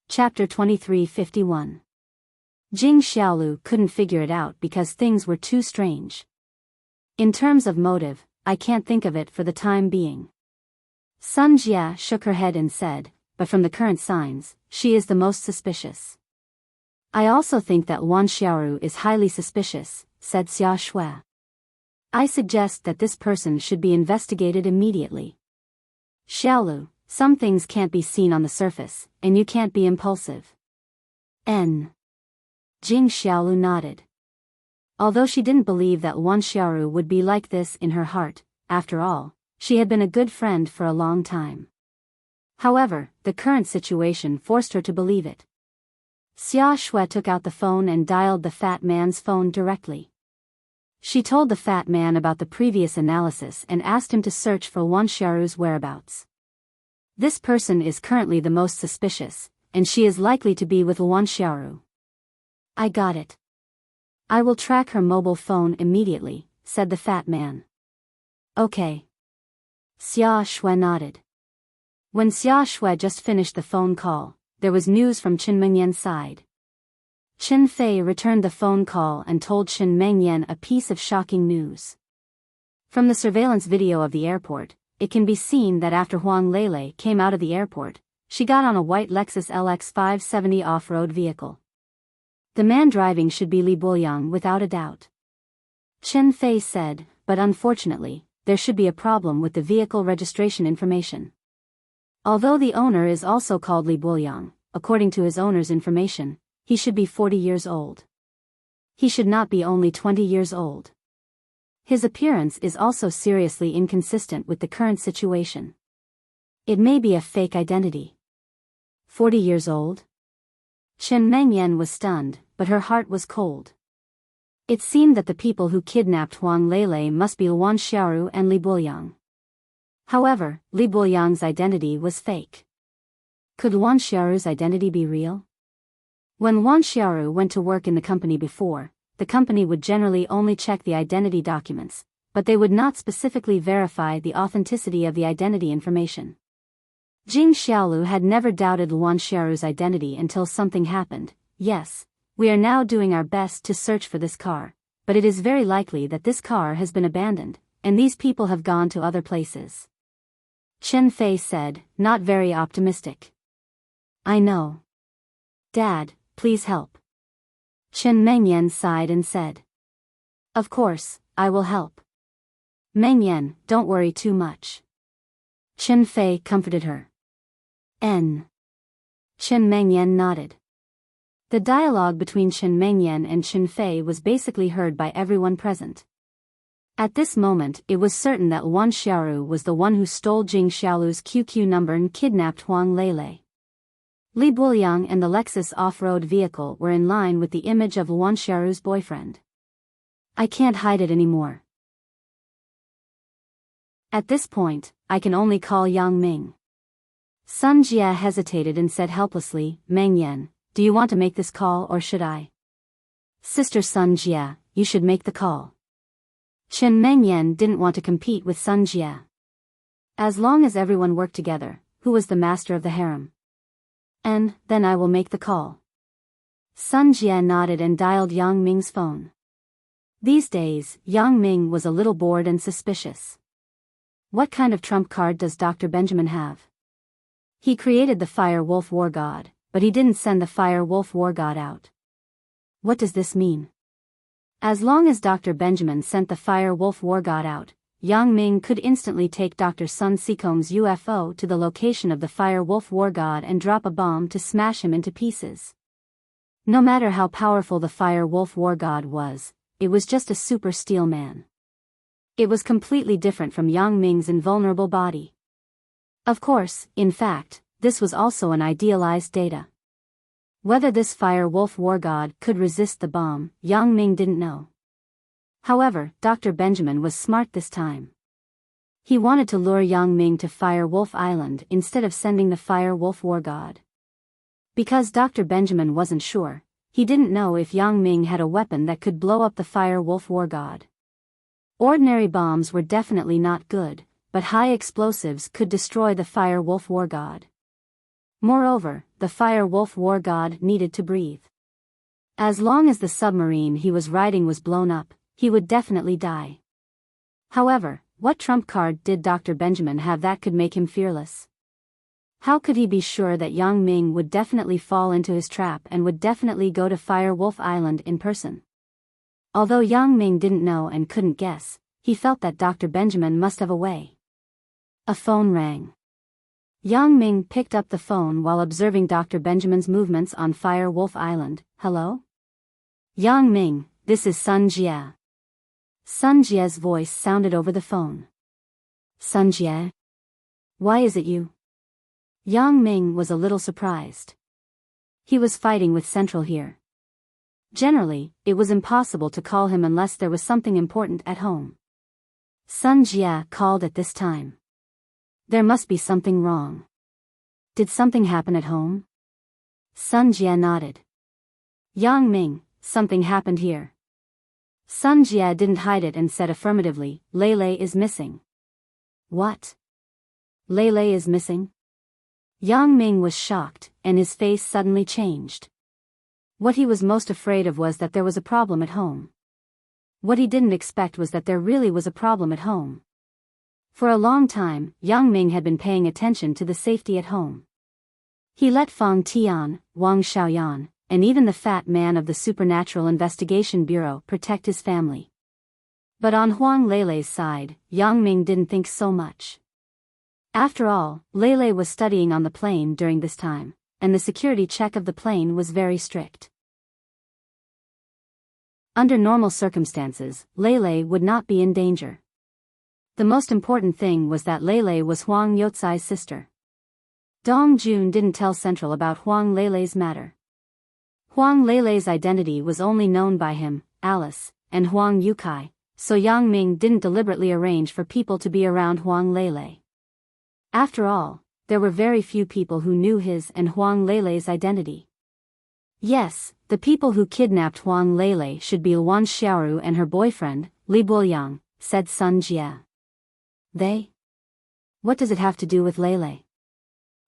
Chapter 2351. Jing Xiaolu couldn't figure it out because things were too strange. In terms of motive, I can't think of it for the time being. Sun Jia shook her head and said, but from the current signs, she is the most suspicious. I also think that Wan Xiaolu is highly suspicious, said Xia Shui. I suggest that this person should be investigated immediately. Xiaolu, some things can't be seen on the surface, and you can't be impulsive. Jing Xiaolu nodded. Although she didn't believe that Wan Xiaolu would be like this in her heart, after all, she had been a good friend for a long time. However, the current situation forced her to believe it. Xia Shui took out the phone and dialed the fat man's phone directly. She told the fat man about the previous analysis and asked him to search for Wan Xiaolu's whereabouts. This person is currently the most suspicious, and she is likely to be with Wan Xiaolu. I got it. I will track her mobile phone immediately, said the fat man. Okay. Xia Shui nodded. When Xia Shui just finished the phone call, there was news from Qin Mengyan's side. Qin Fei returned the phone call and told Qin Mengyan a piece of shocking news. From the surveillance video of the airport, it can be seen that after Huang Lele came out of the airport, she got on a white Lexus LX 570 off-road vehicle. The man driving should be Li Buoyang without a doubt. Qin Fei said, but unfortunately, there should be a problem with the vehicle registration information. Although the owner is also called Li Buoyang, according to his owner's information, he should be 40 years old. He should not be only 20 years old. His appearance is also seriously inconsistent with the current situation. It may be a fake identity. 40 years old? Qin Mengyan was stunned, but her heart was cold. It seemed that the people who kidnapped Huang Lele must be Luan Xiaoru and Li Buoyang. However, Li Buoyang's identity was fake. Could Luan Xiaoru's identity be real? When Luan Xiaoru went to work in the company before, the company would generally only check the identity documents, but they would not specifically verify the authenticity of the identity information. Jing Xiaolu had never doubted Luan Xiaoru's identity until something happened. Yes, we are now doing our best to search for this car, but it is very likely that this car has been abandoned, and these people have gone to other places. Qin Fei said, not very optimistic. I know. Dad, please help. Qin Mengyan sighed and said. Of course, I will help. Mengyan, don't worry too much. Qin Fei comforted her. Qin Mengyan nodded. The dialogue between Qin Mengyan and Qin Fei was basically heard by everyone present. At this moment it was certain that Luan Xiaoru was the one who stole Jing Xiaolu's QQ number and kidnapped Huang Lele. Li Buoyang and the Lexus off-road vehicle were in line with the image of Luan Xiaoru's boyfriend. I can't hide it anymore. At this point, I can only call Yang Ming. Sun Jia hesitated and said helplessly, Mengyan, do you want to make this call or should I? Sister Sun Jia, you should make the call. Qin Mengyan didn't want to compete with Sun Jia. As long as everyone worked together, who was the master of the harem? And then I will make the call. Sun Jia nodded and dialed Yang Ming's phone. These days, Yang Ming was a little bored and suspicious. What kind of trump card does Dr. Benjamin have? He created the Fire Wolf War God, but he didn't send the Fire Wolf War God out. What does this mean? As long as Dr. Benjamin sent the Fire Wolf War God out, Yang Ming could instantly take Dr. Sun Sikong's UFO to the location of the Fire Wolf War God and drop a bomb to smash him into pieces. No matter how powerful the Fire Wolf War God was, it was just a super steel man. It was completely different from Yang Ming's invulnerable body. Of course, in fact, this was also an idealized data. Whether this Fire Wolf War God could resist the bomb, Yang Ming didn't know. However, Dr. Benjamin was smart this time. He wanted to lure Yang Ming to Fire Wolf Island instead of sending the Fire Wolf War God. Because Dr. Benjamin wasn't sure, he didn't know if Yang Ming had a weapon that could blow up the Fire Wolf War God. Ordinary bombs were definitely not good, but high explosives could destroy the Fire Wolf War God. Moreover, the Fire Wolf War God needed to breathe. As long as the submarine he was riding was blown up, he would definitely die. However, what trump card did Dr. Benjamin have that could make him fearless? How could he be sure that Yang Ming would definitely fall into his trap and would definitely go to Fire Wolf Island in person? Although Yang Ming didn't know and couldn't guess, he felt that Dr. Benjamin must have a way. A phone rang. Yang Ming picked up the phone while observing Dr. Benjamin's movements on Fire Wolf Island. Hello? Yang Ming, this is Sun Jia. Sun Jia's voice sounded over the phone. Sun Jia? Why is it you? Yang Ming was a little surprised. He was fighting with Central here. Generally, it was impossible to call him unless there was something important at home. Sun Jia called at this time. There must be something wrong. Did something happen at home? Sun Jia nodded. Yang Ming, something happened here. Sun Jia didn't hide it and said affirmatively, Lele is missing. What? Lei Lei is missing? Yang Ming was shocked, and his face suddenly changed. What he was most afraid of was that there was a problem at home. What he didn't expect was that there really was a problem at home. For a long time, Yang Ming had been paying attention to the safety at home. He let Fang Tian, Wang Xiaoyan, and even the fat man of the Supernatural Investigation Bureau protect his family. But on Huang Leilei's side, Yang Ming didn't think so much. After all, Lei Lei was studying on the plane during this time, and the security check of the plane was very strict. Under normal circumstances, Lei Lei would not be in danger. The most important thing was that Lei Lei was Huang Youcai's sister. Dong Jun didn't tell Central about Huang Leilei's matter. Huang Leilei's identity was only known by him, Alice, and Huang Youcai, so Yang Ming didn't deliberately arrange for people to be around Huang Leilei. After all, there were very few people who knew his and Huang Leilei's identity. Yes, the people who kidnapped Huang Leilei should be Luan Xiaoru and her boyfriend, Li Buoyang, said Sun Jie. They? What does it have to do with Lei Lei?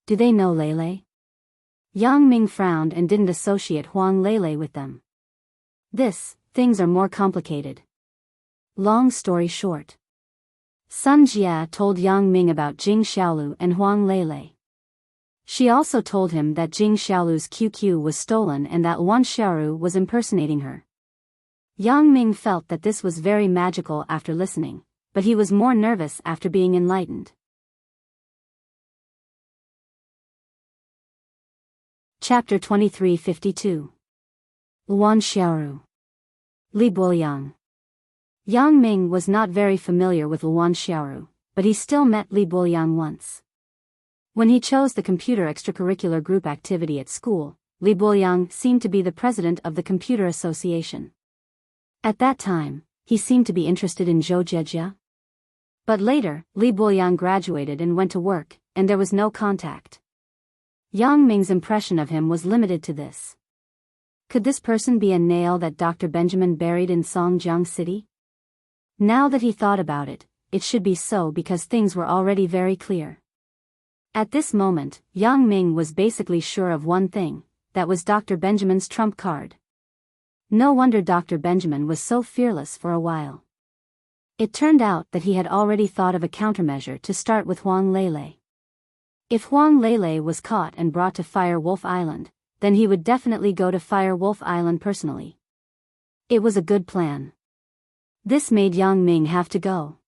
Do they know Lei Lei? Yang Ming frowned and didn't associate Huang Leilei with them. Things are more complicated. Long story short. Sun Jie told Yang Ming about Jing Xiaolu and Huang Leilei. She also told him that Jing Xiaolu's QQ was stolen and that Luan Xiaoru was impersonating her. Yang Ming felt that this was very magical after listening, but he was more nervous after being enlightened. Chapter 2352. Luan Xiaoru. Li Buoyang. Yang Ming was not very familiar with Luan Xiaoru, but he still met Li Buoyang once. When he chose the computer extracurricular group activity at school, Li Buoyang seemed to be the president of the computer association. At that time, he seemed to be interested in Zhou Jejia. But later, Li Buoyang graduated and went to work, and there was no contact. Yang Ming's impression of him was limited to this. Could this person be a nail that Dr. Benjamin buried in Songjiang City? Now that he thought about it, it should be so because things were already very clear. At this moment, Yang Ming was basically sure of one thing, that was Dr. Benjamin's trump card. No wonder Dr. Benjamin was so fearless for a while. It turned out that he had already thought of a countermeasure to start with Huang Leilei. If Huang Leilei was caught and brought to Fire Wolf Island, then he would definitely go to Fire Wolf Island personally. It was a good plan. This made Yang Ming have to go.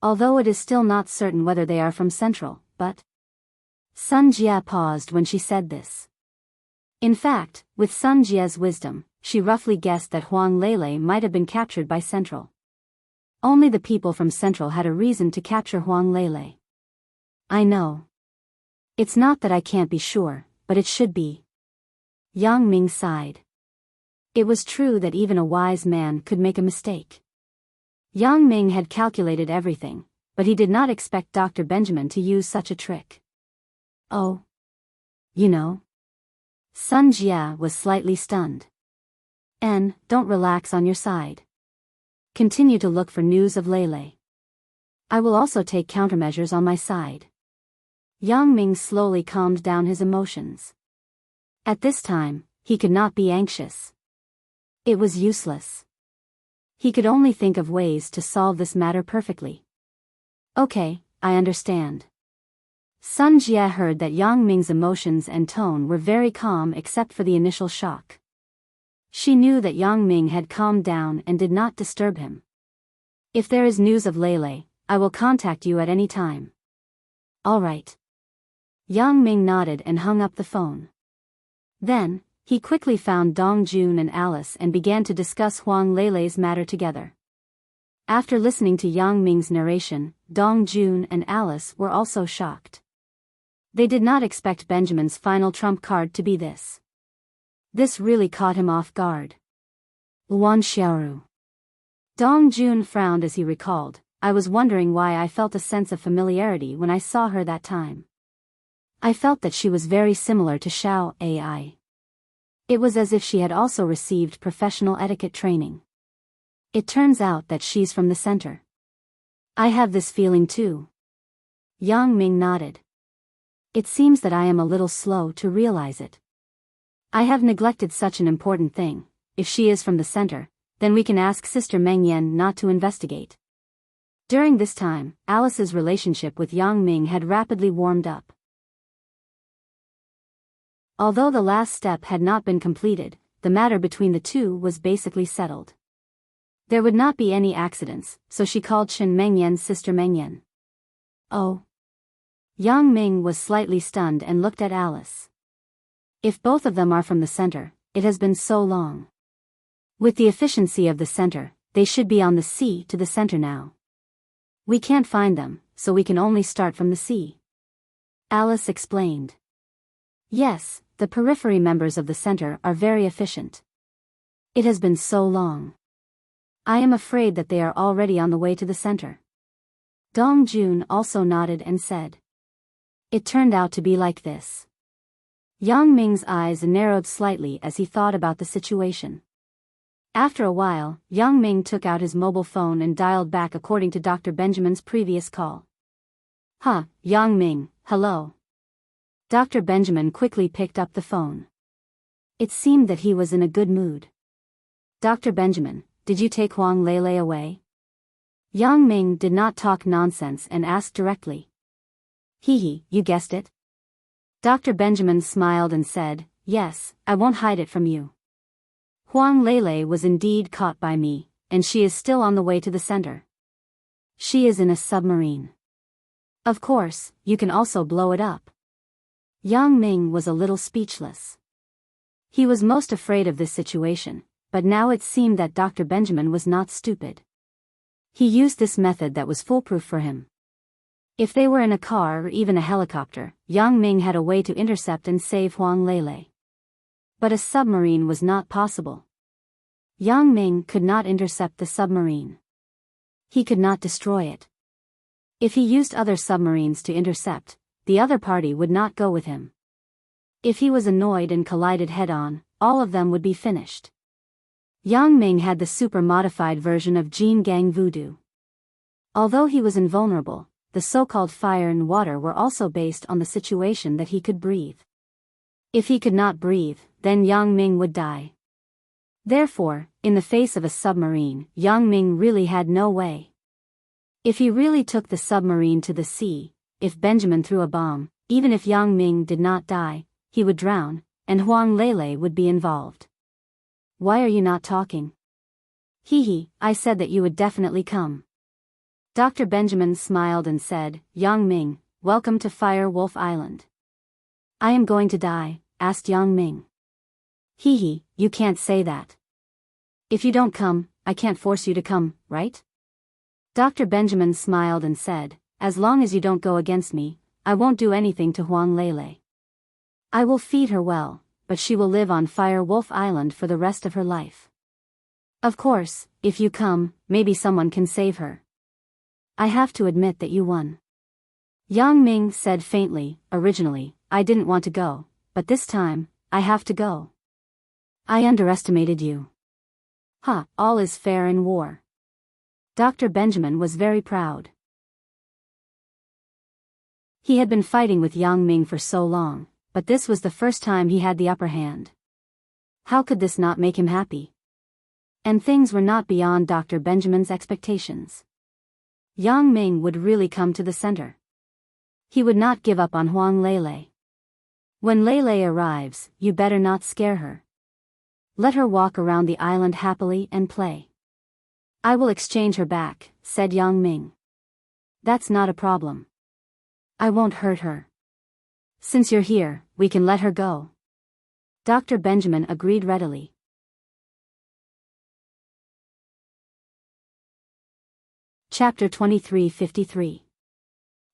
Although it is still not certain whether they are from Central, but... Sun Jie paused when she said this. In fact, with Sun Jie's wisdom, she roughly guessed that Huang Leilei might have been captured by Central. Only the people from Central had a reason to capture Huang Leilei. I know. It's not that I can't be sure, but it should be. Yang Ming sighed. It was true that even a wise man could make a mistake. Yang Ming had calculated everything, but he did not expect Dr. Benjamin to use such a trick. Oh. You know. Sun Jie was slightly stunned. Don't relax on your side. Continue to look for news of Lei Lei. I will also take countermeasures on my side. Yang Ming slowly calmed down his emotions. At this time, he could not be anxious. It was useless. He could only think of ways to solve this matter perfectly. Okay, I understand. Sun Jie heard that Yang Ming's emotions and tone were very calm except for the initial shock. She knew that Yang Ming had calmed down and did not disturb him. If there is news of Lei Lei, I will contact you at any time. All right. Yang Ming nodded and hung up the phone. Then, he quickly found Dong Jun and Alice and began to discuss Huang Leilei's matter together. After listening to Yang Ming's narration, Dong Jun and Alice were also shocked. They did not expect Benjamin's final trump card to be this. This really caught him off guard. Luan Xiaoru. Dong Jun frowned as he recalled, I was wondering why I felt a sense of familiarity when I saw her that time. I felt that she was very similar to Xiao Ai. It was as if she had also received professional etiquette training. It turns out that she's from the center. I have this feeling too. Yang Ming nodded. It seems that I am a little slow to realize it. I have neglected such an important thing. If she is from the center, then we can ask Sister Meng Yan not to investigate. During this time, Alice's relationship with Yang Ming had rapidly warmed up. Although the last step had not been completed, the matter between the two was basically settled. There would not be any accidents, so she called Shen Mengyan's Sister Mengyan. Oh. Yang Ming was slightly stunned and looked at Alice. If both of them are from the center, it has been so long. With the efficiency of the center, they should be on the sea to the center now. We can't find them, so we can only start from the sea. Alice explained. Yes, the periphery members of the center are very efficient. It has been so long. I am afraid that they are already on the way to the center. Dong Jun also nodded and said. It turned out to be like this. Yang Ming's eyes narrowed slightly as he thought about the situation. After a while, Yang Ming took out his mobile phone and dialed back according to Dr. Benjamin's previous call. Yang Ming, hello. Dr. Benjamin quickly picked up the phone. It seemed that he was in a good mood. Dr. Benjamin, did you take Huang Lele away? Yang Ming did not talk nonsense and asked directly. You guessed it. Dr. Benjamin smiled and said, yes, I won't hide it from you. Huang Lele was indeed caught by me, and she is still on the way to the center. She is in a submarine. Of course, you can also blow it up. Yang Ming was a little speechless. He was most afraid of this situation, but now it seemed that Dr. Benjamin was not stupid. He used this method that was foolproof for him. If they were in a car or even a helicopter, Yang Ming had a way to intercept and save Huang Lele. But a submarine was not possible. Yang Ming could not intercept the submarine. He could not destroy it. If he used other submarines to intercept, the other party would not go with him. If he was annoyed and collided head-on, all of them would be finished. Yang Ming had the super-modified version of Jin Gang Voodoo. Although he was invulnerable, the so-called fire and water were also based on the situation that he could breathe. If he could not breathe, then Yang Ming would die. Therefore, in the face of a submarine, Yang Ming really had no way. If he really took the submarine to the sea, if Benjamin threw a bomb, even if Yang Ming did not die, he would drown, and Huang Lele would be involved. Why are you not talking? I said that you would definitely come. Dr. Benjamin smiled and said, Yang Ming, welcome to Fire Wolf Island. I am going to die, asked Yang Ming. You can't say that. If you don't come, I can't force you to come, right? Dr. Benjamin smiled and said, as long as you don't go against me, I won't do anything to Huang Lele. I will feed her well, but she will live on Fire Wolf Island for the rest of her life. Of course, if you come, maybe someone can save her. I have to admit that you won. Yang Ming said faintly, originally, I didn't want to go, but this time, I have to go. I underestimated you. All is fair in war. Dr. Benjamin was very proud. He had been fighting with Yang Ming for so long, but this was the first time he had the upper hand. How could this not make him happy? And things were not beyond Dr. Benjamin's expectations. Yang Ming would really come to the center. He would not give up on Huang Lele. When Lele arrives, you better not scare her. Let her walk around the island happily and play. I will exchange her back, said Yang Ming. That's not a problem. I won't hurt her. Since you're here, we can let her go. Dr. Benjamin agreed readily. Chapter 2353.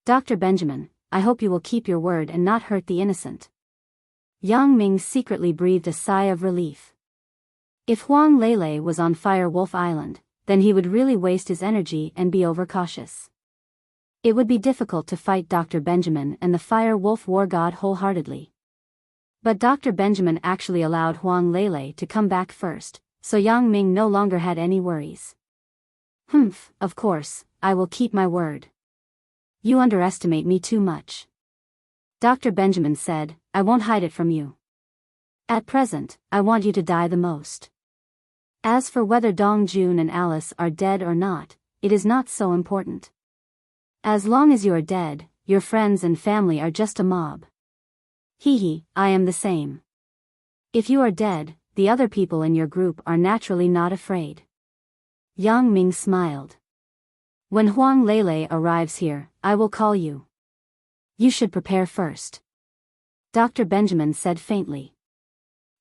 Dr. Benjamin, I hope you will keep your word and not hurt the innocent. Yang Ming secretly breathed a sigh of relief. If Huang Lele was on Fire Wolf Island, then he would really waste his energy and be overcautious. It would be difficult to fight Dr. Benjamin and the Fire Wolf War God wholeheartedly. But Dr. Benjamin actually allowed Huang Lele to come back first, so Yang Ming no longer had any worries. Of course, I will keep my word. You underestimate me too much. Dr. Benjamin said, I won't hide it from you. At present, I want you to die the most. As for whether Dong Jun and Alice are dead or not, it is not so important. As long as you are dead, your friends and family are just a mob. Hee, I am the same. If you are dead, the other people in your group are naturally not afraid. Yang Ming smiled. When Huang Lele arrives here, I will call you. You should prepare first. Dr. Benjamin said faintly.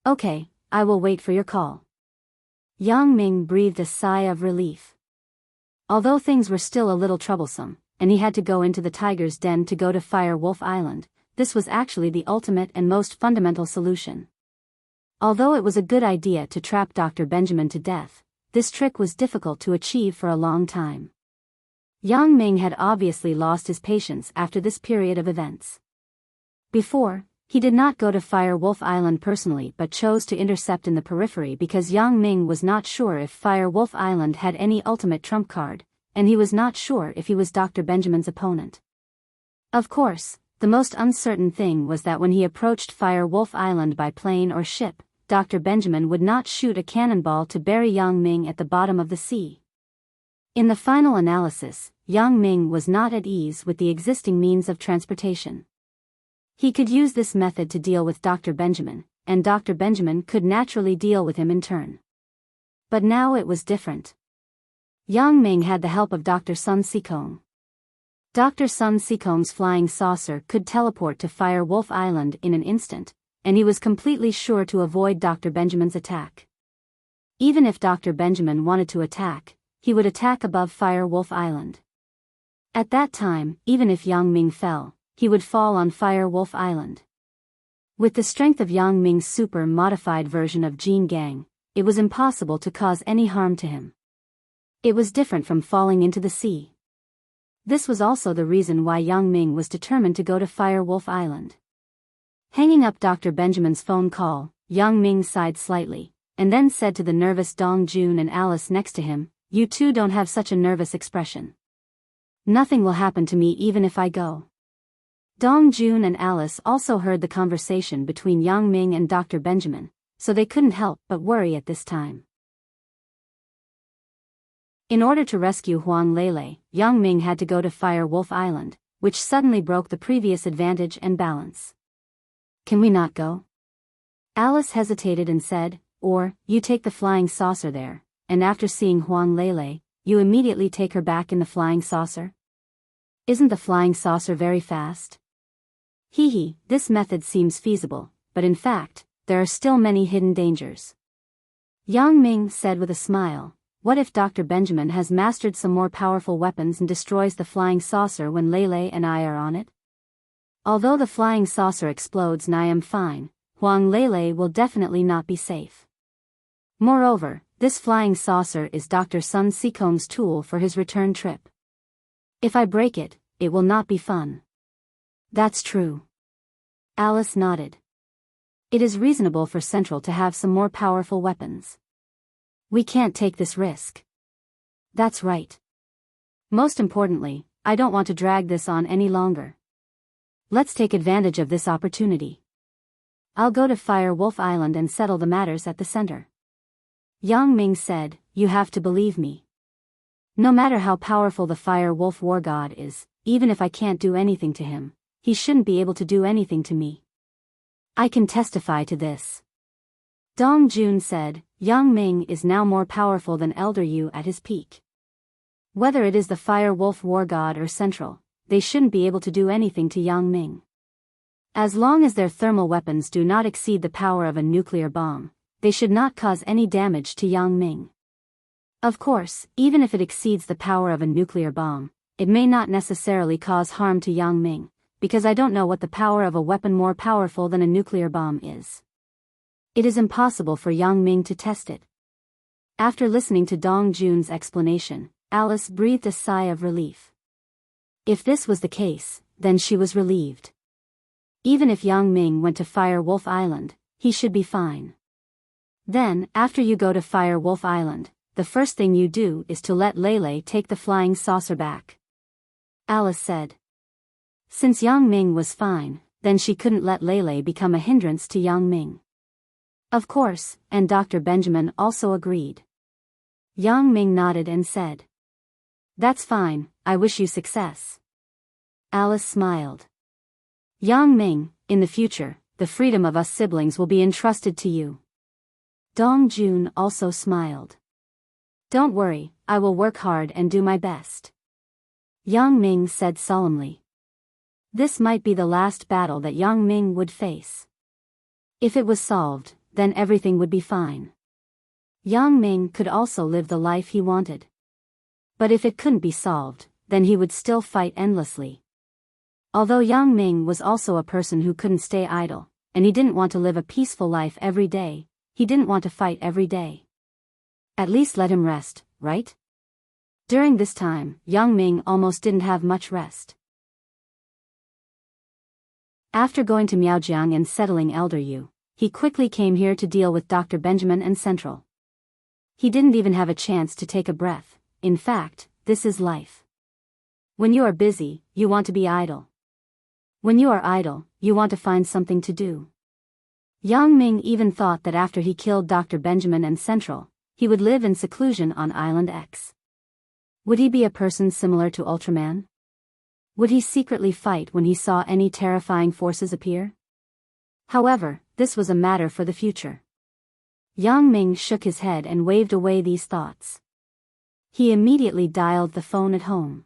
Okay, I will wait for your call. Yang Ming breathed a sigh of relief. Although things were still a little troublesome, and he had to go into the tiger's den to go to Fire Wolf Island, this was actually the ultimate and most fundamental solution. Although it was a good idea to trap Dr. Benjamin to death, this trick was difficult to achieve for a long time. Yang Ming had obviously lost his patience after this period of events. Before, he did not go to Fire Wolf Island personally but chose to intercept in the periphery because Yang Ming was not sure if Fire Wolf Island had any ultimate trump card, and he was not sure if he was Dr. Benjamin's opponent. Of course, the most uncertain thing was that when he approached Fire Wolf Island by plane or ship, Dr. Benjamin would not shoot a cannonball to bury Yang Ming at the bottom of the sea. In the final analysis, Yang Ming was not at ease with the existing means of transportation. He could use this method to deal with Dr. Benjamin, and Dr. Benjamin could naturally deal with him in turn. But now it was different. Yang Ming had the help of Dr. Sun Sikong. Dr. Sun Sikong's flying saucer could teleport to Fire Wolf Island in an instant, and he was completely sure to avoid Dr. Benjamin's attack. Even if Dr. Benjamin wanted to attack, he would attack above Fire Wolf Island. At that time, even if Yang Ming fell, he would fall on Fire Wolf Island. With the strength of Yang Ming's super-modified version of Jin Gang, it was impossible to cause any harm to him. It was different from falling into the sea. This was also the reason why Yang Ming was determined to go to Fire Wolf Island. Hanging up Dr. Benjamin's phone call, Yang Ming sighed slightly, and then said to the nervous Dong Jun and Alice next to him, You two don't have such a nervous expression. Nothing will happen to me even if I go. Dong Jun and Alice also heard the conversation between Yang Ming and Dr. Benjamin, so they couldn't help but worry at this time. In order to rescue Huang Lele, Yang Ming had to go to Fire Wolf Island, which suddenly broke the previous advantage and balance. Can we not go? Alice hesitated and said, Or, you take the flying saucer there, and after seeing Huang Lele, you immediately take her back in the flying saucer? Isn't the flying saucer very fast? Hee, this method seems feasible, but in fact, there are still many hidden dangers. Yang Ming said with a smile, What if Dr. Benjamin has mastered some more powerful weapons and destroys the flying saucer when Lele and I are on it? Although the flying saucer explodes and I am fine, Huang Lele will definitely not be safe. Moreover, this flying saucer is Dr. Sun Sikong's tool for his return trip. If I break it, it will not be fun. That's true. Alice nodded. It is reasonable for Central to have some more powerful weapons. We can't take this risk. That's right. Most importantly, I don't want to drag this on any longer. Let's take advantage of this opportunity. I'll go to Fire Wolf Island and settle the matters at the center. Yang Ming said, You have to believe me. No matter how powerful the Fire Wolf War God is, even if I can't do anything to him, he shouldn't be able to do anything to me. I can testify to this. Dong Jun said, Yang Ming is now more powerful than Elder Yu at his peak. Whether it is the Fire Wolf War God or Central, they shouldn't be able to do anything to Yang Ming. As long as their thermal weapons do not exceed the power of a nuclear bomb, they should not cause any damage to Yang Ming. Of course, even if it exceeds the power of a nuclear bomb, it may not necessarily cause harm to Yang Ming, because I don't know what the power of a weapon more powerful than a nuclear bomb is. It is impossible for Yang Ming to test it. After listening to Dong Jun's explanation, Alice breathed a sigh of relief. If this was the case, then she was relieved. Even if Yang Ming went to Fire Wolf Island, he should be fine. Then, after you go to Fire Wolf Island, the first thing you do is to let Lele take the flying saucer back. Alice said. Since Yang Ming was fine, then she couldn't let Lele become a hindrance to Yang Ming. Of course, and Dr. Benjamin also agreed. Yang Ming nodded and said, "That's fine, I wish you success." Alice smiled. "Yang Ming, in the future, the freedom of us siblings will be entrusted to you." Dong Jun also smiled. "Don't worry, I will work hard and do my best." Yang Ming said solemnly. This might be the last battle that Yang Ming would face. If it was solved, then everything would be fine. Yang Ming could also live the life he wanted. But if it couldn't be solved, then he would still fight endlessly. Although Yang Ming was also a person who couldn't stay idle, and he didn't want to live a peaceful life every day, he didn't want to fight every day. At least let him rest, right? During this time, Yang Ming almost didn't have much rest. After going to Miaojiang and settling Elder Yu, he quickly came here to deal with Dr. Benjamin and Central. He didn't even have a chance to take a breath. In fact, this is life. When you are busy, you want to be idle. When you are idle, you want to find something to do. Yang Ming even thought that after he killed Dr. Benjamin and Central, he would live in seclusion on Island X. Would he be a person similar to Ultraman? Would he secretly fight when he saw any terrifying forces appear? However, this was a matter for the future. Yang Ming shook his head and waved away these thoughts. He immediately dialed the phone at home.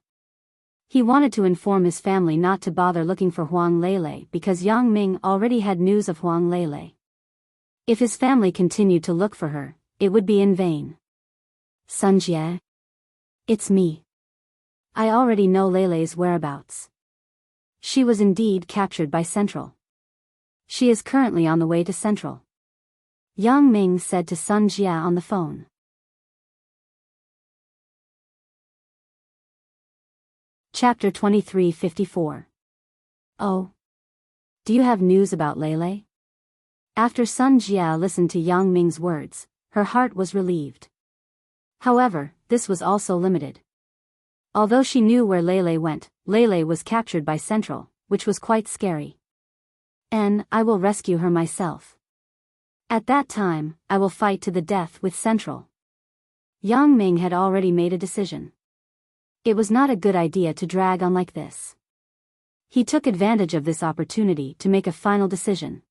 He wanted to inform his family not to bother looking for Huang Lele because Yang Ming already had news of Huang Lele. If his family continued to look for her, it would be in vain. "Sun Jie? It's me. I already know Lele's whereabouts. She was indeed captured by Central. She is currently on the way to Central," Yang Ming said to Sun Jie on the phone. Chapter 2354. Oh. Do you have news about Lele? After Sun Jie listened to Yang Ming's words, her heart was relieved. However, this was also limited. Although she knew where Lele went, Lele was captured by Central, which was quite scary. "And I will rescue her myself. At that time, I will fight to the death with Central." Yang Ming had already made a decision. It was not a good idea to drag on like this. He took advantage of this opportunity to make a final decision.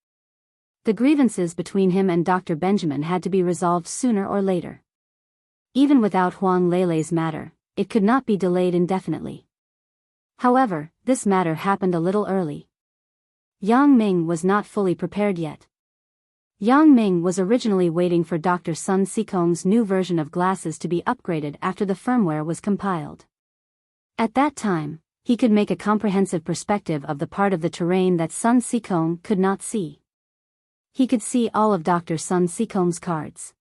The grievances between him and Dr. Benjamin had to be resolved sooner or later. Even without Huang Lele's matter, it could not be delayed indefinitely. However, this matter happened a little early. Yang Ming was not fully prepared yet. Yang Ming was originally waiting for Dr. Sun Sikong's new version of glasses to be upgraded after the firmware was compiled. At that time, he could make a comprehensive perspective of the part of the terrain that Sun Sikong could not see. He could see all of Dr. Sun Sikong's cards.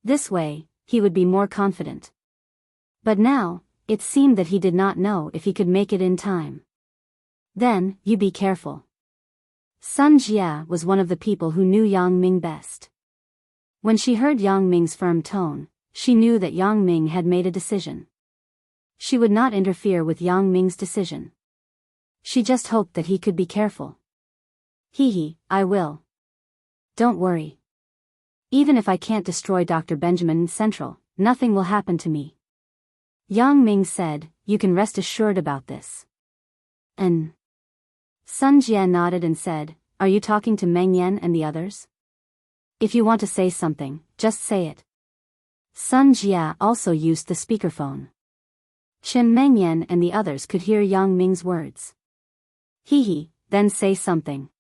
This way, he would be more confident. But now, it seemed that he did not know if he could make it in time. "Then, you be careful." Sun Jie was one of the people who knew Yang Ming best. When she heard Yang Ming's firm tone, she knew that Yang Ming had made a decision. She would not interfere with Yang Ming's decision. She just hoped that he could be careful. I will. Don't worry. Even if I can't destroy Dr. Benjamin Central, nothing will happen to me." Yang Ming said, "You can rest assured about this." And Sun Jie nodded and said, "Are you talking to Meng Yan and the others? If you want to say something, just say it." Sun Jie also used the speakerphone. Meng Yan and the others could hear Yang Ming's words. Then say something."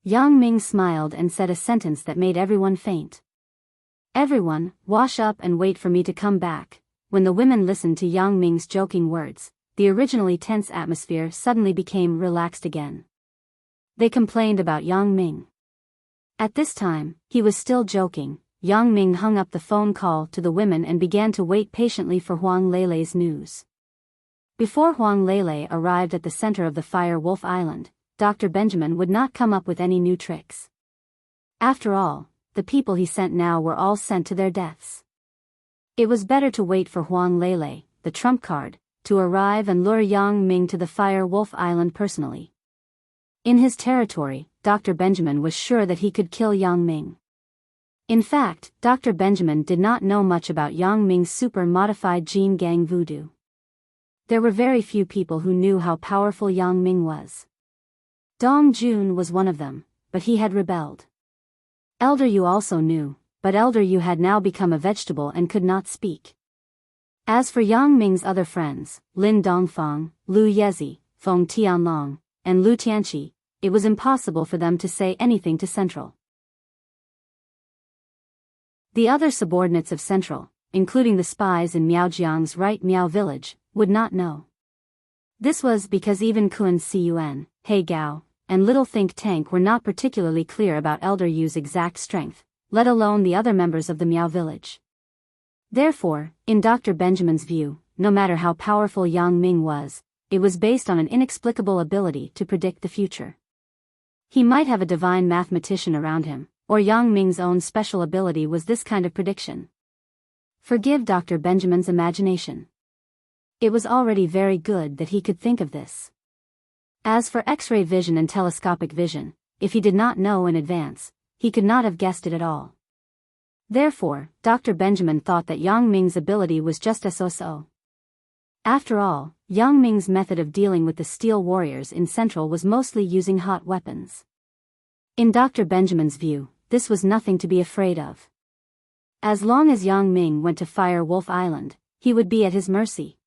Yang Ming smiled and said a sentence that made everyone faint. "Everyone, wash up and wait for me to come back." When the women listened to Yang Ming's joking words, the originally tense atmosphere suddenly became relaxed again. They complained about Yang Ming. At this time, he was still joking. Yang Ming hung up the phone call to the women and began to wait patiently for Huang Lele's news. Before Huang Lele arrived at the center of the Fire Wolf Island, Dr. Benjamin would not come up with any new tricks. After all, the people he sent now were all sent to their deaths. It was better to wait for Huang Lele, the trump card, to arrive and lure Yang Ming to the Fire Wolf Island personally. In his territory, Dr. Benjamin was sure that he could kill Yang Ming. In fact, Dr. Benjamin did not know much about Yang Ming's super-modified gene gang voodoo. There were very few people who knew how powerful Yang Ming was. Dong Jun was one of them, but he had rebelled. Elder Yu also knew, but Elder Yu had now become a vegetable and could not speak. As for Yang Ming's other friends, Lin Dongfang, Lu Yezi, Feng Tianlong, and Lu Tianqi, it was impossible for them to say anything to Central. The other subordinates of Central, including the spies in Miaojiang's right Miao village, would not know. This was because even Kun Cun, He Gao, and Little Think Tank were not particularly clear about Elder Yu's exact strength, let alone the other members of the Miao village. Therefore, in Dr. Benjamin's view, no matter how powerful Yang Ming was, it was based on an inexplicable ability to predict the future. He might have a divine mathematician around him, or Yang Ming's own special ability was this kind of prediction. Forgive Dr. Benjamin's imagination. It was already very good that he could think of this. As for X-ray vision and telescopic vision, if he did not know in advance, he could not have guessed it at all. Therefore, Dr. Benjamin thought that Yang Ming's ability was just so-so. After all, Yang Ming's method of dealing with the steel warriors in Central was mostly using hot weapons. In Dr. Benjamin's view, this was nothing to be afraid of. As long as Yang Ming went to Fire Wolf Island, he would be at his mercy.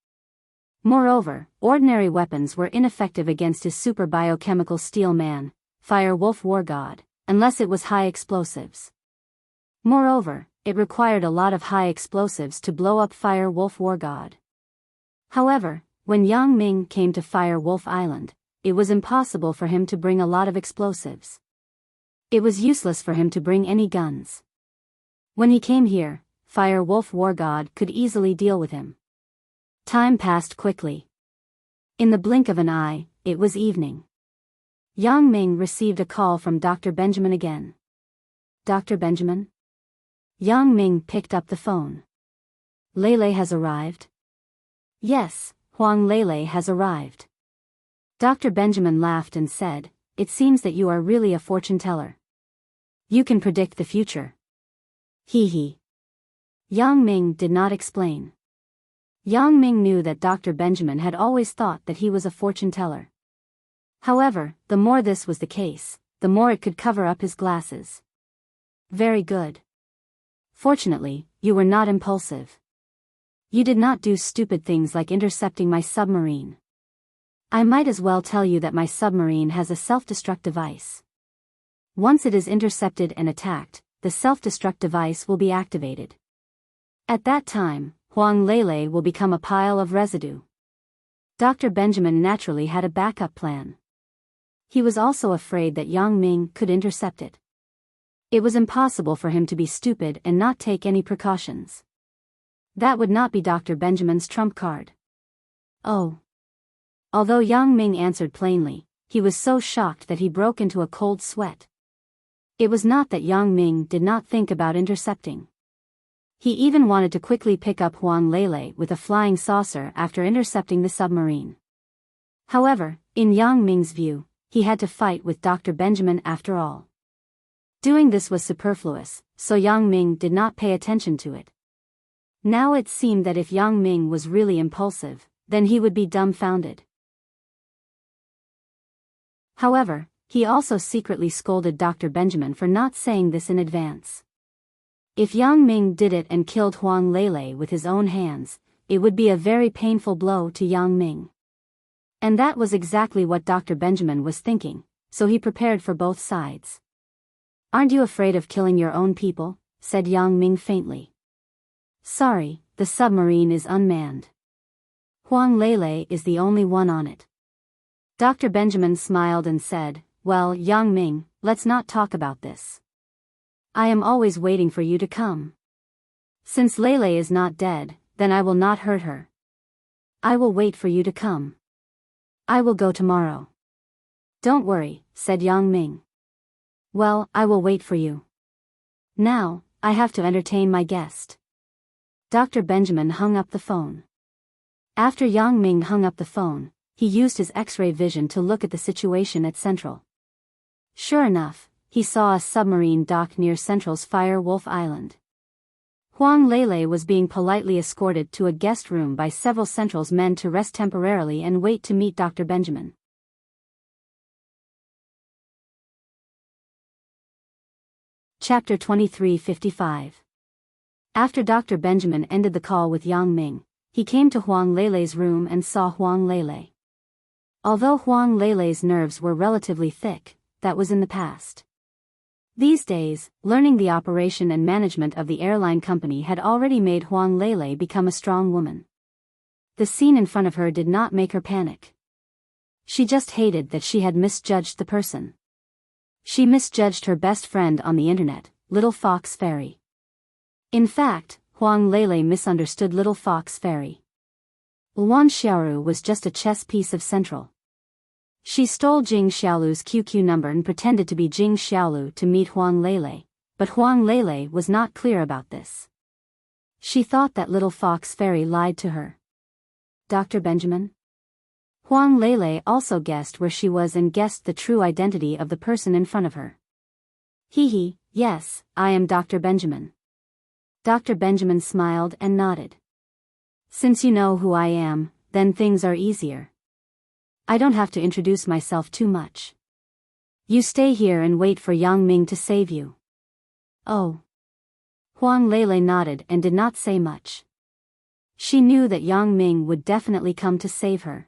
Moreover, ordinary weapons were ineffective against his super biochemical steel man, Fire Wolf War God, unless it was high explosives. Moreover, it required a lot of high explosives to blow up Fire Wolf War God. However, when Yang Ming came to Fire Wolf Island, it was impossible for him to bring a lot of explosives. It was useless for him to bring any guns. When he came here, Fire Wolf War God could easily deal with him. Time passed quickly. In the blink of an eye, it was evening. Yang Ming received a call from Dr. Benjamin again. Dr. Benjamin? Yang Ming picked up the phone. Lele has arrived? Yes, Huang Lele has arrived. Dr. Benjamin laughed and said, "It seems that you are really a fortune teller. You can predict the future." Hee hee. Yang Ming did not explain. Yang Ming knew that Dr. Benjamin had always thought that he was a fortune teller. However, the more this was the case, the more it could cover up his glasses. Very good. Fortunately, you were not impulsive. You did not do stupid things like intercepting my submarine. I might as well tell you that my submarine has a self-destruct device. Once it is intercepted and attacked, the self-destruct device will be activated. At that time, Huang Lele will become a pile of residue. Dr. Benjamin naturally had a backup plan. He was also afraid that Yang Ming could intercept it. It was impossible for him to be stupid and not take any precautions. That would not be Dr. Benjamin's trump card. Oh. Although Yang Ming answered plainly, he was so shocked that he broke into a cold sweat. It was not that Yang Ming did not think about intercepting. He even wanted to quickly pick up Huang Lele with a flying saucer after intercepting the submarine. However, in Yang Ming's view, he had to fight with Dr. Benjamin after all. Doing this was superfluous, so Yang Ming did not pay attention to it. Now it seemed that if Yang Ming was really impulsive, then he would be dumbfounded. However, he also secretly scolded Dr. Benjamin for not saying this in advance. If Yang Ming did it and killed Huang Lele with his own hands, it would be a very painful blow to Yang Ming. And that was exactly what Dr. Benjamin was thinking, so he prepared for both sides. "Aren't you afraid of killing your own people?" said Yang Ming faintly. "Sorry, the submarine is unmanned. Huang Lele is the only one on it." Dr. Benjamin smiled and said, "Well, Yang Ming, let's not talk about this. I am always waiting for you to come. Since Lele is not dead, then I will not hurt her. I will wait for you to come. I will go tomorrow." "Don't worry," said Yang Ming. "Well, I will wait for you. Now, I have to entertain my guest." Dr. Benjamin hung up the phone. After Yang Ming hung up the phone, he used his X-ray vision to look at the situation at Central. Sure enough, he saw a submarine docked near Central's Fire Wolf Island. Huang Lele was being politely escorted to a guest room by several Central's men to rest temporarily and wait to meet Dr. Benjamin. Chapter 2355. After Dr. Benjamin ended the call with Yang Ming, he came to Huang Lele's room and saw Huang Lele. Although Huang Lele's nerves were relatively thick, that was in the past. These days, learning the operation and management of the airline company had already made Huang Lele become a strong woman. The scene in front of her did not make her panic. She just hated that she had misjudged the person. She misjudged her best friend on the internet, Little Fox Fairy. In fact, Huang Lele misunderstood Little Fox Fairy. Luan Xiaoru was just a chess piece of Central. She stole Jing Xiaolu's QQ number and pretended to be Jing Xiaolu to meet Huang Lele, but Huang Lele was not clear about this. She thought that Little Fox Fairy lied to her. Dr. Benjamin? Huang Lele also guessed where she was and guessed the true identity of the person in front of her. Hee, yes, I am Dr. Benjamin. Dr. Benjamin smiled and nodded. Since you know who I am, then things are easier. I don't have to introduce myself too much. You stay here and wait for Yang Ming to save you. Oh. Huang Lele nodded and did not say much. She knew that Yang Ming would definitely come to save her.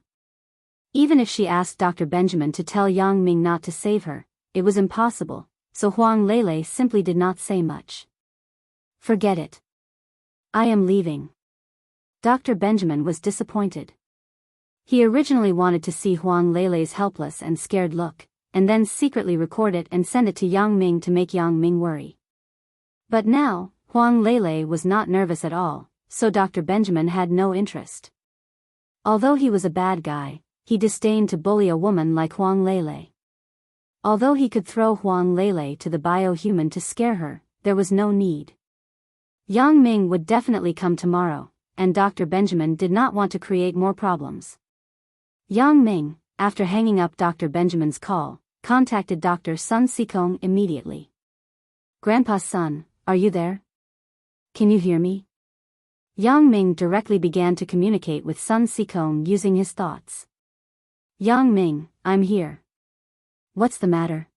Even if she asked Dr. Benjamin to tell Yang Ming not to save her, it was impossible, so Huang Lele simply did not say much. Forget it. I am leaving. Dr. Benjamin was disappointed. He originally wanted to see Huang Lele's helpless and scared look, and then secretly record it and send it to Yang Ming to make Yang Ming worry. But now, Huang Lele was not nervous at all, so Dr. Benjamin had no interest. Although he was a bad guy, he disdained to bully a woman like Huang Lele. Although he could throw Huang Lele to the bio-human to scare her, there was no need. Yang Ming would definitely come tomorrow, and Dr. Benjamin did not want to create more problems. Yang Ming, after hanging up Dr. Benjamin's call, contacted Dr. Sun Sikong immediately. Grandpa's son, are you there? Can you hear me? Yang Ming directly began to communicate with Sun Sikong using his thoughts. Yang Ming, I'm here. What's the matter?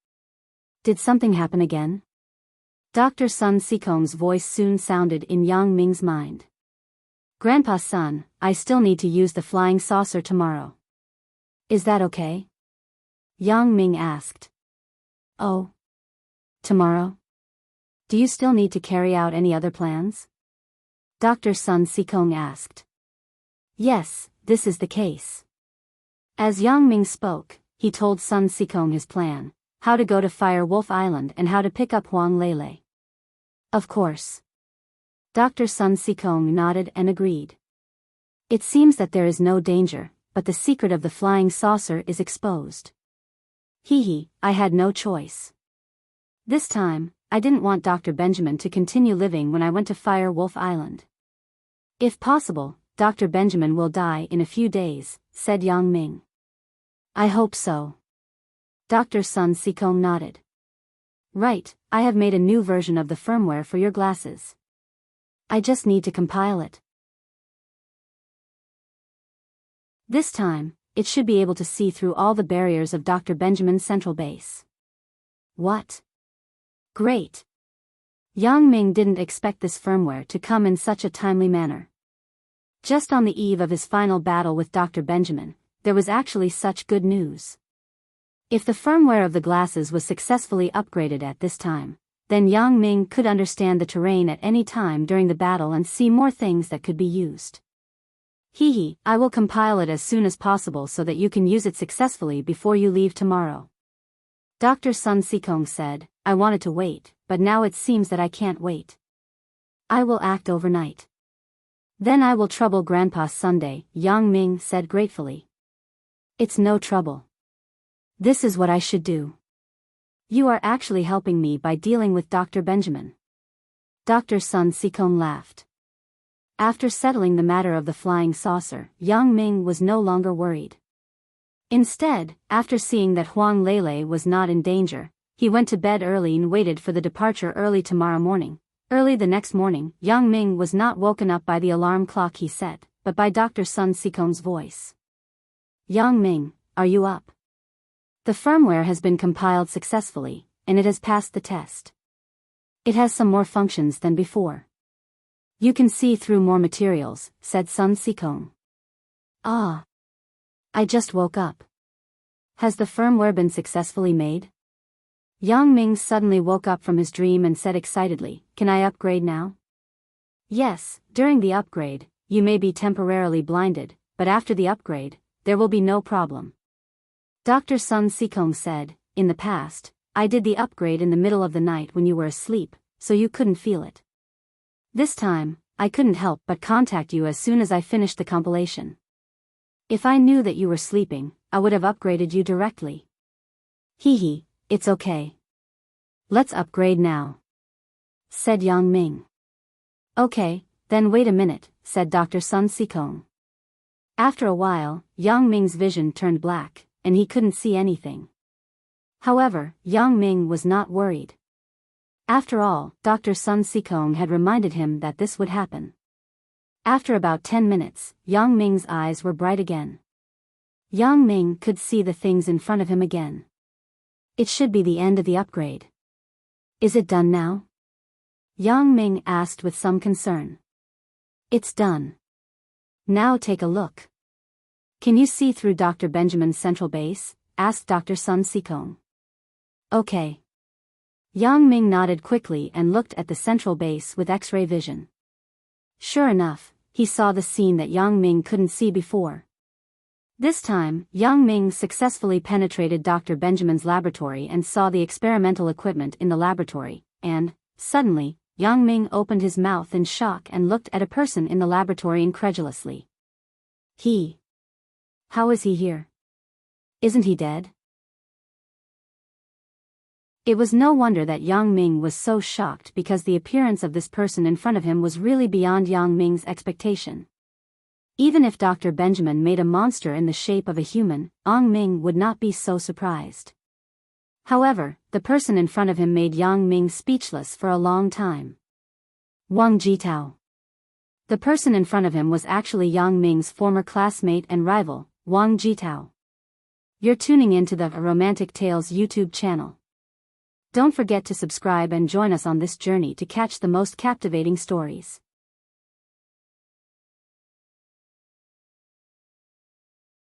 Did something happen again? Dr. Sun Sikong's voice soon sounded in Yang Ming's mind. Grandpa's son, I still need to use the flying saucer tomorrow. Is that okay? Yang Ming asked. Oh. Tomorrow? Do you still need to carry out any other plans? Dr. Sun Sikong asked. Yes, this is the case. As Yang Ming spoke, he told Sun Sikong his plan, how to go to Fire Wolf Island and how to pick up Huang Lele. Of course. Dr. Sun Sikong nodded and agreed. It seems that there is no danger, but the secret of the flying saucer is exposed. Hee, I had no choice. This time, I didn't want Dr. Benjamin to continue living when I went to Fire Wolf Island. If possible, Dr. Benjamin will die in a few days, said Yang Ming. I hope so. Dr. Sun Sikong nodded. Right, I have made a new version of the firmware for your glasses. I just need to compile it. This time, it should be able to see through all the barriers of Dr. Benjamin's central base. What? Great. Yang Ming didn't expect this firmware to come in such a timely manner. Just on the eve of his final battle with Dr. Benjamin, there was actually such good news. If the firmware of the glasses was successfully upgraded at this time, then Yang Ming could understand the terrain at any time during the battle and see more things that could be used. Hee, I will compile it as soon as possible so that you can use it successfully before you leave tomorrow. Dr. Sun Sikong said, I wanted to wait, but now it seems that I can't wait. I will act overnight. Then I will trouble Grandpa Sunday, Yang Ming said gratefully. It's no trouble. This is what I should do. You are actually helping me by dealing with Dr. Benjamin. Dr. Sun Sikong laughed. After settling the matter of the flying saucer, Yang Ming was no longer worried. Instead, after seeing that Huang Lele was not in danger, he went to bed early and waited for the departure early tomorrow morning. Early the next morning, Yang Ming was not woken up by the alarm clock he set, but by Dr. Sun Sikong's voice. Yang Ming, are you up? The firmware has been compiled successfully, and it has passed the test. It has some more functions than before. You can see through more materials, said Sun Sikong. Ah. I just woke up. Has the firmware been successfully made? Yang Ming suddenly woke up from his dream and said excitedly, can I upgrade now? Yes, during the upgrade, you may be temporarily blinded, but after the upgrade, there will be no problem. Dr. Sun Sikong said, in the past, I did the upgrade in the middle of the night when you were asleep, so you couldn't feel it. This time, I couldn't help but contact you as soon as I finished the compilation. If I knew that you were sleeping, I would have upgraded you directly. Hee, it's okay. Let's upgrade now, said Yang Ming. Okay, then wait a minute, said Dr. Sun Sikong. After a while, Yang Ming's vision turned black, and he couldn't see anything. However, Yang Ming was not worried. After all, Dr. Sun Sikong had reminded him that this would happen. After about 10 minutes, Yang Ming's eyes were bright again. Yang Ming could see the things in front of him again. It should be the end of the upgrade. Is it done now? Yang Ming asked with some concern. It's done. Now take a look. Can you see through Dr. Benjamin's central base? Asked Dr. Sun Sikong. Okay. Yang Ming nodded quickly and looked at the central base with X-ray vision. Sure enough, he saw the scene that Yang Ming couldn't see before. This time, Yang Ming successfully penetrated Dr. Benjamin's laboratory and saw the experimental equipment in the laboratory, and, suddenly, Yang Ming opened his mouth in shock and looked at a person in the laboratory incredulously. How is he here? Isn't he dead? It was no wonder that Yang Ming was so shocked because the appearance of this person in front of him was really beyond Yang Ming's expectation. Even if Dr. Benjamin made a monster in the shape of a human, Yang Ming would not be so surprised. However, the person in front of him made Yang Ming speechless for a long time. Wang Jitao. The person in front of him was actually Yang Ming's former classmate and rival, Wang Jitao. You're tuning into the Romantic Tales YouTube channel. Don't forget to subscribe and join us on this journey to catch the most captivating stories.